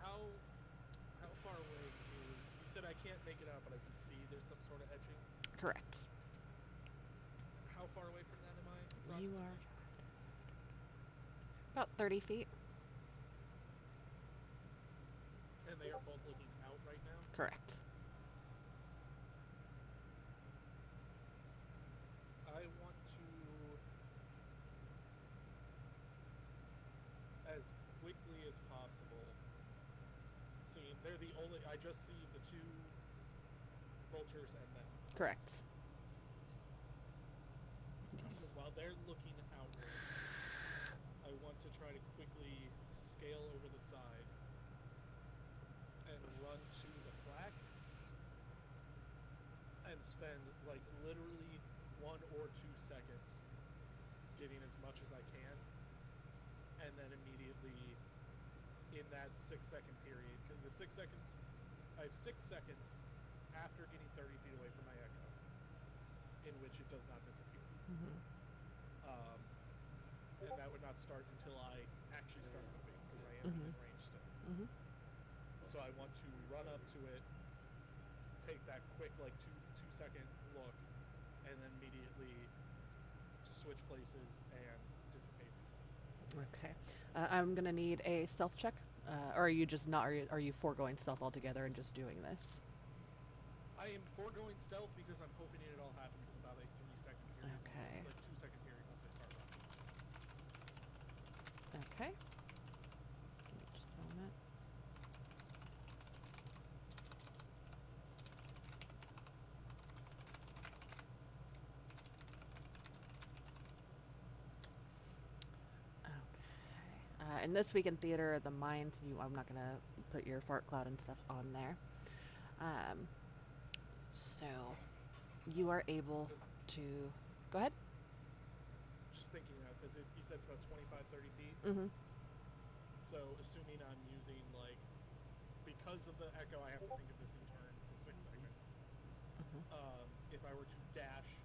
How far away is? You said I can't make it out, but I can see there's some sort of edging. Correct. How far away from that am I? You approximately? are about 30 feet. And they are both looking out right now. Correct. I want to, as quickly as possible, see, they're the only, I just see the two vultures and them. Correct. While they're looking outward, I want to try to quickly scale over the side and run to the plaque and spend like literally 1 or 2 seconds getting as much as I can, and then immediately in that 6-second period, because the 6 seconds, I have 6 seconds after getting 30 feet away from my echo, in which it does not disappear. Mm-hmm. And that would not start until I actually start moving, because I am within range still. Mm-hmm. So I want to run up to it, take that quick, like 2-second look, and then immediately switch places and dissipate. Okay. I'm gonna need a stealth check. Or are you just not? Are you foregoing stealth altogether and just doing this? I am foregoing stealth because I'm hoping it all happens in about a 3-second period. Okay. Like 2-second period once I start running. Okay. Give me just a moment. Okay. in This Week in Theater, the Mind, I'm not going to put your fart cloud and stuff on there. So you are able to... Go ahead. Just thinking that, because you said it's about 25, 30 feet. Mm-hmm. So assuming I'm using, like, because of the echo, I have to think of this in turns, so 6 segments. Mm-hmm. If I were to dash,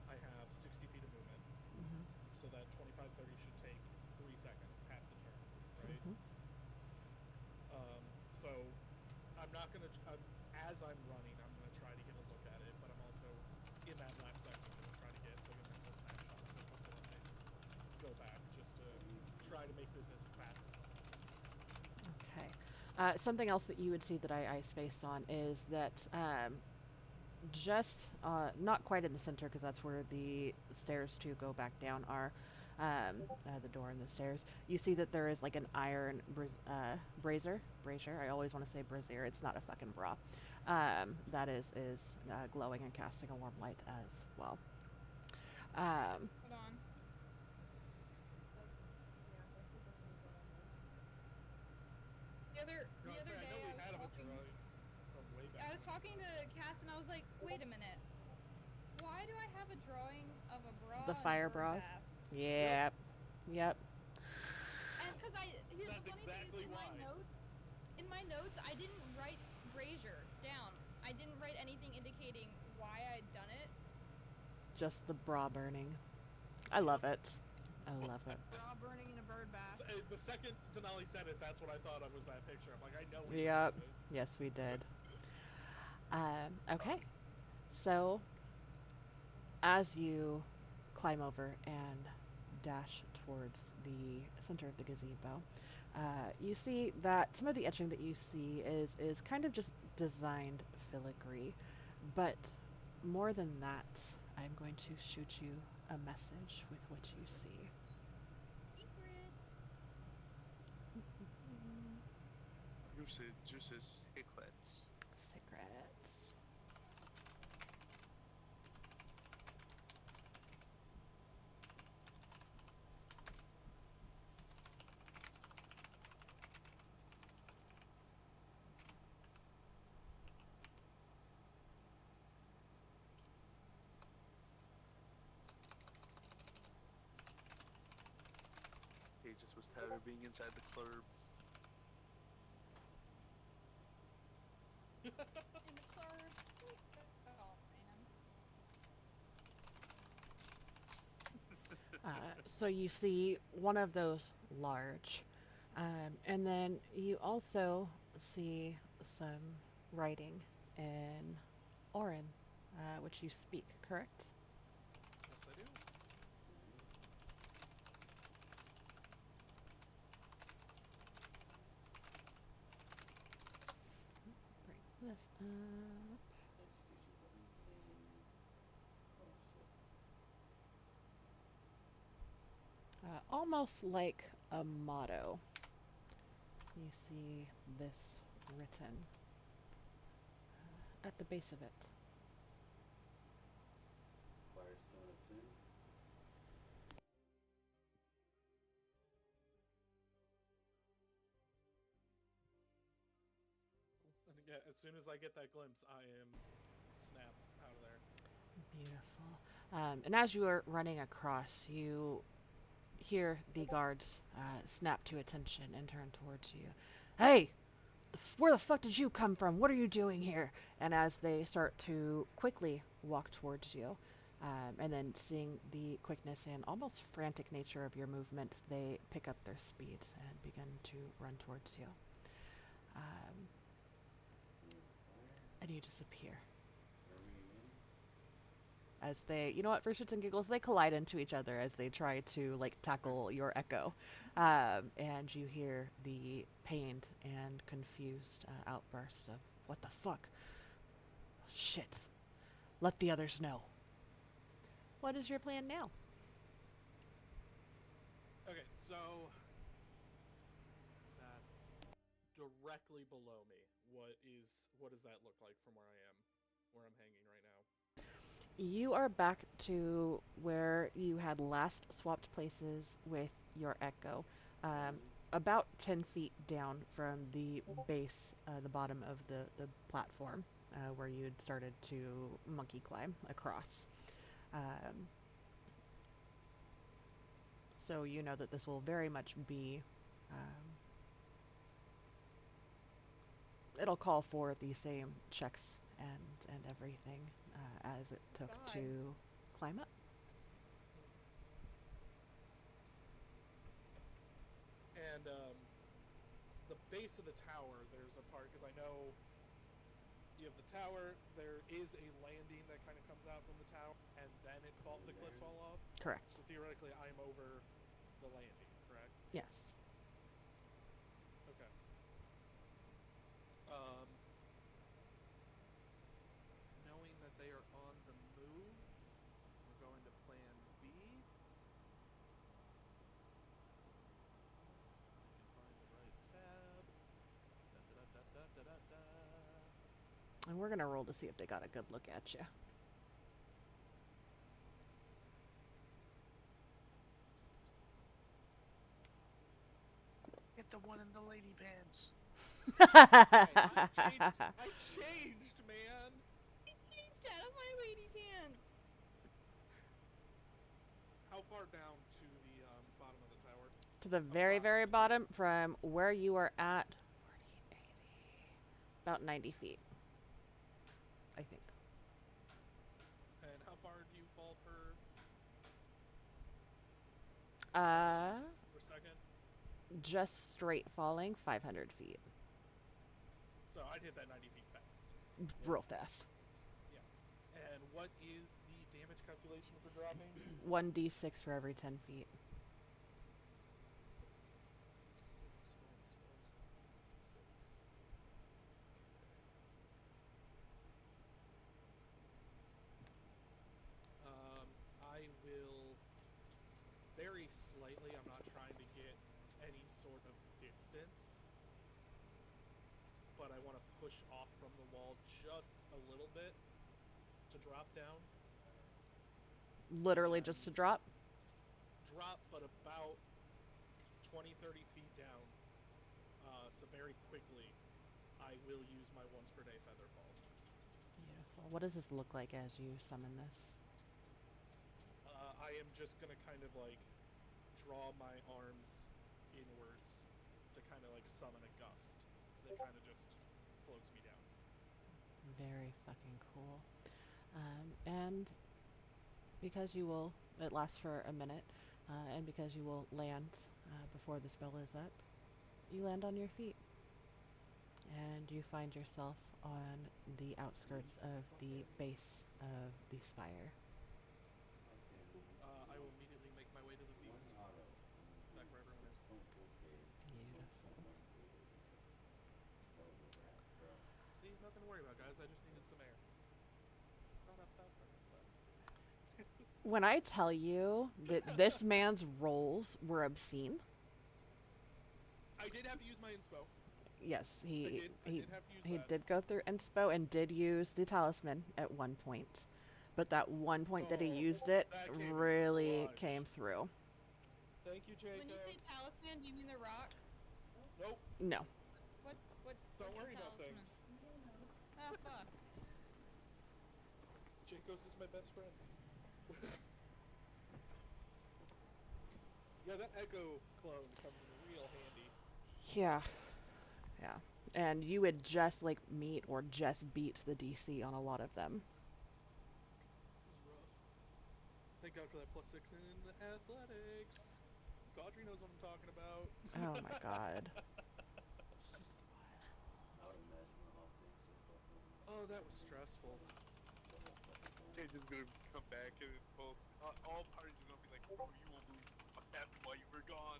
I have 60 feet of movement. Mm-hmm. So that 25, 30 should take 3 seconds, half the turn, right? Mm-hmm. So I'm not going to, as I'm running, I'm going to try to get a look at it, but I'm also, in that last second, going to try to get like a mental snapshot of it before I go back, just to try to make this as fast as possible. Okay. Something else that you would see that I spaced on is that just not quite in the center, because that's where the stairs to go back down are, the door and the stairs. You see that there is like an iron brazier. I always want to say brazier. It's not a fucking bra. That is glowing and casting a warm light as well. Hold on. The other I day know we had I a was talking. drawing from way back. I was talking to Cats and I was like, wait a minute. Why do I have a drawing of a bra? The and a fire bird bras. bath? Yep. Yep. And because here's That's the funny exactly thing is in my notes, I didn't write brazier down. I didn't write anything indicating why I'd done it. Just the bra burning. I love it. I love it. Bra burning in a bird bath. So, the second Denali said it, that's what I thought of was that picture. I'm like, I know we Yep. did this. Yes, we did. Okay. So, as you climb over and dash towards the center of the gazebo, you see that some of the etching that you see is kind of just designed filigree, but more than that, I'm going to shoot you a message with what you see. Secrets. Juices, secrets. Secrets. Just was tired of being inside the club. In the club. Oh man. So you see one of those large, and then you also see some writing in Orin, which you speak, correct? Yes, I do. Bring this up. Almost like a motto. You see this written at the base of it. Firestone of Sin. And again, as soon as I get that glimpse, I am snap out of there. Beautiful. And as you are running across, you hear the guards snap to attention and turn towards you. Hey! Where the fuck did you come from? What are you doing here? And as they start to quickly walk towards you, and then seeing the quickness and almost frantic nature of your movement, they pick up their speed and begin to run towards you. And you disappear. As they, you know what, for shits and giggles, they collide into each other as they try to, like, tackle your echo. And you hear the pained and confused outburst of, what the fuck? Shit. Let the others know. What is your plan now? Okay, so that directly below me, what does that look like from where I am, where I'm hanging right now? You are back to where you had last swapped places with your echo. about 10 feet down from the base, the bottom of the platform, where you'd started to monkey climb across. Um, so you know that this will very much be, it'll call for the same checks and everything as it took God. to climb up. And the base of the tower, there's a part, because I know you have the tower, there is a landing that kind of comes out from the tower, and then the cliffs fall off. Correct. So theoretically, I'm over the landing, correct? Yes. Okay. Knowing that they are on the move, we're going to plan B. I can find the right tab. Da-da-da-da-da-da-da. And we're gonna roll to see if they got a good look at you. Get the one in the lady pants. I changed, man. I changed out of my lady pants. How far down to the bottom of the tower? To the very, very bottom from where you are at, 40, 80, about 90 feet, I think. And how far do you fall per second? Just straight falling, 500 feet. So I'd hit that 90 feet fast. Real fast. Yeah. And what is the damage calculation for dropping? 1d6 for every 10 feet. 6, 6, 6. I will very slightly, I'm not trying to get any sort of distance, but I want to push off from the wall just a little bit to drop down. Literally just to drop? Drop, but about 20, 30 feet down. So very quickly, I will use my once per day feather fall. Beautiful. What does this look like as you summon this? I am just going to kind of like draw my arms inwards to kind of like summon a gust that kind of just floats me down. Very fucking cool. And because you will, it lasts for a minute, and because you will land before the spell is up, you land on your feet. And you find yourself on the outskirts of the base of the spire. I will immediately make my way to the feast. Back where everyone is. Beautiful. See, nothing to worry about, guys. I just needed some air. When I tell you that this man's rolls were obscene, I did have to use my inspo. yes, I he did have to use that. did go through inspo and did use the talisman at one point, but that one point that he used it that came in really clutch. came through. Thank you, Jacob. When you say talisman, do you mean the rock? Nope. No. What? Don't what's a worry about talisman? things. Oh fuck. Jacob's is my best friend. Yeah, that echo clone comes in real handy. Yeah. Yeah. And you would just like meet or just beat the DC on a lot of them. It was rough. Thank God for that +6 in athletics. Gaudry knows what I'm talking about. Oh my god. Oh, that was stressful. Tate's just gonna come back and all parties are gonna be like, bro, you won't believe what happened while you were gone.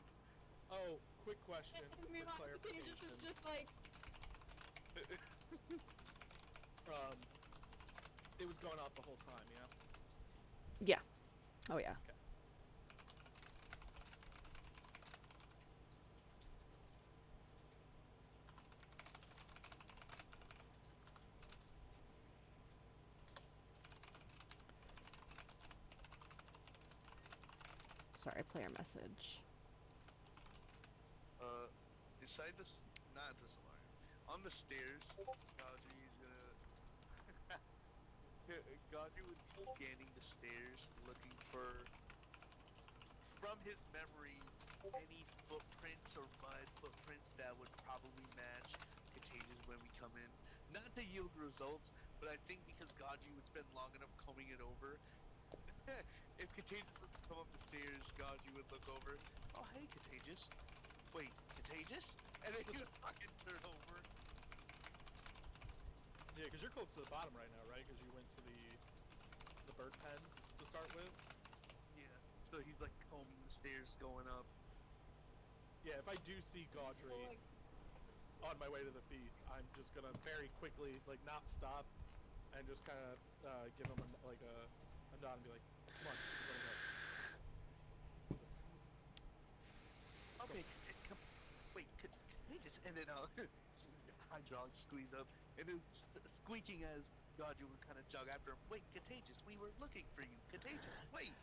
Oh, quick question Meanwhile, for Contagious clarification. is just like, It was going off the whole time, yeah? Yeah. Oh yeah. Okay. Sorry, player message. beside this, not the solarium, on the stairs, Godri's gonna. Godry would be scanning the stairs, looking for, from his memory, any footprints or mud footprints that would probably match Contagious when we come in. Not to yield results, but I think because Godry would spend long enough combing it over, if Contagious was to come up the stairs, Godry would look over. Oh, hey, Contagious. Wait, Contagious? And then he would fucking turn over. Yeah, because you're close to the bottom right now, right? Because you went to the bird pens to start with. Yeah. So he's like combing the stairs going up. Yeah, if I do see Gaudry on my way to the feast, I'm just gonna very quickly, like, not stop, and just kind of give him a nod and be like, "Come on, let's go." Okay, come. Wait, Contagious, and then hydraulic squeeze up, and it was squeaking as Gaudry would kind of jog after him. Wait, Contagious, we were looking for you. Contagious, wait.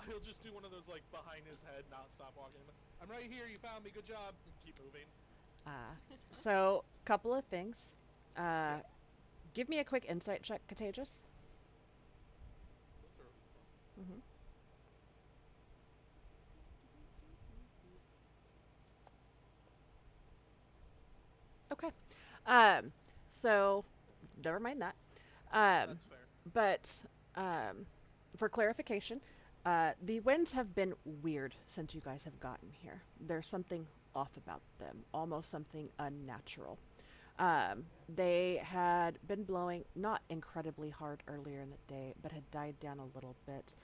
He'll just do one of those, like, behind his head, not stop walking. I'm right here. You found me. Good job. Keep moving. So, couple of things. Yes. Give me a quick insight check, Contagious. Those are always fun. Mm-hmm. Okay. So, never mind that. That's fair. But for clarification, the winds have been weird since you guys have gotten here. There's something off about them, almost something unnatural. They had been blowing not incredibly hard earlier in the day, but had died down a little bit.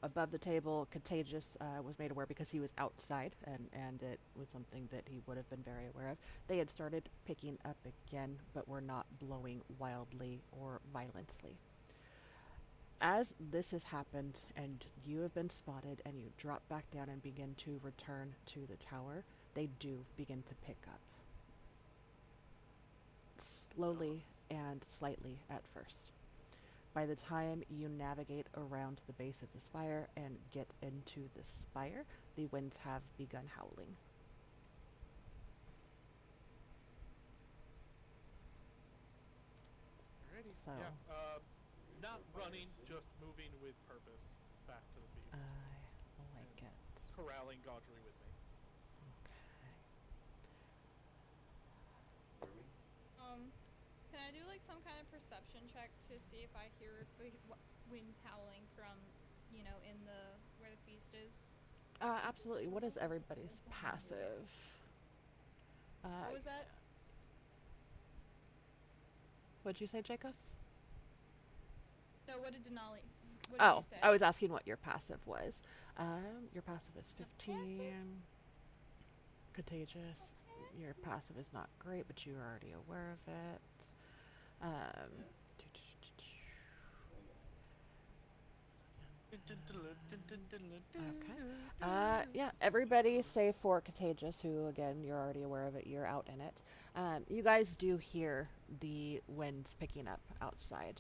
Above the table, Contagious was made aware because he was outside, and it was something that he would have been very aware of. They had started picking up again, but were not blowing wildly or violently. As this has happened, and you have been spotted, and you drop back down and begin to return to the tower, they do begin to pick up. Slowly and slightly at first. By the time you navigate around the base of the spire and get into the spire, the winds have begun howling. Alrighty. So- Yeah. Not running, just moving with purpose back to the feast. I like it. Corralling Gaudry with me. Okay. Hear me? Can I do like some kind of perception check to see if I hear winds howling from, you know, in the where the feast is? Absolutely. What is everybody's passive? What was that? What'd you say, Jacobs? No, what did Denali? What did Oh, you say? I was asking what your passive was. Your passive is 15. Contagious. Your passive is not great, but you're already aware of it. Okay. Yeah, everybody save for Contagious, who, again, you're already aware of it. You're out in it. You guys do hear the winds picking up outside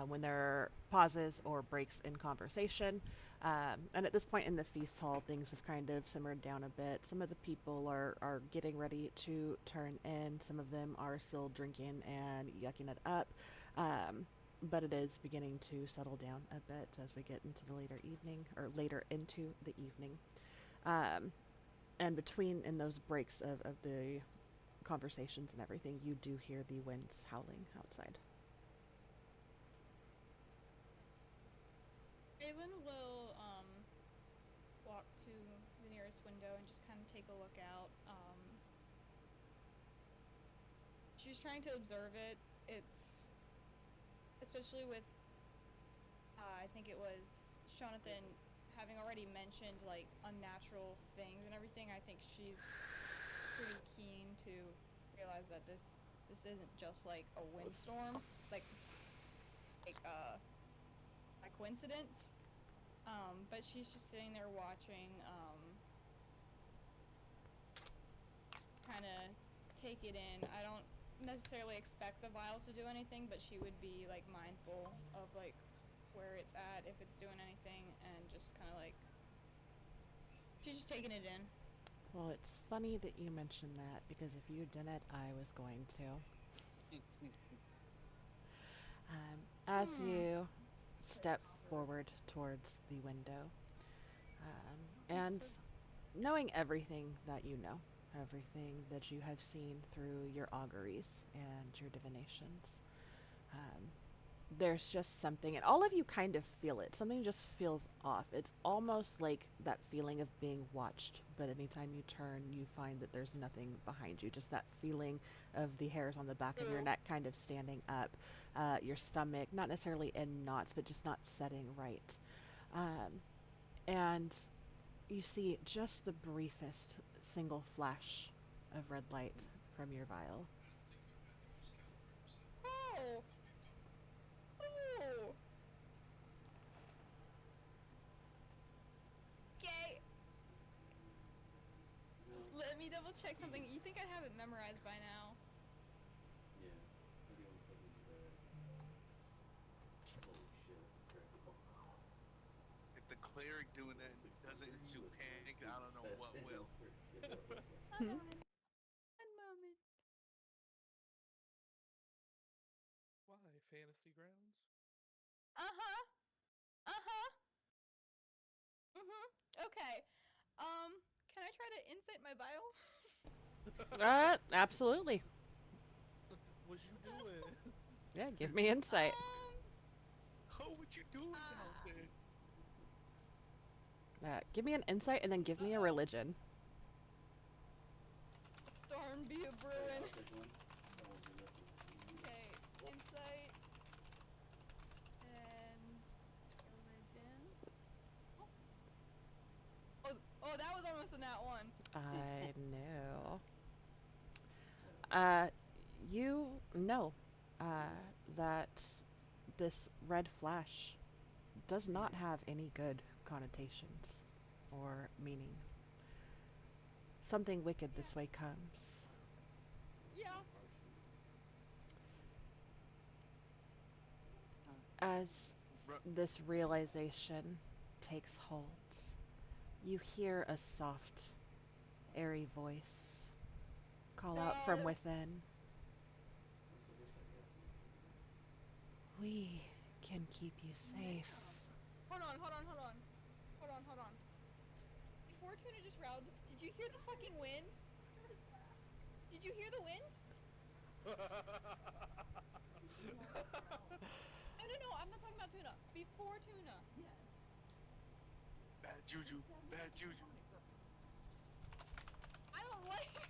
when there are pauses or breaks in conversation. And at this point in the feast hall, things have kind of simmered down a bit. Some of the people are getting ready to turn in. Some of them are still drinking and yucking it up. But it is beginning to settle down a bit as we get into the later evening, or later into the evening. And between in those breaks of the conversations and everything, you do hear the winds howling outside. Aelin will walk to the nearest window and just kind of take a look out. She's trying to observe it. It's especially with I think it was Jonathan having already mentioned like unnatural things and everything. I think she's pretty keen to realize that this isn't just like a windstorm, like a coincidence. But she's just sitting there watching, just kind of take it in. I don't necessarily expect the vial to do anything, but she would be like mindful of like where it's at, if it's doing anything, and just kind of like she's just taking it in. Well, it's funny that you mentioned that because if you didn't, I was going to. As you step forward towards the window, and knowing everything that you know, everything that you have seen through your auguries and your divinations, um, there's just something, and all of you kind of feel it. Something just feels off. It's almost like that feeling of being watched, but anytime you turn, you find that there's nothing behind you. Just that feeling of the hairs on the back of your neck kind of standing up, your stomach, not necessarily in knots, but just not setting right. And you see just the briefest single flash of red light from your vial. Oh! Oh! Okay. Let me double check something. You think I'd have it memorized by now? Yeah. 31 seconds red. Holy shit, that's critical. If the cleric doing that doesn't ensue panic, I don't know what will. Hold on. One moment. Why fantasy grounds? Uh-huh. Uh-huh. Okay. Can I try to insight my bio? Absolutely. What you doing? Yeah, give me insight. How would you do it out there? Give me an insight and then give me a religion. Storm be a Hey, brewing. I'll take one. Oh, good luck. Okay, insight and religion. Oh, that was almost a nat one. I know. You know that this red flash does not have any good connotations or meaning. Something wicked this way comes. Yeah. As this realization takes hold, you hear a soft, airy voice call out from within. What's the worst that could happen? We can keep you safe. Hold on. Before Tuna just growled, did you hear the fucking wind? Did you hear the wind? No, I'm not talking about Tuna. Before Tuna. Bad juju. Bad juju. I don't like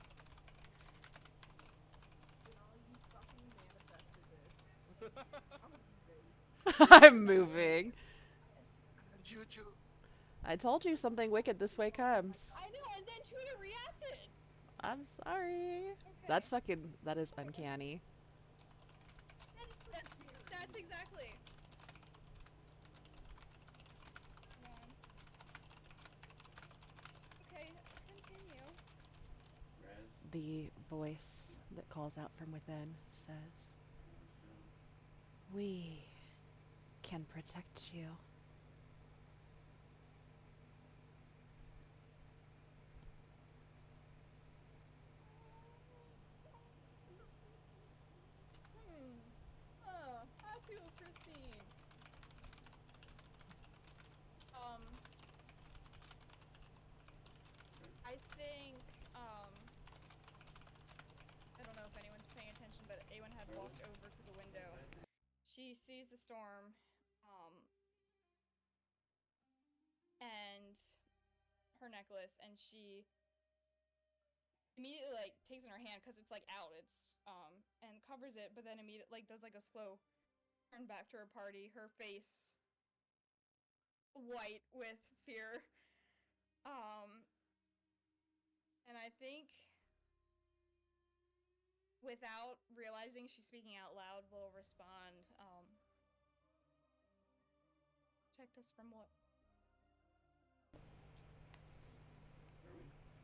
I'm moving. Bad juju. I told you something wicked this way comes. I know, and then Tuna reacted. I'm sorry. Okay. That is uncanny. That's exactly. Okay, continue. Raz? The voice that calls out from within says, "We can protect you." I feel pristine. I think, I don't know if anyone's paying attention, but Awen had walked over to the window. She sees the storm, and her necklace, and she immediately, like, takes it in her hand, because it's, like, out, and covers it, but then immediately, like, does, like, a slow turn back to her party, her face white with fear. And I think, without realizing she's speaking out loud, will respond, protect us from what?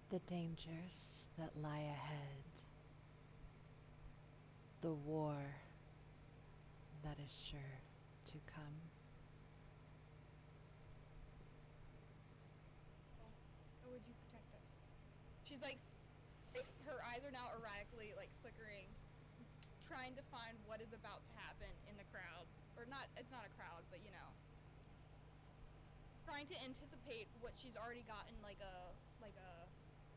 The dangers that lie ahead. The war that is sure to come. How would you protect us? She's trying to find what is about to happen in the crowd, or not. It's not a crowd, but you know, trying to anticipate what she's already gotten like a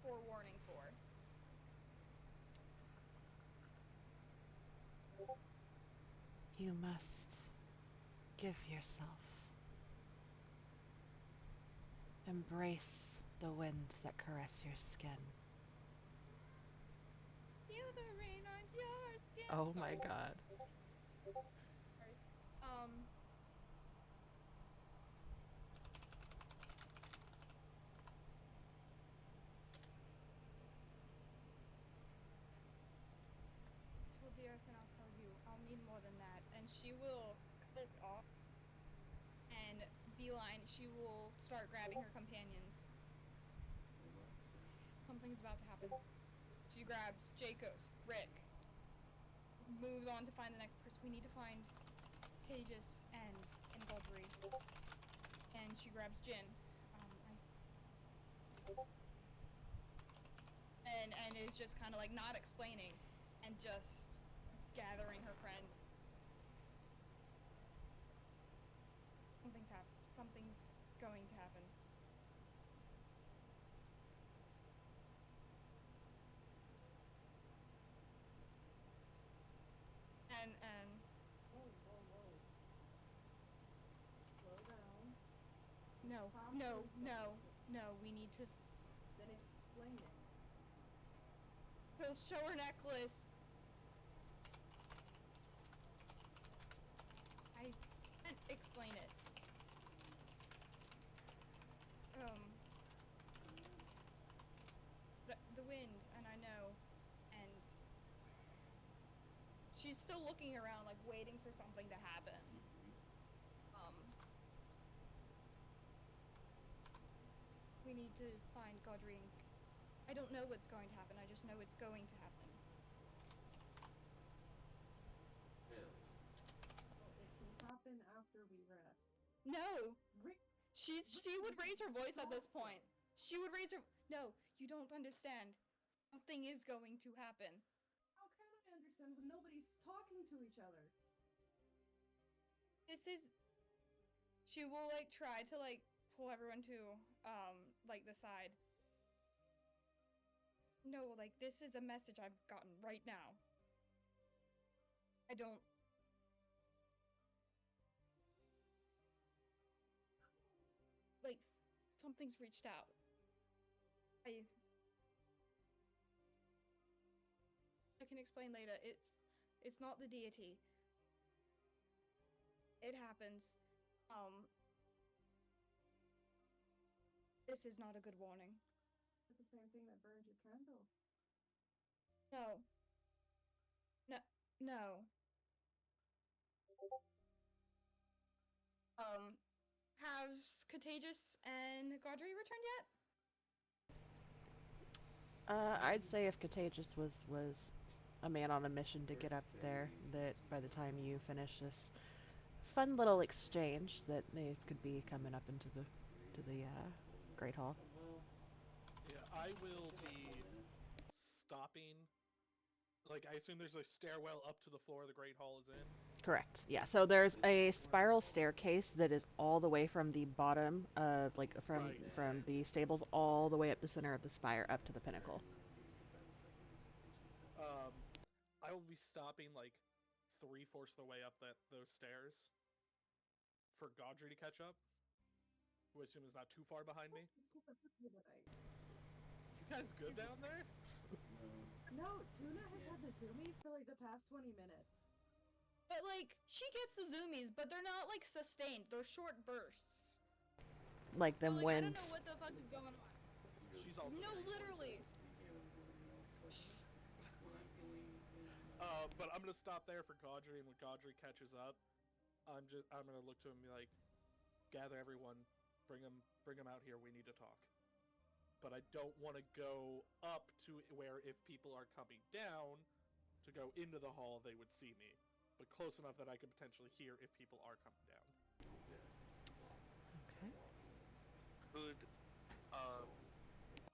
forewarning for. You must give yourself. Embrace the winds that caress your skin. Feel the rain on your skin. Oh Sorry. my god. Sorry. Told the earth and I'll tell you. I'll need more than that. And she will cut it off. And beeline, she will start grabbing her companions. Something's about to happen. She grabs Jacobs, Rick, moves on to find the next person. We need to find Tejas and Goldry. And she grabs Jin. And is just kind of like not explaining and just gathering her friends. Something's going to happen. And Whoa, whoa, whoa. Slow down. no, Calm no, down, no, Texas. no, we need to Then explain it. he'll show her necklace. I can't explain it. The wind, and I know, and she's still looking around, like waiting for something to happen. We need to find Godry. I don't know what's going to happen. I just know it's going to happen. Hell. Well, it can happen after we rest. No, Rick, she would raise her voice at this point. She would raise her. No, you don't understand. Something is going to happen. how can I understand when nobody's talking to each other? This is. She will like try to like pull everyone to like the side. No, like this is a message I've gotten right now. I don't. Like something's reached out. I can explain later. It's not the deity. It happens. This is not a good warning. It's the same thing that burned your candle. No. No. No. Have Contagious and Godry returned yet? I'd say if Contagious was a man on a mission to get up there, that by the time you finish this fun little exchange, that they could be coming up into the Great Hall. Yeah, I will be stopping. Like, I assume there's a stairwell up to the floor the Great Hall is in. Correct. Yeah. So there's a spiral staircase that is all the way from the bottom of from the stables all the way up the center of the spire up to the pinnacle. I will be stopping like 3/4 of the way up those stairs for Godry to catch up, who I assume is not too far behind me. You guys good down there? No, Tuna has had the zoomies for like the past 20 minutes. But like she gets the zoomies, but they're not like sustained. They're short bursts. Like So, them like, I winds. don't know what the fuck is going on. She's also No, very literally. But I'm gonna stop there for Godry, and when Godry catches up, I'm gonna look to him and be like, gather everyone, bring them out here. We need to talk. But I don't want to go up to where if people are coming down to go into the hall, they would see me. But close enough that I could potentially hear if people are coming down. Okay. Could,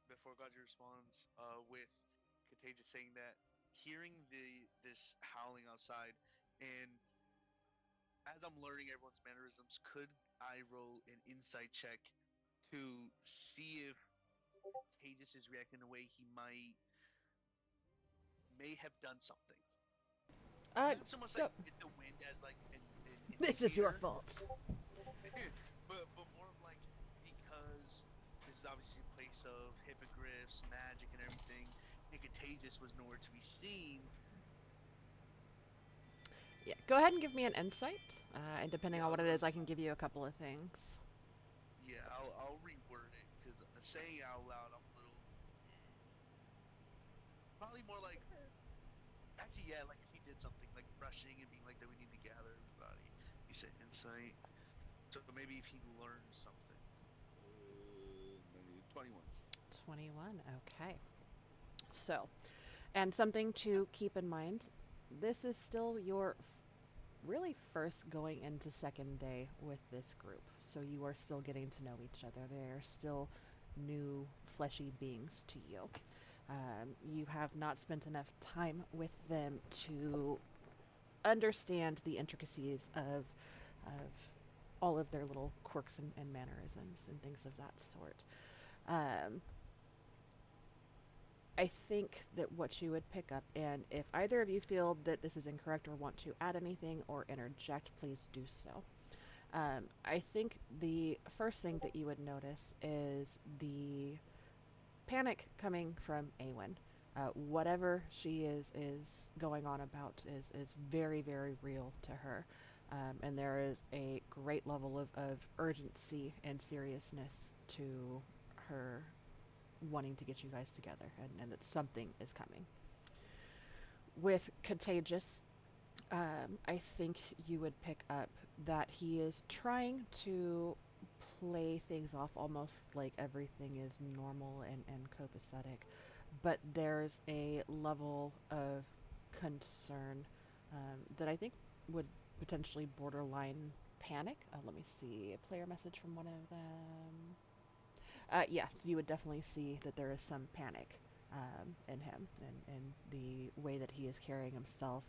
before Godry responds, with Contagious saying that, hearing the this howling outside, and as I'm learning everyone's mannerisms, could I roll an insight check to see if Contagious is reacting in a way he may have done something? Not so much go. like get the wind as like an This is your indicator, fault. but more of like, because this is obviously a place of hippogriffs, magic, and everything, and Contagious was nowhere to be seen. Yeah, go ahead and give me an insight. And depending Yeah, on I what was it gonna- is, I can give you a couple of things. Yeah, I'll reword it because saying it out loud, I'm a little probably more like, actually, yeah, like if he did something like rushing and being like that, we need to gather everybody. You said insight, so maybe if he learned something. 21. 21, okay. So, and something to keep in mind, this is still your really first going into second day with this group. So you are still getting to know each other. They're still new fleshy beings to you. You have not spent enough time with them to understand the intricacies of all of their little quirks and mannerisms and things of that sort. I think that what you would pick up, and if either of you feel that this is incorrect or want to add anything or interject, please do so. I think the first thing that you would notice is the panic coming from Awen. Whatever she is going on about is very, very real to her. And there is a great level of urgency and seriousness to her wanting to get you guys together, and that something is coming. With Contagious, I think you would pick up that he is trying to play things off almost like everything is normal and copacetic, but there's a level of concern that I think would potentially borderline panic. Let me see, a player message from one of them. Yeah, so you would definitely see that there is some panic in him and the way that he is carrying himself.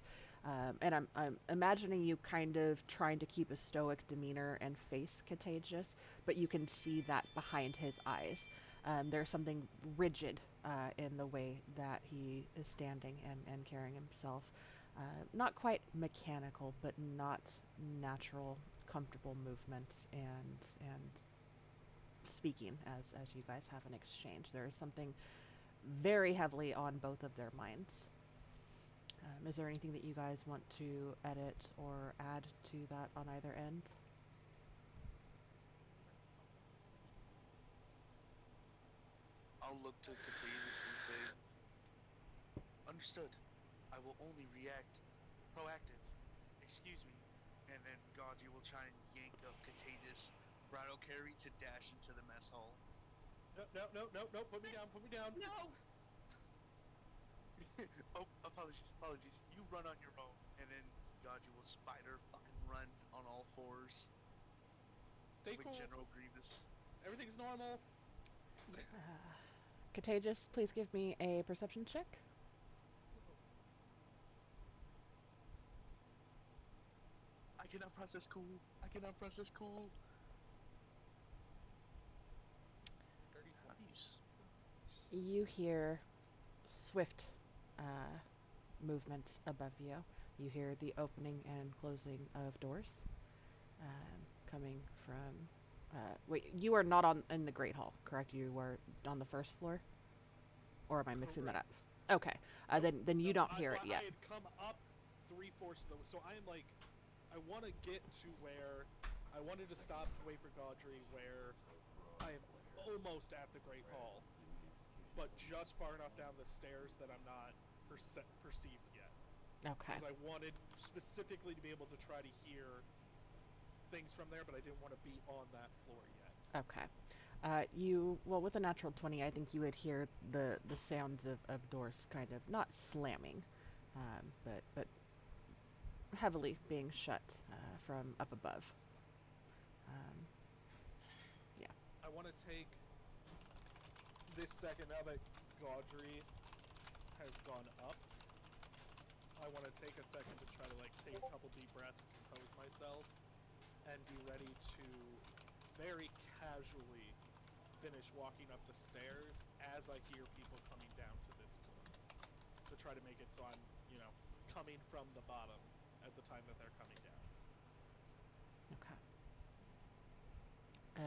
And I'm imagining you kind of trying to keep a stoic demeanor and face Contagious, but you can see that behind his eyes. There's something rigid in the way that he is standing and carrying himself. Not quite mechanical, but not natural, comfortable movements and speaking as you guys have an exchange. There is something very heavily on both of their minds. Is there anything that you guys want to edit or add to that on either end? I'll look to Contagious and say, understood. I will only react proactive. Excuse me. And then Gaji will try and yank up Contagious bridal carry to dash into the mess hall. No, put me down. No! Oh, apologies. You run on your own, and then Gaji will spider fucking run on all fours. Stay Like cool. General Grievous. Everything's normal. Contagious, please give me a perception check. I cannot process cool. Dirty abuse. You hear swift movements above you. You hear the opening and closing of doors coming from... wait, you are not in the Great Hall, correct? You were on the first floor? Or am I mixing that up? Okay, then you don't hear it yet. I had come up 3/4 of the way, so I am like, I want to get to where I wanted to stop to wait for Gaudry, where I am almost at the Great Hall, but just far enough down the stairs that I'm not perceived yet. Okay. Because I wanted specifically to be able to try to hear things from there, but I didn't want to be on that floor yet. Okay. Well, with a natural 20, I think you would hear the sounds of doors kind of, not slamming, but heavily being shut from up above. Yeah. I want to take this second now that Gaudry has gone up. I want to take a second to try to like take a couple deep breaths, compose myself, and be ready to very casually finish walking up the stairs as I hear people coming down to this floor. To try to make it so I'm, coming from the bottom at the time that they're coming down. Okay.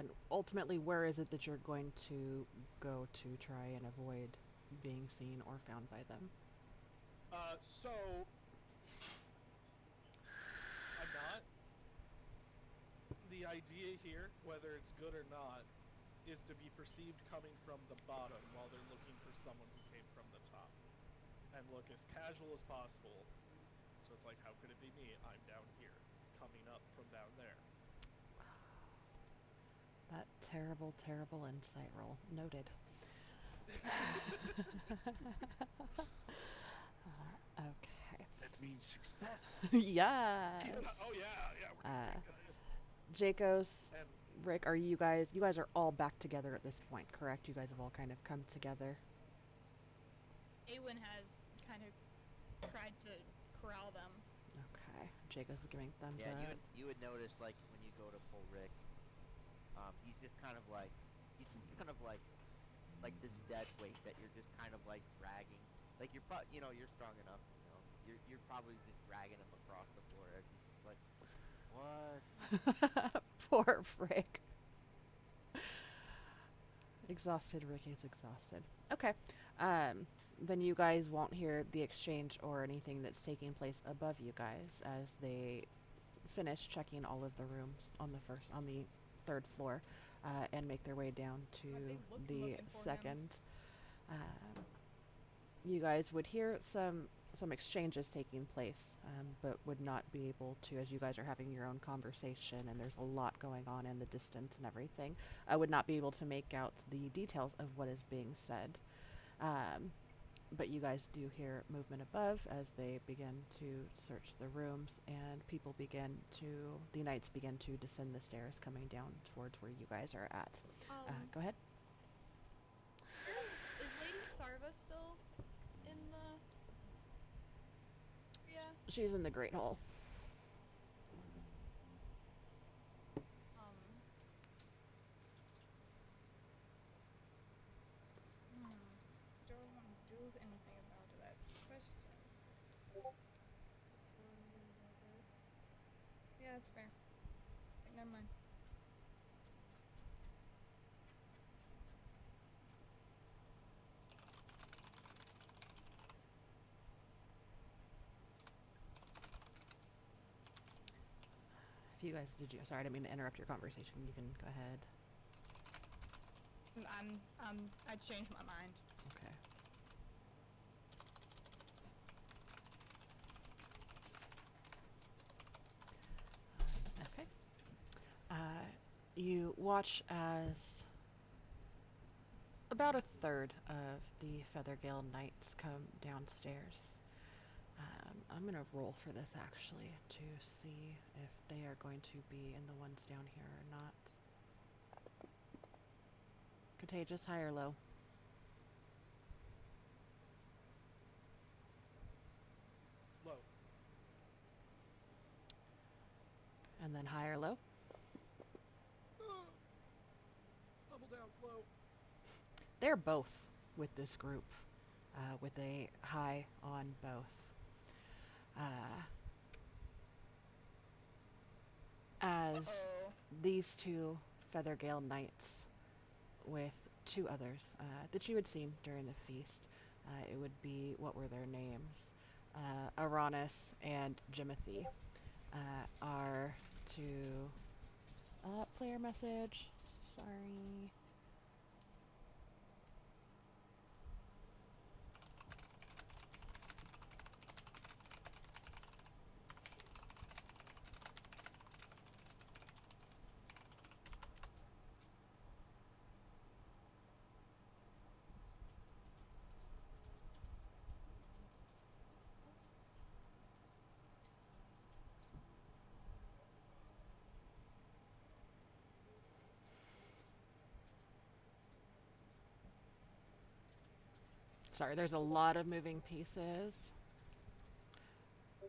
And ultimately, where is it that you're going to go to try and avoid being seen or found by them? So I'm not. The idea here, whether it's good or not, is to be perceived coming from the bottom while they're looking for someone who came from the top. And look as casual as possible. So it's like, how could it be me? I'm down here, coming up from down there. That terrible, terrible insight roll. Noted. Okay. That means success. Yes. Oh yeah, we're doing great, guys. Jacos, And Rick, are you guys are all back together at this point, correct? You guys have all kind of come together. Awen has kind of tried to corral them. Okay. Jacos is giving thumbs Yeah, up. you would notice like when you go to pull Rick, he's just kind of like this dead weight that you're just kind of like dragging. Like you're you're strong enough. You're probably just dragging him across the floor as he's just like, what? Poor Rick. Exhausted Rick is exhausted. Okay. Then you guys won't hear the exchange or anything that's taking place above you guys as they finish checking all of the rooms on the third floor, and make their way down to they looked the looking for him. second. You guys would hear some exchanges taking place, but would not be able to, as you guys are having your own conversation and there's a lot going on in the distance and everything, I would not be able to make out the details of what is being said. But you guys do hear movement above as they begin to search the rooms, and the knights begin to descend the stairs coming down towards where you guys are at. Go ahead. Is Lady Sarva still in the... Yeah. She's in the Great Hall. Do I want to do anything about it? That's the question. Yeah, that's fair. Like, never mind. If you guys sorry, I didn't mean to interrupt your conversation. You can go ahead. I changed my mind. Okay. Okay. You watch as about a third of the Feathergale Knights come downstairs. I'm going to roll for this actually to see if they are going to be in the ones down here or not. Contagious, high or low? low. And then high or low? Double down, low. They're both with this group, with a high on both. As these two Feathergale Knights with two others that you had seen during the feast, it would be, what were their names? Aranis and Jimothy are to player message. Sorry. Sorry, there's a lot of moving pieces.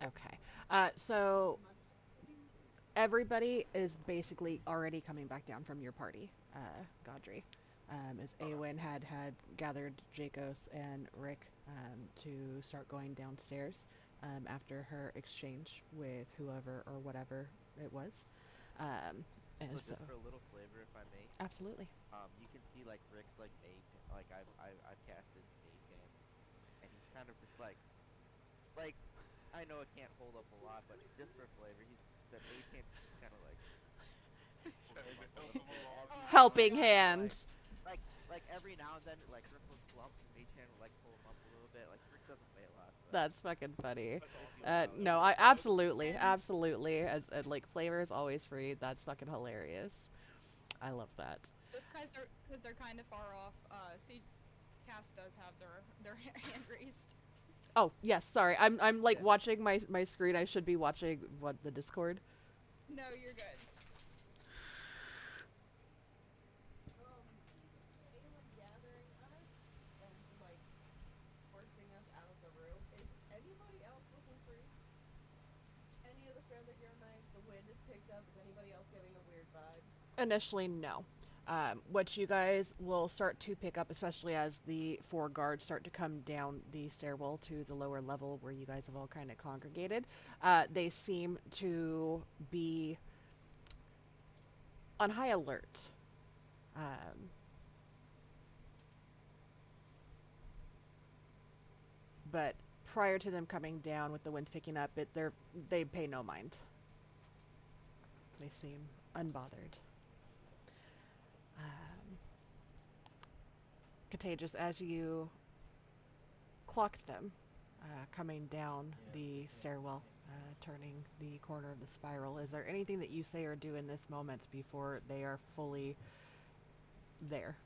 Okay. So everybody is basically already coming back down from your party, Godry. As Awen had gathered Jacos and Rick to start going downstairs after her exchange with whoever or whatever it was. And So so, just for a little flavor, if I may, absolutely. you can see like Rick's like like I've casted Pan, and he's kind of just like I know it can't hold up a lot, but just for flavor, he's that Pan kind of like hold him up a little bit. Helping hand. Like every now and then, like Rick will slump and Pan will like pull him up a little bit. Like Rick doesn't say a lot, but That's fucking funny. That's awesome. No, I absolutely. As like flavor is always free. That's fucking hilarious. I love that. Those guys are because they're kind of far off. See, Cass does have their hand raised. Oh yes, sorry. I'm like Yeah. watching my screen. I should be watching the Discord. No, you're good. Anyone gathering us and like forcing us out of the room. Is anybody else looking free? Any of the Fairly Gear Knights, the wind is picked up. Is anybody else getting a weird vibe? Initially, no. What you guys will start to pick up, especially as the four guards start to come down the stairwell to the lower level where you guys have all kind of congregated, they seem to be on high alert. But prior to them coming down with the winds picking up, they pay no mind. They seem unbothered. Contagious, as you clock them coming down the stairwell, turning the corner of the spiral, is there anything that you say or do in this moment before they are fully there?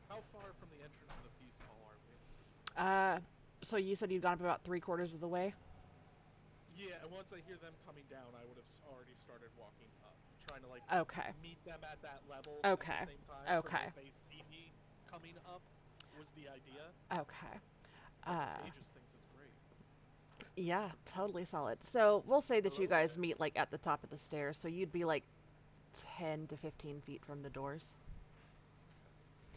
How far from the entrance of the feast hall are we? So you said you'd gone up about 3/4 of the way? Yeah, and once I hear them coming down, I would have already started walking up, trying to like Okay. meet them at that level Okay. at the same time. Okay. So that they see me coming up was the idea. Okay. Contagious thinks it's great. Yeah, totally solid. So we'll say that you guys meet like at the top of the stairs, so you'd be like 10 to 15 feet from the doors.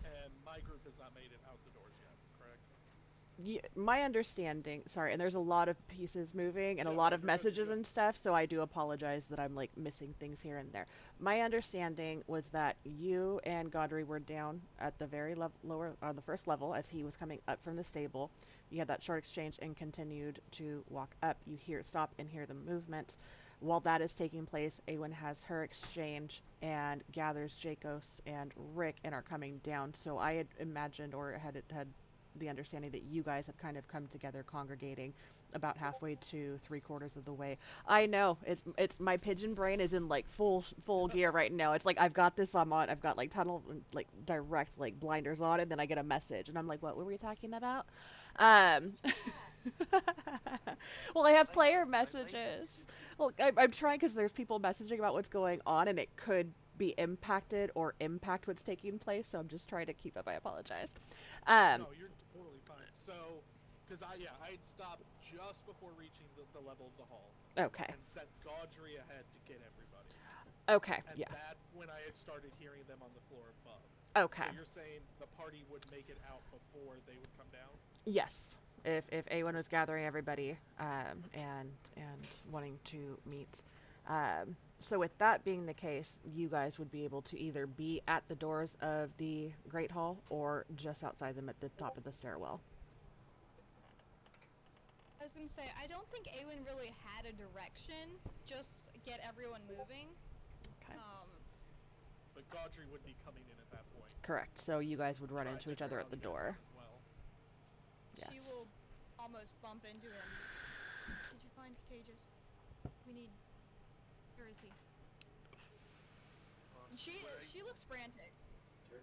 And my group has not made it out the doors yet, correct? My understanding, sorry, and there's a lot of pieces moving and a Yeah, lot of you're good, you're messages good. and stuff, so I do apologize that I'm like missing things here and there. My understanding was that you and Godry were down at the very lower, on the first level as he was coming up from the stable. You had that short exchange and continued to walk up. You stop and hear the movement. While that is taking place, Awen has her exchange and gathers Jacos and Rick and are coming down. So I had imagined or had the understanding that you guys had kind of come together congregating about halfway to 3/4 of the way. I know it's my pigeon brain is in like full gear right now. It's like I've got this I've got like tunnel like direct like blinders on, and then I get a message and I'm like, what were we talking about? Well, I have player messages. Well, I'm trying because there's people messaging about what's going on and it could be impacted or impact what's taking place, so I'm just trying to keep up. I apologize. No, you're totally fine. So, because I had stopped just before reaching the level of the hall. Okay. And sent Gaudry ahead to get everybody. Okay, And yeah. that when I had started hearing them on the floor above. Okay. So you're saying the party would make it out before they would come down? Yes. If A1 was gathering everybody and wanting to meet. So with that being the case, you guys would be able to either be at the doors of the Great Hall or just outside them at the top of the stairwell. I was gonna say I don't think Awen really had a direction. Just get everyone moving. Okay. But Gaudry would be coming in at that point. Correct. So you guys would run Try to into each figure other out at the how to get door. them as well. Yes. She will almost bump into him. Did you find Contagious? We need. Where is he? She looks frantic. Turk?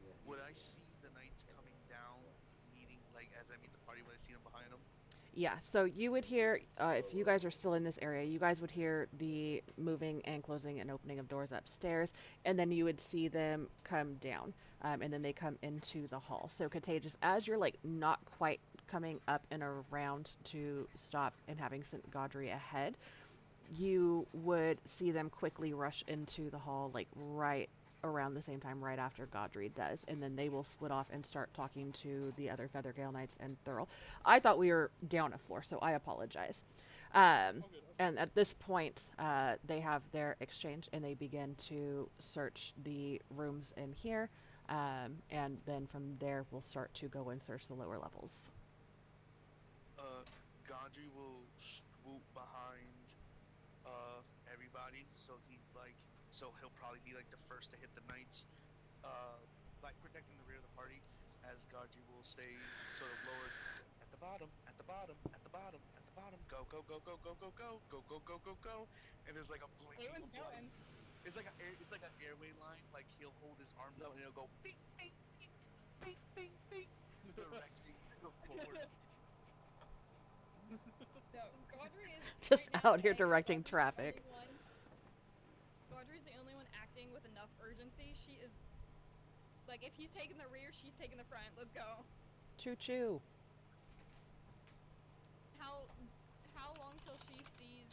Yeah. Would I see the knights coming down, meeting like as I meet the party? Would I see them behind them? Yeah, so you would hear, if you guys are still in this area, you guys would hear the moving and closing and opening of doors upstairs, and then you would see them come down. and then they come into the hall. So Contagious, as you're like not quite coming up and around to stop and having sent Gaudry ahead, you would see them quickly rush into the hall, like right around the same time, right after Gaudry does, and then they will split off and start talking to the other Feathergale Knights and Thurl. I thought we were down a floor, so I apologize. Oh, good. And at this point, they have their exchange and they begin to search the rooms in here. And then from there, we'll start to go and search the lower levels. Gaudry will swoop behind everybody, so he'll probably be like the first to hit the knights, like protecting the rear of the party, as Gaudry will stay sort of lowered at the bottom, at the bottom, at the bottom, at the bottom, go, go, go, go, go, go, go, go, go, go, go, go, and there's like a blinking Eowyn's of light. going. It's like an airway line, like he'll hold his arms out and he'll go bing, bing, bing, bing, bing, bing, directing forward. No, Gaudry is Just right now, out here like, directing Gaudry's the traffic. only one- Gaudry's the only one acting with enough urgency. She is like, if he's taking the rear, she's taking the front. Let's go. Choo choo. How long till she sees?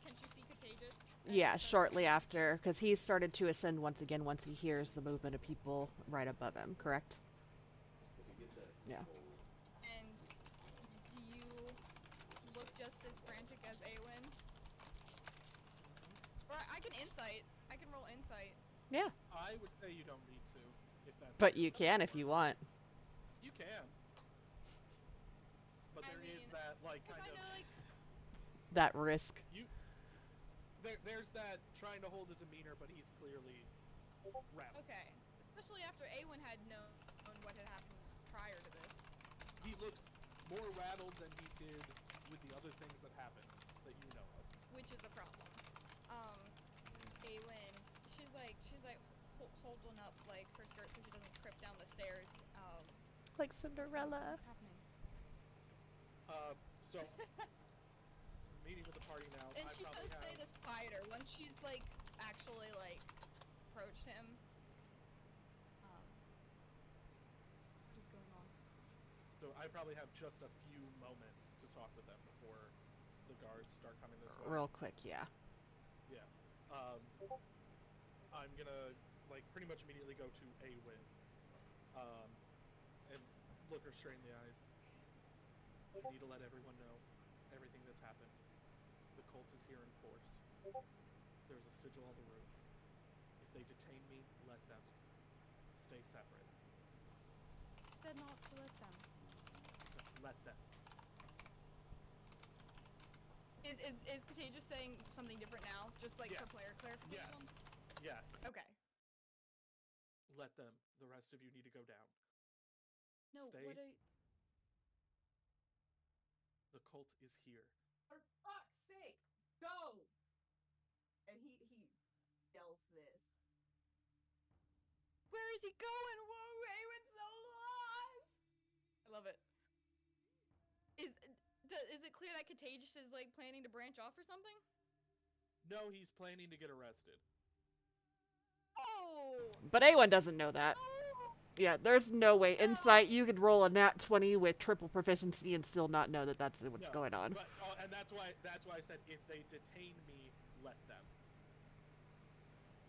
Can she see Contagious? Yeah, shortly after, because he started to ascend once again once he hears the movement of people right above him, correct? If he gets that Yeah. cold, And do you look just as frantic as Eowyn? Or I can insight. I can roll insight. Yeah. I would say you don't need to, if that's. But what you you're can going if for. you want. You can. But I there is mean, that like 'Cause kind I of know, like, That risk. there's that trying to hold a demeanor, but he's clearly rattled. okay, especially after Eowyn had known what had happened prior to this. He looks more rattled than he did with the other things that happened that you know of. Which is a problem. Eowyn, she's like holding up like her skirt so she doesn't trip down the stairs. Like Cinderella. What's happening? So meeting with the party now. And I she probably says say have this quieter once she's like actually like approached him. What is going on? so I probably have just a few moments to talk with them before the guards start coming this way. Real quick, yeah. Yeah. I'm gonna like pretty much immediately go to Eowyn. And look her straight in the eyes. I need to let everyone know everything that's happened. The cult is here in force. There's a sigil on the roof. If they detain me, let them. Stay separate. You said not to let them. Let them. Is Contagious saying something different now? Just like for Yes. player clarification? Yes. Okay. Let them. The rest of you need to go down. No, Stay. what are The cult is here. For fuck's sake, go! And he yells this. Where is he going? Whoa, Eowyn's so lost! I love it. Is it clear that Contagious is like planning to branch off or something? No, he's planning to get arrested. Oh! But A1 doesn't know that. No! Yeah, there's no way. Insight, you could roll a nat 20 with triple proficiency and still not know that that's what's No, going on. But and that's why I said if they detain me, let them.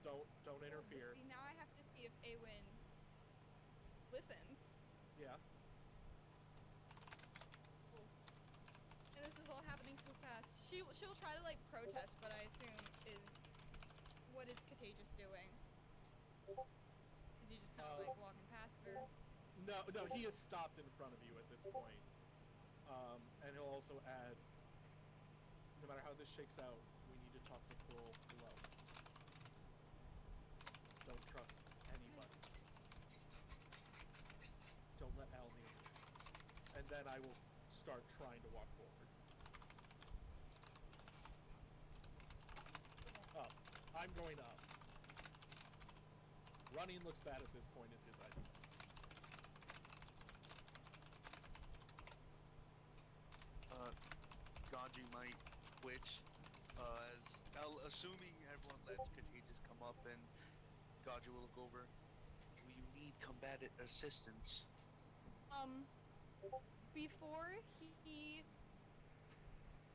Don't interfere. See, now I have to see if Eowyn listens. Yeah. And this is all happening so fast. She'll try to like protest, but I assume what is Contagious doing? Is he just kind of like walking past her? No, he has stopped in front of you at this point. And he'll also add, no matter how this shakes out, we need to talk to Thrall alone. Don't trust anybody. Don't let Al near you. And then I will start trying to walk forward. Up. I'm going up. Running looks bad at this point is his idea. Gaudry might twitch, assuming everyone lets Contagious come up, and Gaudry will look over. Will you need combatant assistance. Before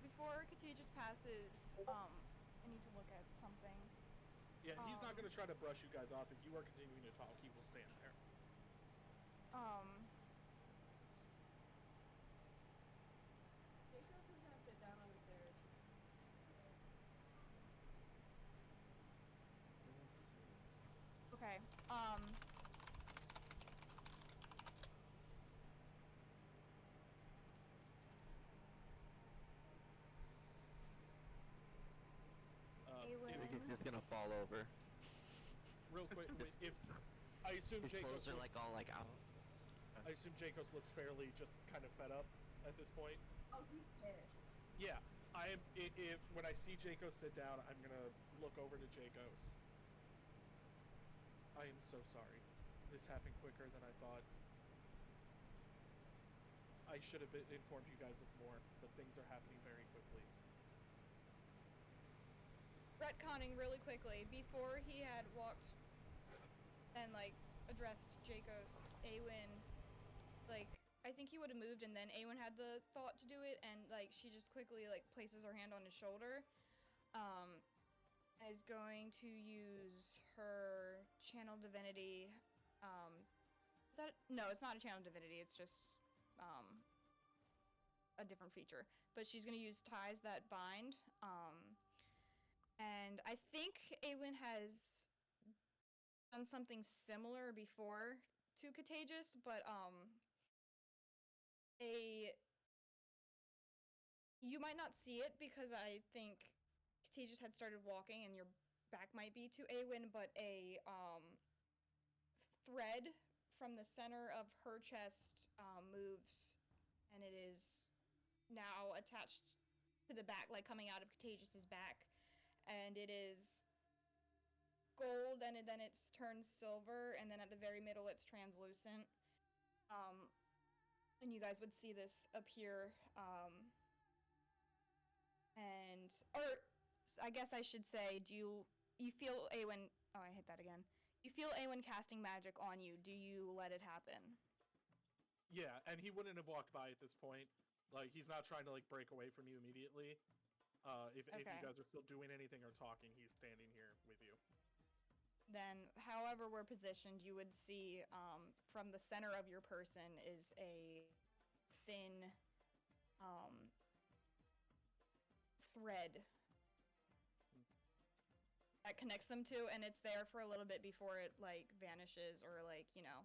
before Contagious passes, I need to look at something. Yeah, he's not going to try to brush you guys off. If you are continuing to talk, he will stand there. Jacobs is gonna sit down on the stairs. Okay. I think he's just gonna fall over. Real quick, if I assume His Jacobs clothes are like all like out. I assume Jacobs looks fairly just kind of fed up at this point. Oh, he's pissed. Yeah, I am. When I see Jacobs sit down, I'm gonna look over to Jacobs. I am so sorry. This happened quicker than I thought. I should have informed you guys of more, but things are happening very quickly. Retconning really quickly, before he had walked and like addressed Jacobs, Awen, like I think he would have moved and then Awen had the thought to do it, and like she just quickly like places her hand on his shoulder, is going to use her channel divinity. Is that no? It's not a channel divinity. It's just a different feature. But she's gonna use ties that bind. And I think Awen has done something similar before to Contagious, but you might not see it because I think Contagious had started walking and your back might be to Awen, but a thread from the center of her chest moves, and it is now attached to the back, like coming out of Contagious's back, and it is gold, and then it turns silver, and then at the very middle it's translucent. And you guys would see this appear, or I guess I should say, do you feel Awen, oh I hit that again. You feel Awen casting magic on you, do you let it happen? Yeah, and he wouldn't have walked by at this point. Like, he's not trying to like break away from you immediately. If you guys are still doing anything or talking, he's standing here with you. Then, however we're positioned, you would see from the center of your person is a thin thread that connects them to, and it's there for a little bit before it like vanishes or like, you know,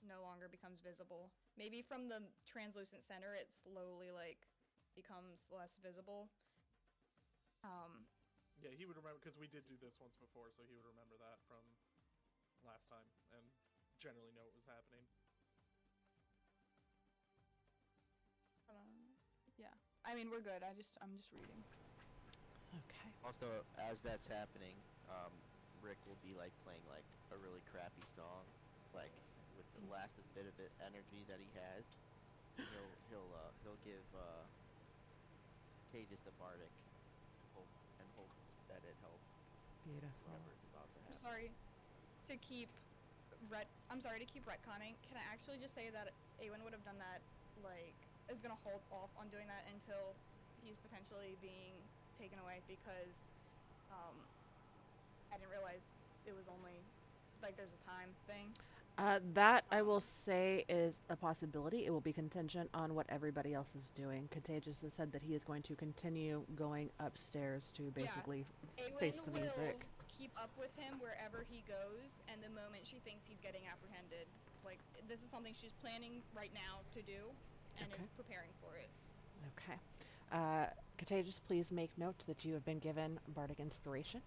no longer becomes visible. Maybe from the translucent center it slowly like becomes less visible. Yeah, he would remember because we did do this once before, so he would remember that from last time and generally know what was happening. Yeah, I mean we're good. I'm just reading. Okay. Also, as that's happening, Rick will be like playing like a really crappy song, like with the last bit of energy that he has. He'll give Contagious a bardic and hope that it helps. Beautiful. Whatever's about to happen. I'm sorry to keep retconning. Can I actually just say that Awen would have done that, like, is gonna hold off on doing that until he's potentially being taken away, because I didn't realize it was only, like, there's a time thing. That I will say is a possibility. It will be contingent on what everybody else is doing. Contagious has said that he is going to continue going upstairs to basically face the music. Will keep up with him wherever he goes, and the moment she thinks he's getting apprehended, like, this is something she's planning right now to do, and is preparing for it. Okay. Contagious, please make note that you have been given Bardic Inspiration,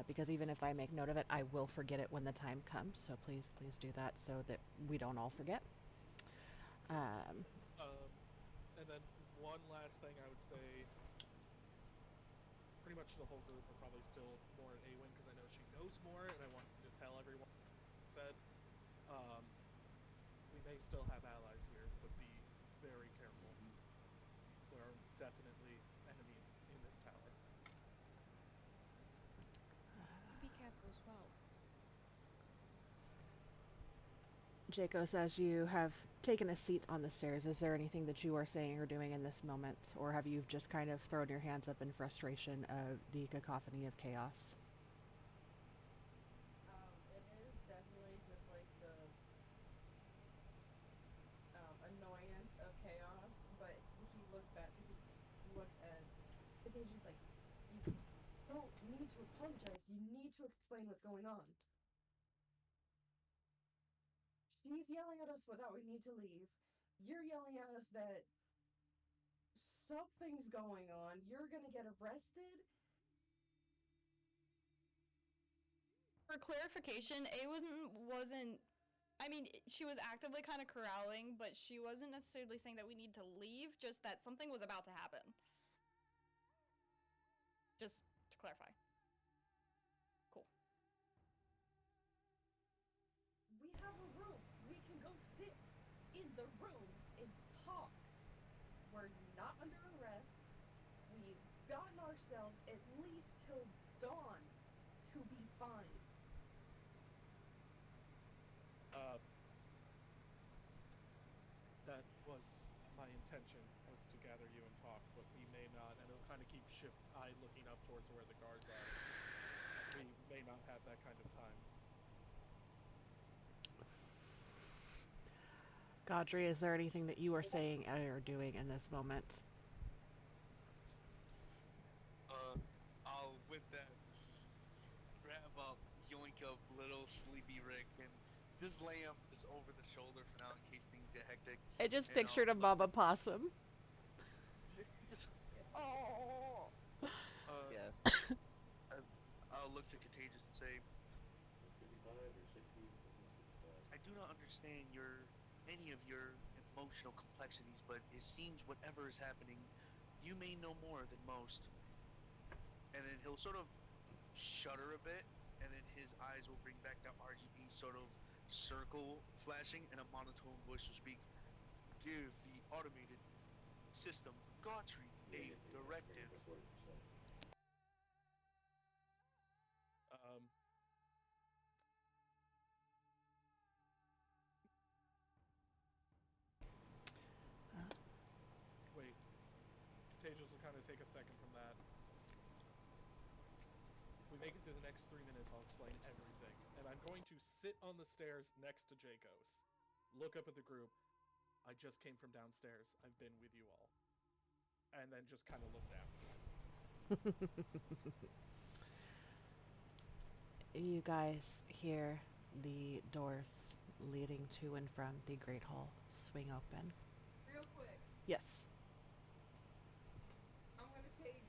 because even if I make note of it, I will forget it when the time comes, so please do that so that we don't all forget. And then one last thing I would say, pretty much the whole group are probably still more at Awen, because I know she knows more, and I want to tell everyone what said. We may still have allies here, but be very careful. There are definitely enemies in this tower. Be careful as well. Jacos, as you have taken a seat on the stairs, is there anything that you are saying or doing in this moment? Or have you just kind of thrown your hands up in frustration of the cacophony of chaos? It is definitely just like the annoyance of chaos, but he looks back. He looks at Contagious like, you don't need to apologize. You need to explain what's going on. She's yelling at us that we need to leave. You're yelling at us that something's going on. You're gonna get arrested. For clarification, A wasn't. I mean, she was actively kind of corralling, but she wasn't necessarily saying that we need to leave. Just that something was about to happen. Just to clarify. Cool. We have a room. We can go sit in the room and talk. We're not under arrest. We've gotten ourselves at least till dawn to be fine. That was my intention, was to gather you and talk, but we may not, and it'll kind of keep eye looking up towards where the guards are. We may not have that kind of time. Godry, is there anything that you are saying or doing in this moment? I'll with that grab up, yoink up little sleepy Rick, and just lay him just over the shoulder for now in case things get hectic. I just And pictured a mama possum. Oh. Yeah. I'll look to Contagious and say, 55 or 60? I do not understand any of your emotional complexities, but it seems whatever is happening, you may know more than most. And then he'll sort of shudder a bit, and then his eyes will bring back that RGB sort of circle flashing, and a monotone voice will speak. Give the automated system Gautry a directive. Wait. Contagious will kind of take a second from that. If we make it through the next 3 minutes, I'll explain everything. And I'm going to sit on the stairs next to Jacos. Look up at the group. I just came from downstairs. I've been with you all. And then just kind of look down. You guys hear the doors leading to and from the Great Hall swing open. Real quick, Yes. I'm gonna take.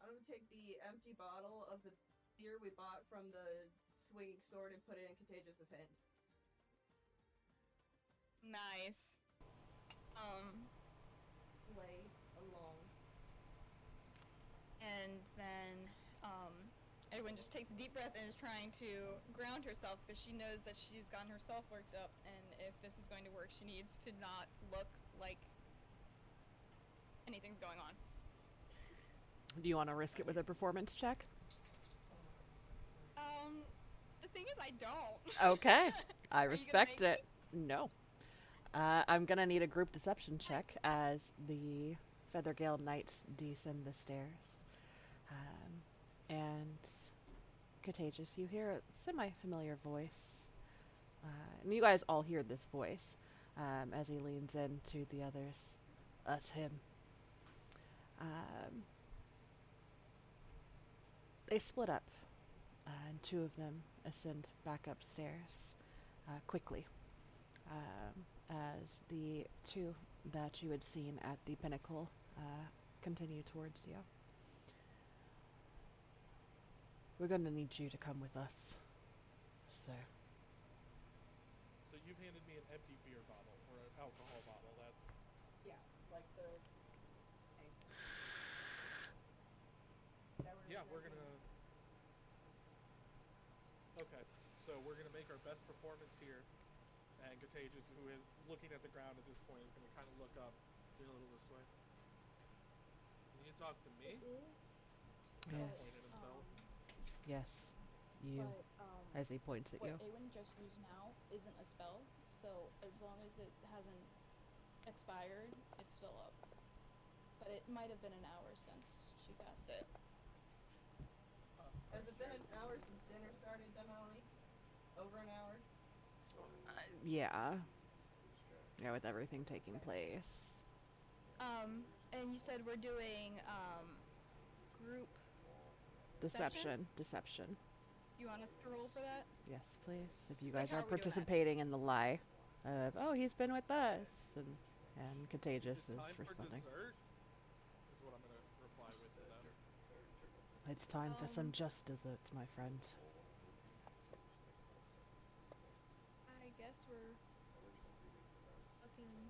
I'm gonna take the empty bottle of the beer we bought from the swinging sword and put it in Contagious's hand. Nice. Play along. And then, everyone just takes a deep breath and is trying to ground herself because she knows that she's gotten herself worked up, and if this is going to work, she needs to not look like anything's going on. Do you want to risk it with a performance check? The thing is, I don't. Okay. I Are you gonna respect make it. No. I'm going to need a group deception check as the Feathergale Knights descend the stairs. And Contagious, you hear a semi-familiar voice. And you guys all hear this voice as he leans into the others. Us, him. They split up, and two of them ascend back upstairs quickly. As the two that you had seen at the pinnacle continue towards you. We're going to need you to come with us, sir. So you've handed me an empty beer bottle, or an alcohol bottle, that's... Yeah, like the. Yeah, we're gonna... Okay, so we're gonna make our best performance here, and Contagious, who is looking at the ground at this point, is gonna kind of look up, do a little this way. Can you talk to me? It is. Yes. Point at himself. Yes. you But as he points at what you. Awen just used now isn't a spell, so as long as it hasn't expired, it's still up. But it might have been an hour since she cast it. Has it been an hour since dinner started, Damali? Over an hour? Yeah. Yeah, with everything taking place. And you said we're doing group. Deception. You want us to roll for that? Yes, please. If you Like, guys how are are we doing that? participating in the lie of, oh, he's been with us, and Contagious Is it is time for responding. dessert? Is what I'm gonna reply with to them. It's time for some Um, just desserts, my friends. I guess we're fucking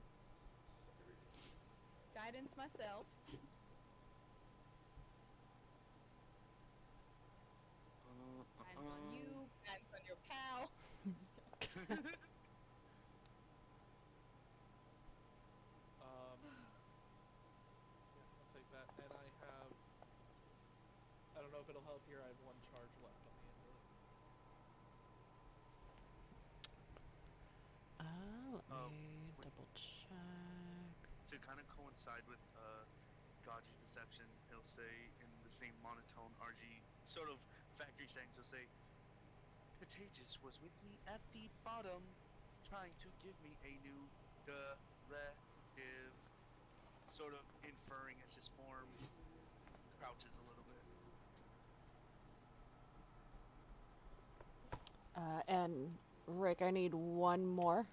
guidance myself. Guidance on you. Guidance on your pal. Just kidding. Yeah, I'll take that. And I don't know if it'll help here. I have 1 charge left on the amulet. Let me wait. double check. To kind of coincide with Gaji's deception, he'll say in the same monotone RG sort of factory sayings, he'll say, Contagious was with me at the bottom, trying to give me a new directive, sort of inferring as his form crouches a little bit. And Rick, I need one more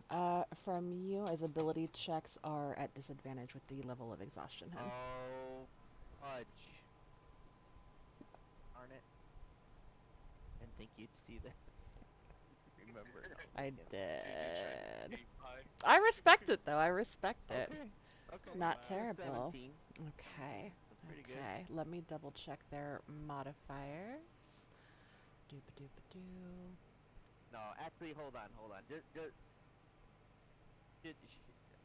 from you, as ability checks are at disadvantage with the level of exhaustion. Hen. Oh, fudge. Darn it. Didn't think you'd see that. Remember. No, I just kidding. did. JJ I respect it, though. I respect it. Okay. Still Not bad. terrible. 17. Okay. That's pretty good. Okay. Let me double check their modifiers. Doop-a-doop-a-doo. No, actually, hold on.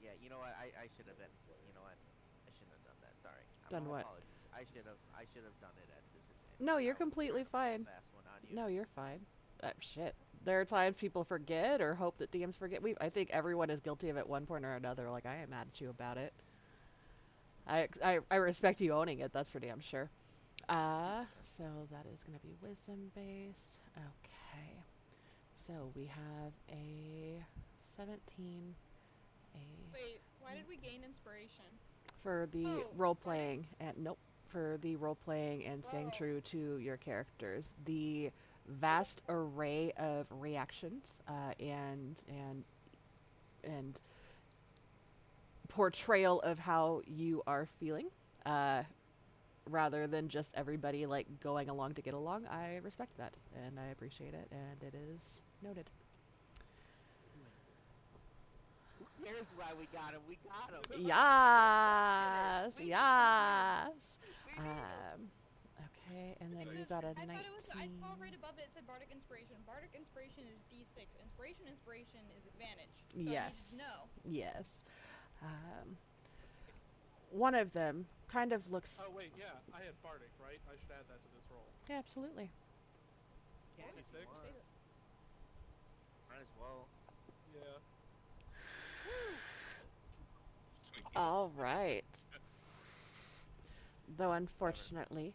Yeah, you know what? I should have been. You know what? I shouldn't have done that. Sorry. Done My what? apologies. I should have done it at disadvantage. No, you're That was completely kind of a fine. fast one on you. No, you're fine. Shit. There are times people forget or hope that DMs forget. I think everyone is guilty of it one point or another. Like, I am mad at you about it. I respect you owning it. That's for damn sure. So that is going to be wisdom based. Okay. So we have a 17, Wait, why did we gain inspiration? for the Oh, role playing, and nope, for the role playing and staying Oh. true to your characters. The vast array of reactions and portrayal of how you are feeling, rather than just everybody like going along to get along. I respect that and I appreciate it, and it is noted. Here's why we got him. We got him. Yes, We did it. yes. We did it. Okay, and then you Because got a I 19. thought it was. I saw right above it said Bardic Inspiration. Bardic Inspiration is D6. Inspiration is advantage. So Yes. I needed to know. Yes. One of them kind of looks. Oh wait, yeah, I had Bardic, right? I should add that to this roll. Yeah, absolutely. Yeah, if you D6? want. Might as well. Yeah. All right. Though unfortunately,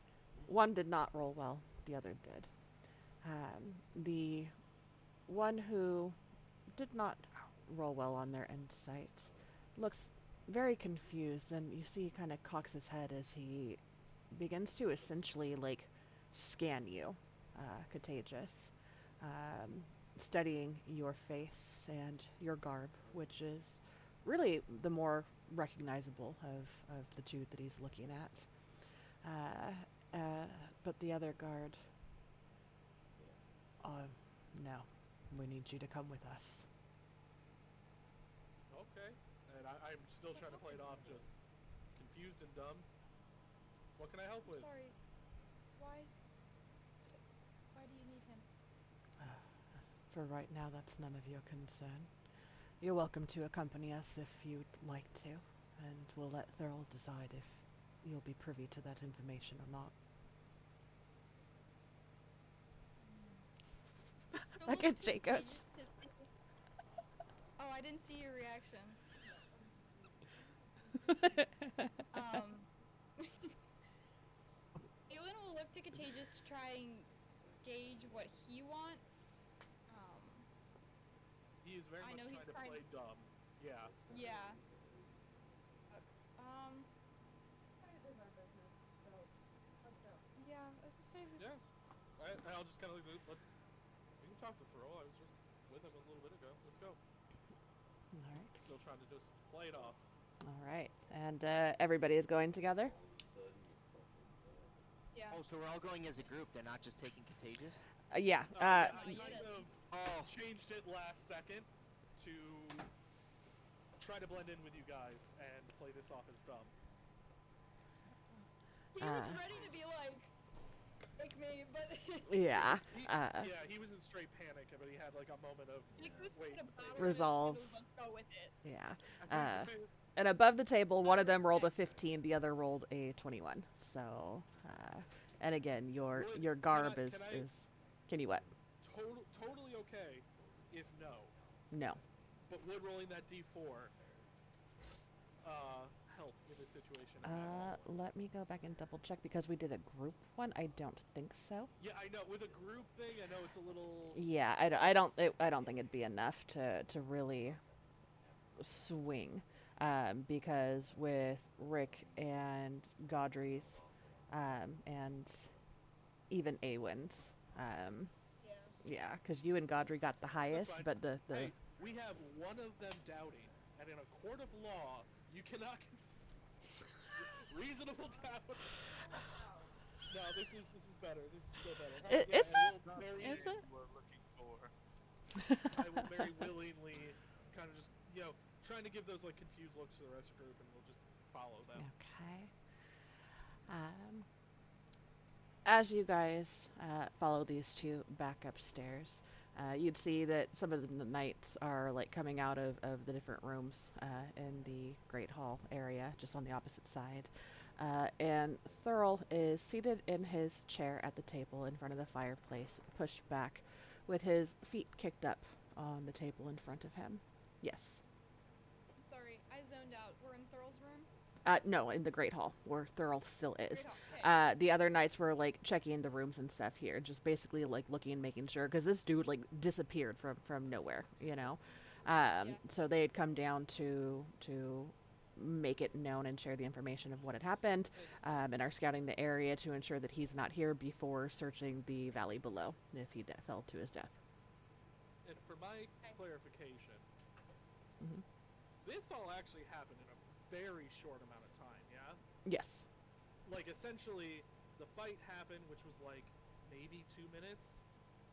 one did not roll well, the other did. The one who did not roll well on their insight looks very confused, and you see he kind of cocks his head as he begins to essentially like scan you, Contagious, studying your face and your garb, which is really the more recognizable of the two that he's looking at. But the other guard, no, we need you to come with us. Okay. And I'm still trying to play it off just confused and dumb. What can I help with? Sorry. Why? Why do you need him? For right now, that's none of your concern. You're welcome to accompany us if you'd like to, and we'll let Thurl decide if you'll be privy to that information or not. look Look at to Jacobs. Contagious to see- Oh, I didn't see your reaction. Ewan will look to Contagious to try and gauge what he wants. He is very I much know he's trying to trying- play dumb. Yeah. Yeah. It is our business, so let's go. Yeah, I was gonna say that. Yeah. Alright, I'll just kind of let's. We can talk to Throw. I was just with him a little bit ago. Let's go. All right. Still trying to just play it off. All right. And everybody is going together? Yeah. Oh, so we're all going as a group. They're not just taking Contagious. Yeah. I y- kind of changed it last second to try to blend in with you guys and play this off as dumb. He was ready to be like me, but Yeah. He was in straight panic, but he had like a moment of Nick was wait. kind of bowed Resolve. and was like, go with it. Yeah. And above the table, one of them rolled a 15, the other rolled a 21. So, and again, your garb can is I- is. Can you what? Totally okay if no. No. But would rolling that d4 help in this situation? Let me go back and double check because we did a group one. I don't think so. Yeah, I know. With a group thing, I know it's a little. Yeah, I don't think it'd be enough to really swing, because with Rick and Godry's, and even Awen's, yeah, because you and Godry got the highest, fine. but the Hey, we have one of them doubting, and in a court of law, you cannot. Reasonable doubt. No, this is better. This is still better. Is Yeah, it? and we'll very- Is it? We're looking for. I will very willingly kind of just, trying to give those like confused looks to the rest of the group, and we'll just follow them. Okay. As you guys follow these two back upstairs, you'd see that some of the knights are like coming out of the different rooms in the Great Hall area, just on the opposite side. And Thurl is seated in his chair at the table in front of the fireplace, pushed back, with his feet kicked up on the table in front of him. Yes. I'm sorry, I zoned out. We're in Thurl's room. No, in the Great Hall, where Thurl still is. Great Hall, okay. The other knights were like checking the rooms and stuff here, just basically like looking and making sure, because this dude like disappeared from nowhere, So they had come down to make it known and share the information of what had happened, and are scouting the area to ensure that he's not here before searching the valley below if he fell to his death. And for my clarification, Mhm. this all actually happened in a very short amount of time, yeah? Yes. Like, essentially, the fight happened, which was like maybe 2 minutes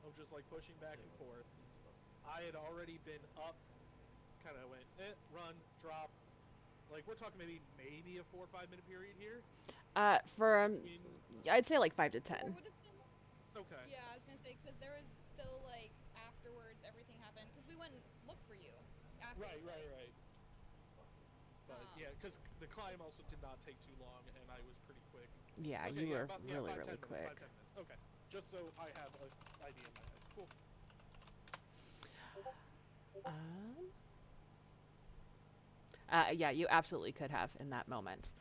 of just like pushing back and forth. I had already been up, kind of went, run, drop. Like, we're talking maybe a 4 or 5 minute period here. I'd say like 5 to 10. Or would have been, Okay. yeah, I was gonna say, because there was still, like, afterwards, everything happened, because we went and looked for you. After the Right. fight. But yeah, because the climb also did not take too long, and I was pretty quick. Yeah, Okay, you were about, really 5, 10 really minutes, quick. 5, 10 minutes. Okay, just so I have an idea in my head. Cool. Yeah, you absolutely could have in that moment.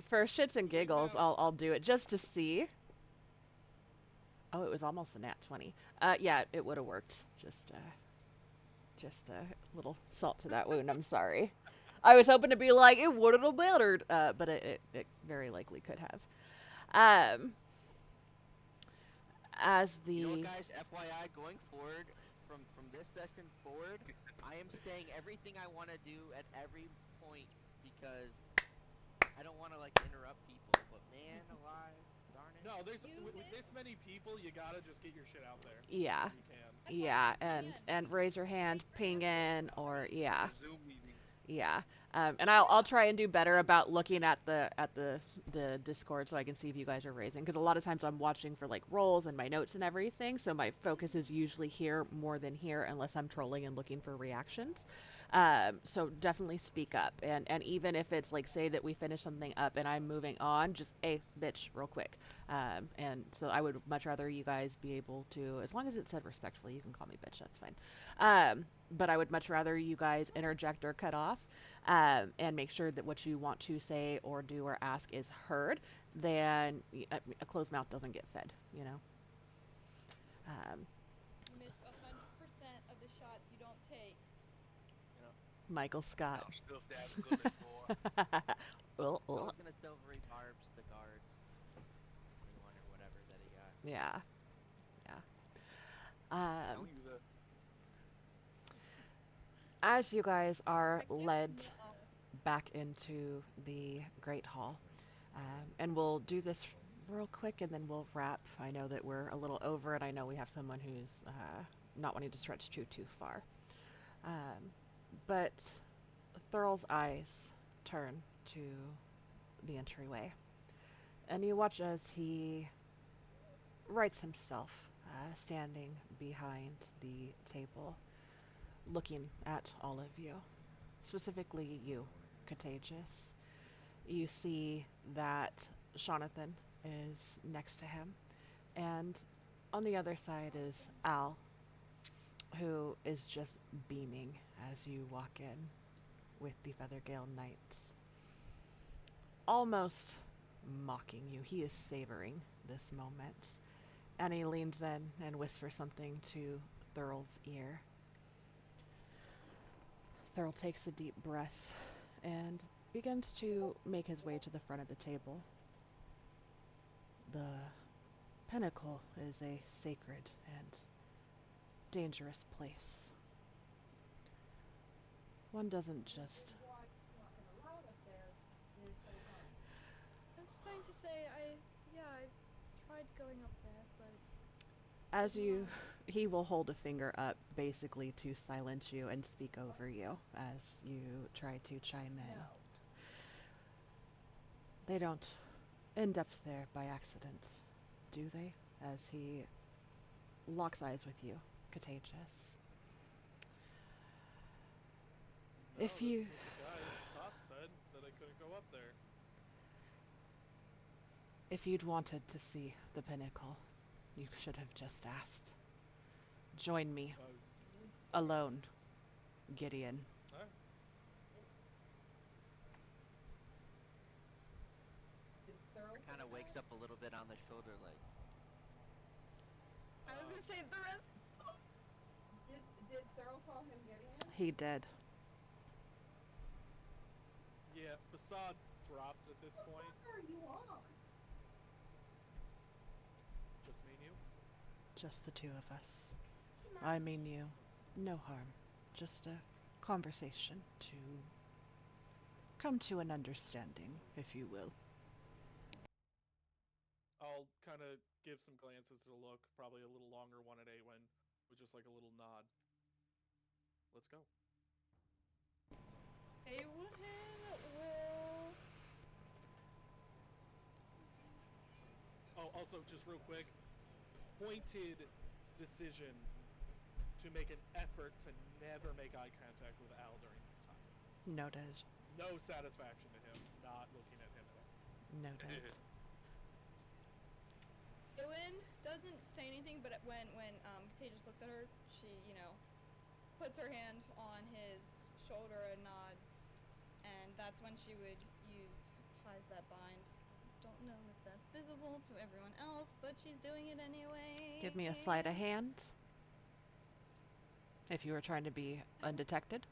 For shits and giggles, I'll do it just to see. Oh, it was almost a nat 20. Yeah, it would have worked. Just a little salt to that wound. I'm sorry. I was hoping to be like, it wouldn't have mattered, but it very likely could have. As the You know what, guys? FYI, going forward, from this session forward, I am saying everything I want to do at every point because I don't want to like interrupt people. But man, alive, darn it. No, there's You with did- this many people, you gotta just get your shit out there. yeah, You can. That's why yeah, I was and raise your hand, ping in, or yeah. Zoom meetings. Yeah, and I'll try and do better about looking at the Discord so I can see if you guys are raising, because a lot of times I'm watching for like rolls and my notes and everything, so my focus is usually here more than here unless I'm trolling and looking for reactions. So definitely speak up. And even if it's like, say that we finish something up and I'm moving on, just, hey, bitch, real quick. And so I would much rather you guys be able to, as long as it's said respectfully, you can call me bitch, that's fine. But I would much rather you guys interject or cut off, and make sure that what you want to say or do or ask is heard, than a closed mouth doesn't get fed, you know? You miss 100% of the shots you don't take. Michael Scott. I'll stuff that bullet, boy. Well, I was gonna silvery barbs the guards. 21 or whatever that he got. yeah. Don't you the As you guys are I guess led no. back into the Great Hall, and we'll do this real quick and then we'll wrap. I know that we're a little over, and I know we have someone who's not wanting to stretch too far. But Thurl's eyes turn to the entryway, and you watch as he rights himself, standing behind the table, looking at all of you, specifically you, Contagious. You see that Jonathan is next to him, and on the other side is Al, who is just beaming as you walk in with the Feathergale Knights, almost mocking you. He is savoring this moment, and he leans in and whispers something to Thurl's ear. Thurl takes a deep breath and begins to make his way to the front of the table. The pinnacle is a sacred and dangerous place. One doesn't just... I was going to say, I tried going up there, but As you... He will hold a finger up, basically to silence you and speak over you as you try to chime in. They don't end up there by accident, do they? As he locks eyes with you, Contagious. No, If you... that's what the guy at the top said, that I couldn't go up there. If you'd wanted to see the pinnacle, you should have just asked. Join me. Alone, Gideon. Alright. Kind of wakes up a little bit on the shoulder, like. I was gonna say the rest. Did Thurl call him Gideon? He did. Yeah, facade's dropped at this point. What are you on? Just me and you. Just the two of us. I mean you. No harm. Just a conversation to come to an understanding, if you will. I'll kind of give some glances to look, probably a little longer one at Awen, with just like a little nod. Let's go. Awen will. Oh, also, just real quick, pointed decision to make an effort to never make eye contact with Al during this time. Noted. No satisfaction to him not looking at him at all. Noted. Eowyn doesn't say anything, but when Contagious looks at her, she, puts her hand on his shoulder and nods, and that's when she would use ties that bind. Don't know if that's visible to everyone else, but she's doing it anyway. Give me a sleight of hand. If you were trying to be undetected.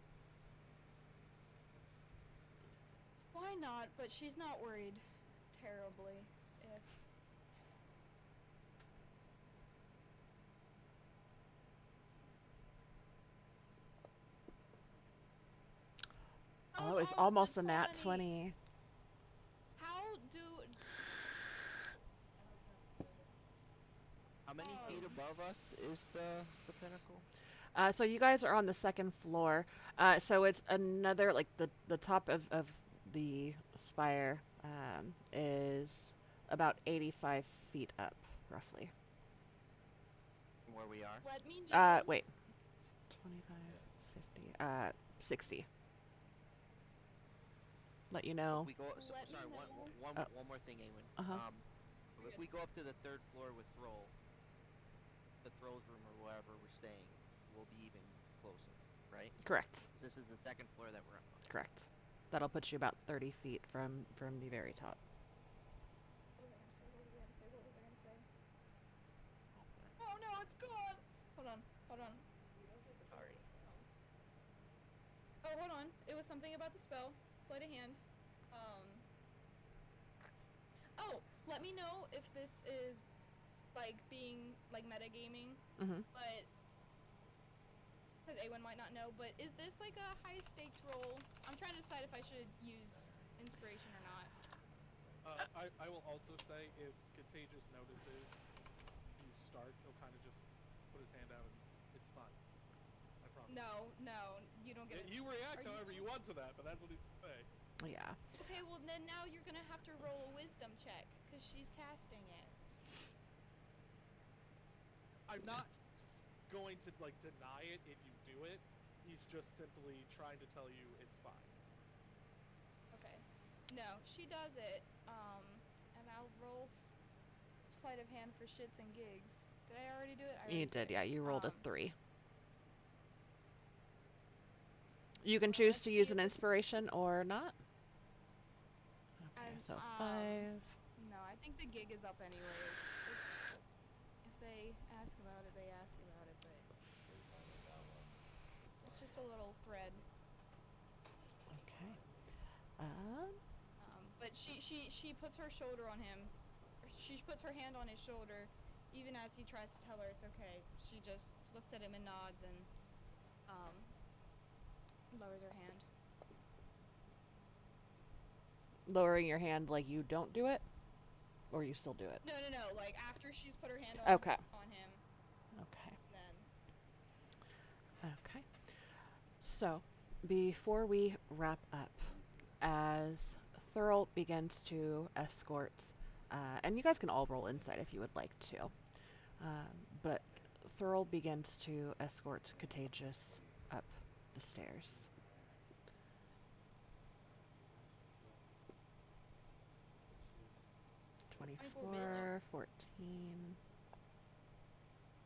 Why not? But she's not worried terribly if. Oh, it's almost a nat 20. How do... How many feet above us is the pinnacle? So you guys are on the second floor. So it's another, like, the top of the spire is about 85 feet up, roughly. From where we are? Let me know. Wait. 25, 50. 60. Let you know. If we go, so, Let me sorry, know. one more thing, Awen. Uh-huh. So if we go up to the 3rd floor with Thrall, the Thrall's room or wherever we're staying, we'll be even closer, right? Correct. 'Cause this is the 2nd floor that we're on. Correct. That'll put you about 30 feet from the very top. What was I gonna say? What was I gonna say? What was I gonna say? Oh no, it's gone! Hold on, hold on. Sorry. Oh, hold on. It was something about the spell. Sleight of hand. Oh, let me know if this is like being like metagaming, Mm-hmm. but because Awen might not know, but is this like a high stakes roll? I'm trying to decide if I should use inspiration or not. I will also say if Contagious notices you start, he'll kind of just put his hand out and it's fine. I promise. No, you don't get it. You react Are you however you want to that, but that's what he's saying. Yeah. Okay, well then now you're gonna have to roll a wisdom check because she's casting it. I'm not going to like deny it if you do it. He's just simply trying to tell you it's fine. Okay. No, she does it. And I'll roll sleight of hand for shits and gigs. Did I already do it? I You already did, yeah. You rolled a Um, 3. You can Well, choose let's to see use if an it's- inspiration or not. Okay, I'm, so 5. No, I think the gig is up anyways. If they ask about it, they ask about it, but it's just a little thread. Okay. But she puts her shoulder on him. She puts her hand on his shoulder, even as he tries to tell her it's okay. She just looks at him and nods and lowers her hand. Lowering your hand like you don't do it? Or you still do it? No. Like after she's put her hand on Okay. on him, Okay. then Okay. So, before we wrap up, as Thurl begins to escort, and you guys can all roll insight if you would like to, but Thurl begins to escort Contagious up the stairs. bitch. 14.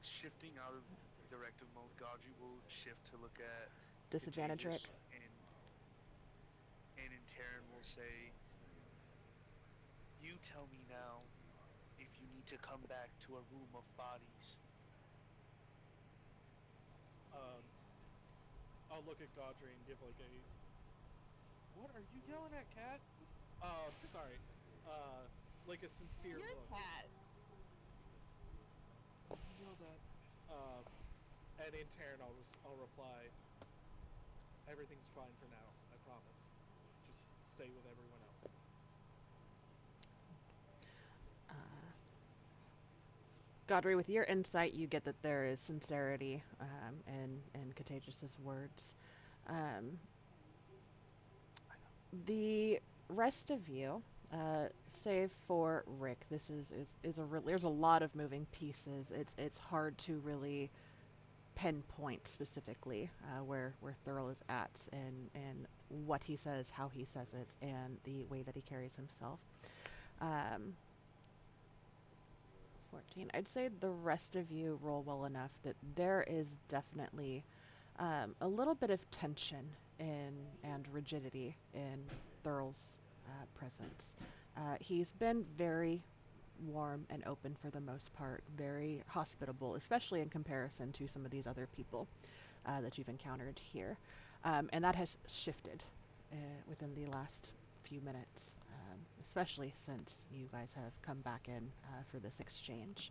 Shifting out of directive mode, Gaudry will shift to look at Disadvantage, Rick. Contagious, and in Terran will say, "You tell me now if you need to come back to a room of bodies." I'll look at Gaudry and give like a. What are you yelling at, cat? Sorry. Like a sincere your look. cat. Yelled at. And in Terran, I'll reply. Everything's fine for now. I promise. Just stay with everyone else. Gaudry, with your insight, you get that there is sincerity in Contagious's words. The rest of you, save for Rick, this is there's a lot of moving pieces. It's hard to really pinpoint specifically where Thurl is at and what he says, how he says it, and the way that he carries himself. 14. I'd say the rest of you roll well enough that there is definitely a little bit of tension and rigidity in Thurl's presence. He's been very warm and open for the most part, very hospitable, especially in comparison to some of these other people that you've encountered here. And that has shifted within the last few minutes. Especially since you guys have come back in for this exchange.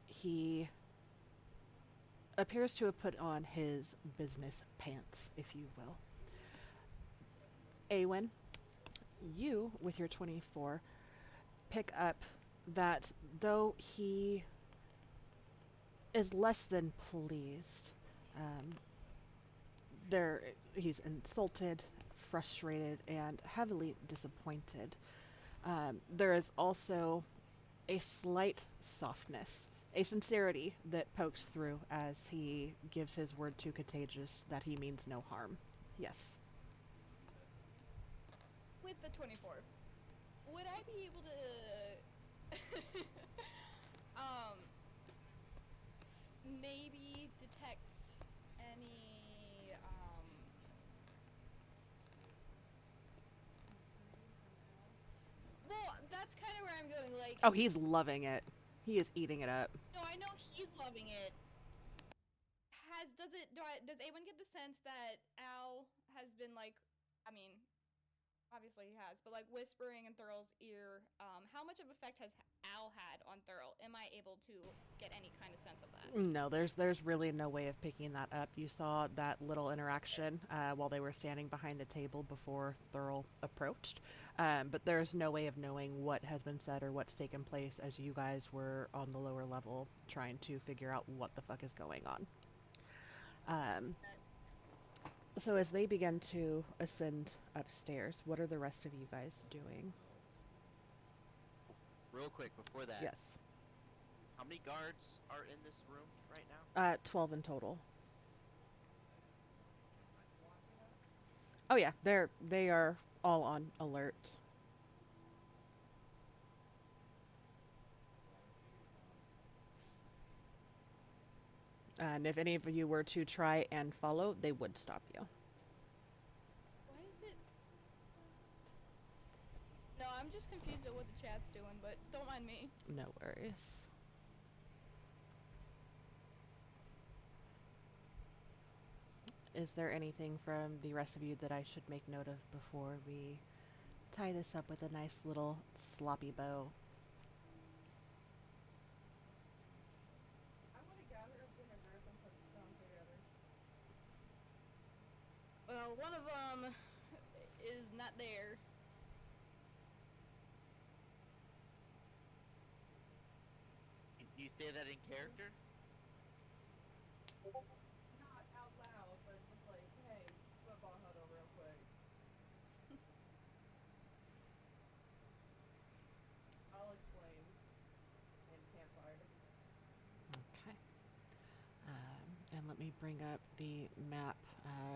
He appears to have put on his business pants, if you will. Awen, you, with your 24, pick up that though he is less than pleased, he's insulted, frustrated, and heavily disappointed. There is also a slight softness a sincerity that pokes through as he gives his word to Contagious that he means no harm. Yes. With the 24, would I be able to maybe detect any well, that's kind of where I'm going, like, Oh, he's loving it. He is eating it up. no, I know he's loving it. Does anyone get the sense that Al has been, like, I mean, obviously he has, but, like, whispering in Thurl's ear, how much of effect has Al had on Thurl? Am I able to get any kind of sense of that? No, there's really no way of picking that up. You saw that little interaction while they were standing behind the table before Thurl approached, but there's no way of knowing what has been said or what's taken place as you guys were on the lower level trying to figure out what the fuck is going on. So as they begin to ascend upstairs, what are the rest of you guys doing? Real quick before that. Yes. How many guards are in this room right now? 12 in total. Oh yeah, they are all on alert. And if any of you were to try and follow, they would stop you. Why is it? No, I'm just confused at what the chat's doing, but don't mind me. No worries. Is there anything from the rest of you that I should make note of before we tie this up with a nice little sloppy bow? I want to gather us in a group and put the stone together. Well, one of them is not there. Do you say that in character? Not out loud, but just like, hey, football huddle real quick. I'll explain in campfire. Okay. And let me bring up the map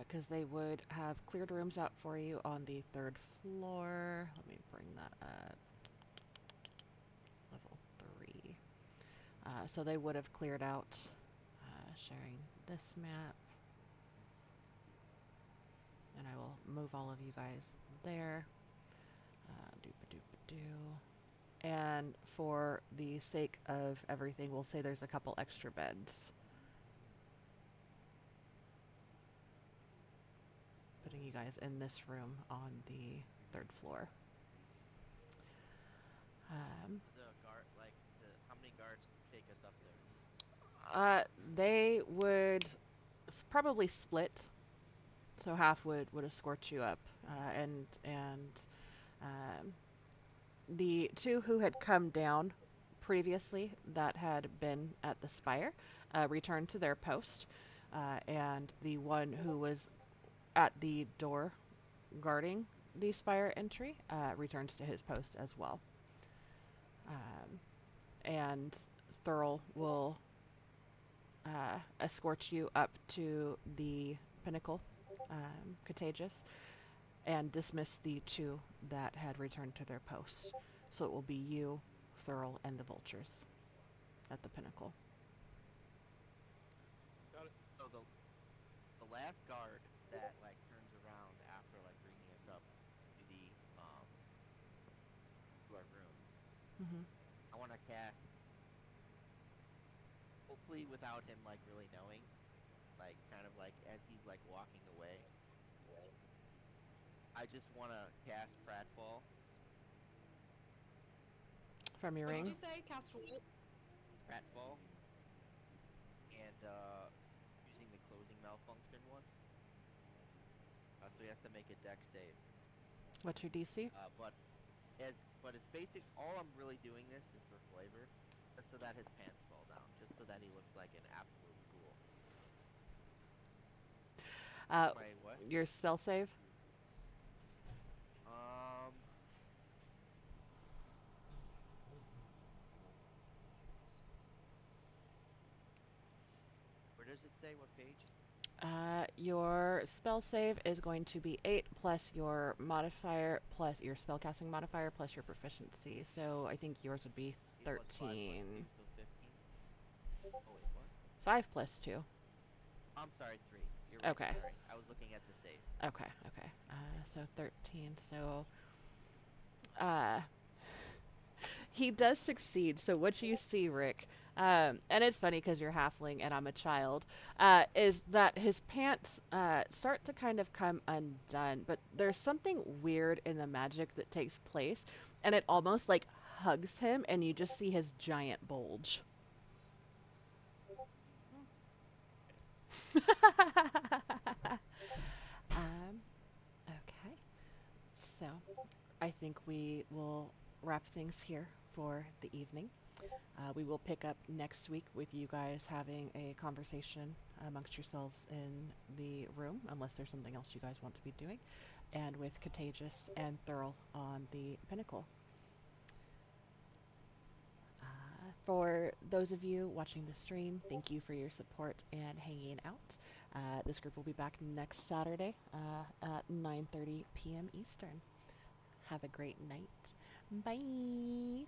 because they would have cleared rooms out for you on the 3rd floor. Let me bring that up. Level 3. So they would have cleared out, sharing this map. And I will move all of you guys there. Doopa-doopa-doo. And for the sake of everything, we'll say there's a couple extra beds. Putting you guys in this room on the 3rd floor. How many guards take us up there? They would probably split. So half would escort you up, and the two who had come down previously that had been at the spire returned to their post, and the one who was at the door guarding the spire entry returns to his post as well. And Thurl will escort you up to the pinnacle, Contagious, and dismiss the two that had returned to their posts. So it will be you, Thurl, and the vultures at the pinnacle. Got it. So the last guard that like turns around after like bringing us up to the to our room. Mm-hmm. I want to cast, hopefully without him like really knowing, like kind of like as he's like walking away. I just want to cast Pratfall. From your What ring? did you say? Cast what? Pratfall. And using the closing malfunction one. So he has to make a dex save. What's your DC? But it's basic. All I'm really doing this is for flavor, just so that his pants fall down, just so that he looks like an absolute fool. Wait, what? Your spell save? does it say? What page? Your spell save is going to be 8 plus your modifier plus your spellcasting modifier plus your proficiency. So I think yours would be 8 plus 5 plus 2, 13. so 15. Oh wait, what? 5 plus 2. I'm sorry, 3. You're right. Okay. Sorry, I was looking at the save. Okay, okay. So 13. So, he does succeed. So what you see, Rick, and it's funny because you're halfling and I'm a child, is that his pants start to kind of come undone, but there's something weird in the magic that takes place, and it almost like hugs him, and you just see his giant bulge. Okay. So, I think we will wrap things here for the evening. We will pick up next week with you guys having a conversation amongst yourselves in the room, unless there's something else you guys want to be doing, and with Contagious and Thurl on the Pinnacle. For those of you watching the stream, thank you for your support and hanging out. This group will be back next Saturday at 9:30 p.m. Eastern. Have a great night. Bye.